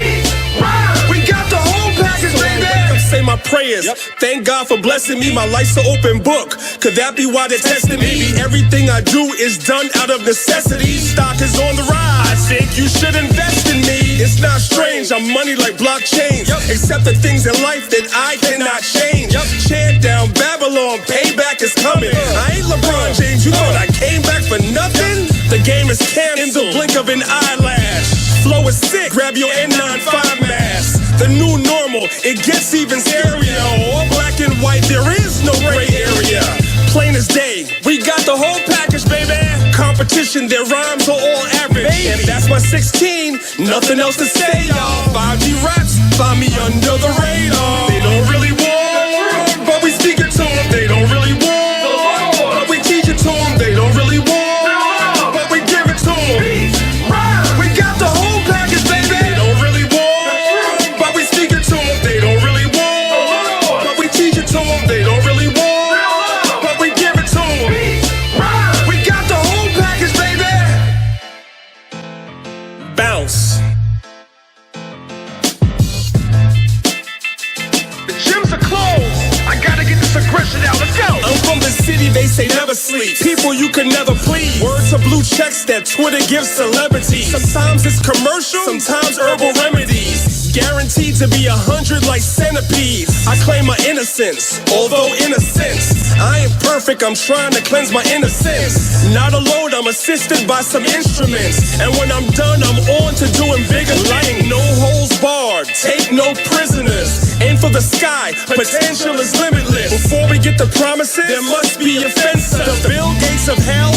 We got the whole package, baby. Say my prayers. Thank God for blessing me. My life's an open book. Could that be why they're testing me? Everything I do is done out of necessity. Stock is on the rise. I think you should invest in me. It's not strange. I'm money like blockchains. Except the things in life that I cannot change. Chant down Babylon. Payback is coming. I ain't LeBron James. You thought I came back for nothing? The game is canceled in the blink of an eyelash. Flow is sick. Grab your N95 mask. The new normal, it gets even scarier. All black and white, there is no gray area. Plain as day, we got the whole package, baby. Competition, their rhymes are all average. And that's my 16, nothing else to say, y'all. 5G raps, find me under the radar. They don't really want, but we speak it to them. They don't really want, but we teach it to them. They don't really want, but we give it to them. We got the whole package, baby. They don't really want, but we speak it to them. They don't really want, but we teach it to them. They don't really want, but we give it to them. We got the whole package, baby. Bounce. The gyms are closed. I gotta get this aggression out. Let's go. I'm from the city, they say never sleep. People you can never please. Words of blue checks that Twitter gives celebrities. Sometimes it's commercial, sometimes herbal remedies. Guaranteed to be 100 like centipedes. I claim my innocence, although innocence. I ain't perfect, I'm trying to cleanse my innocence. Not alone, I'm assisted by some instruments. And when I'm done, I'm on to doing bigger things. No holes barred, take no prisoners. Aim for the sky, potential is limitless. Before we get the promises, there must be offenses. The Bill Gates of hell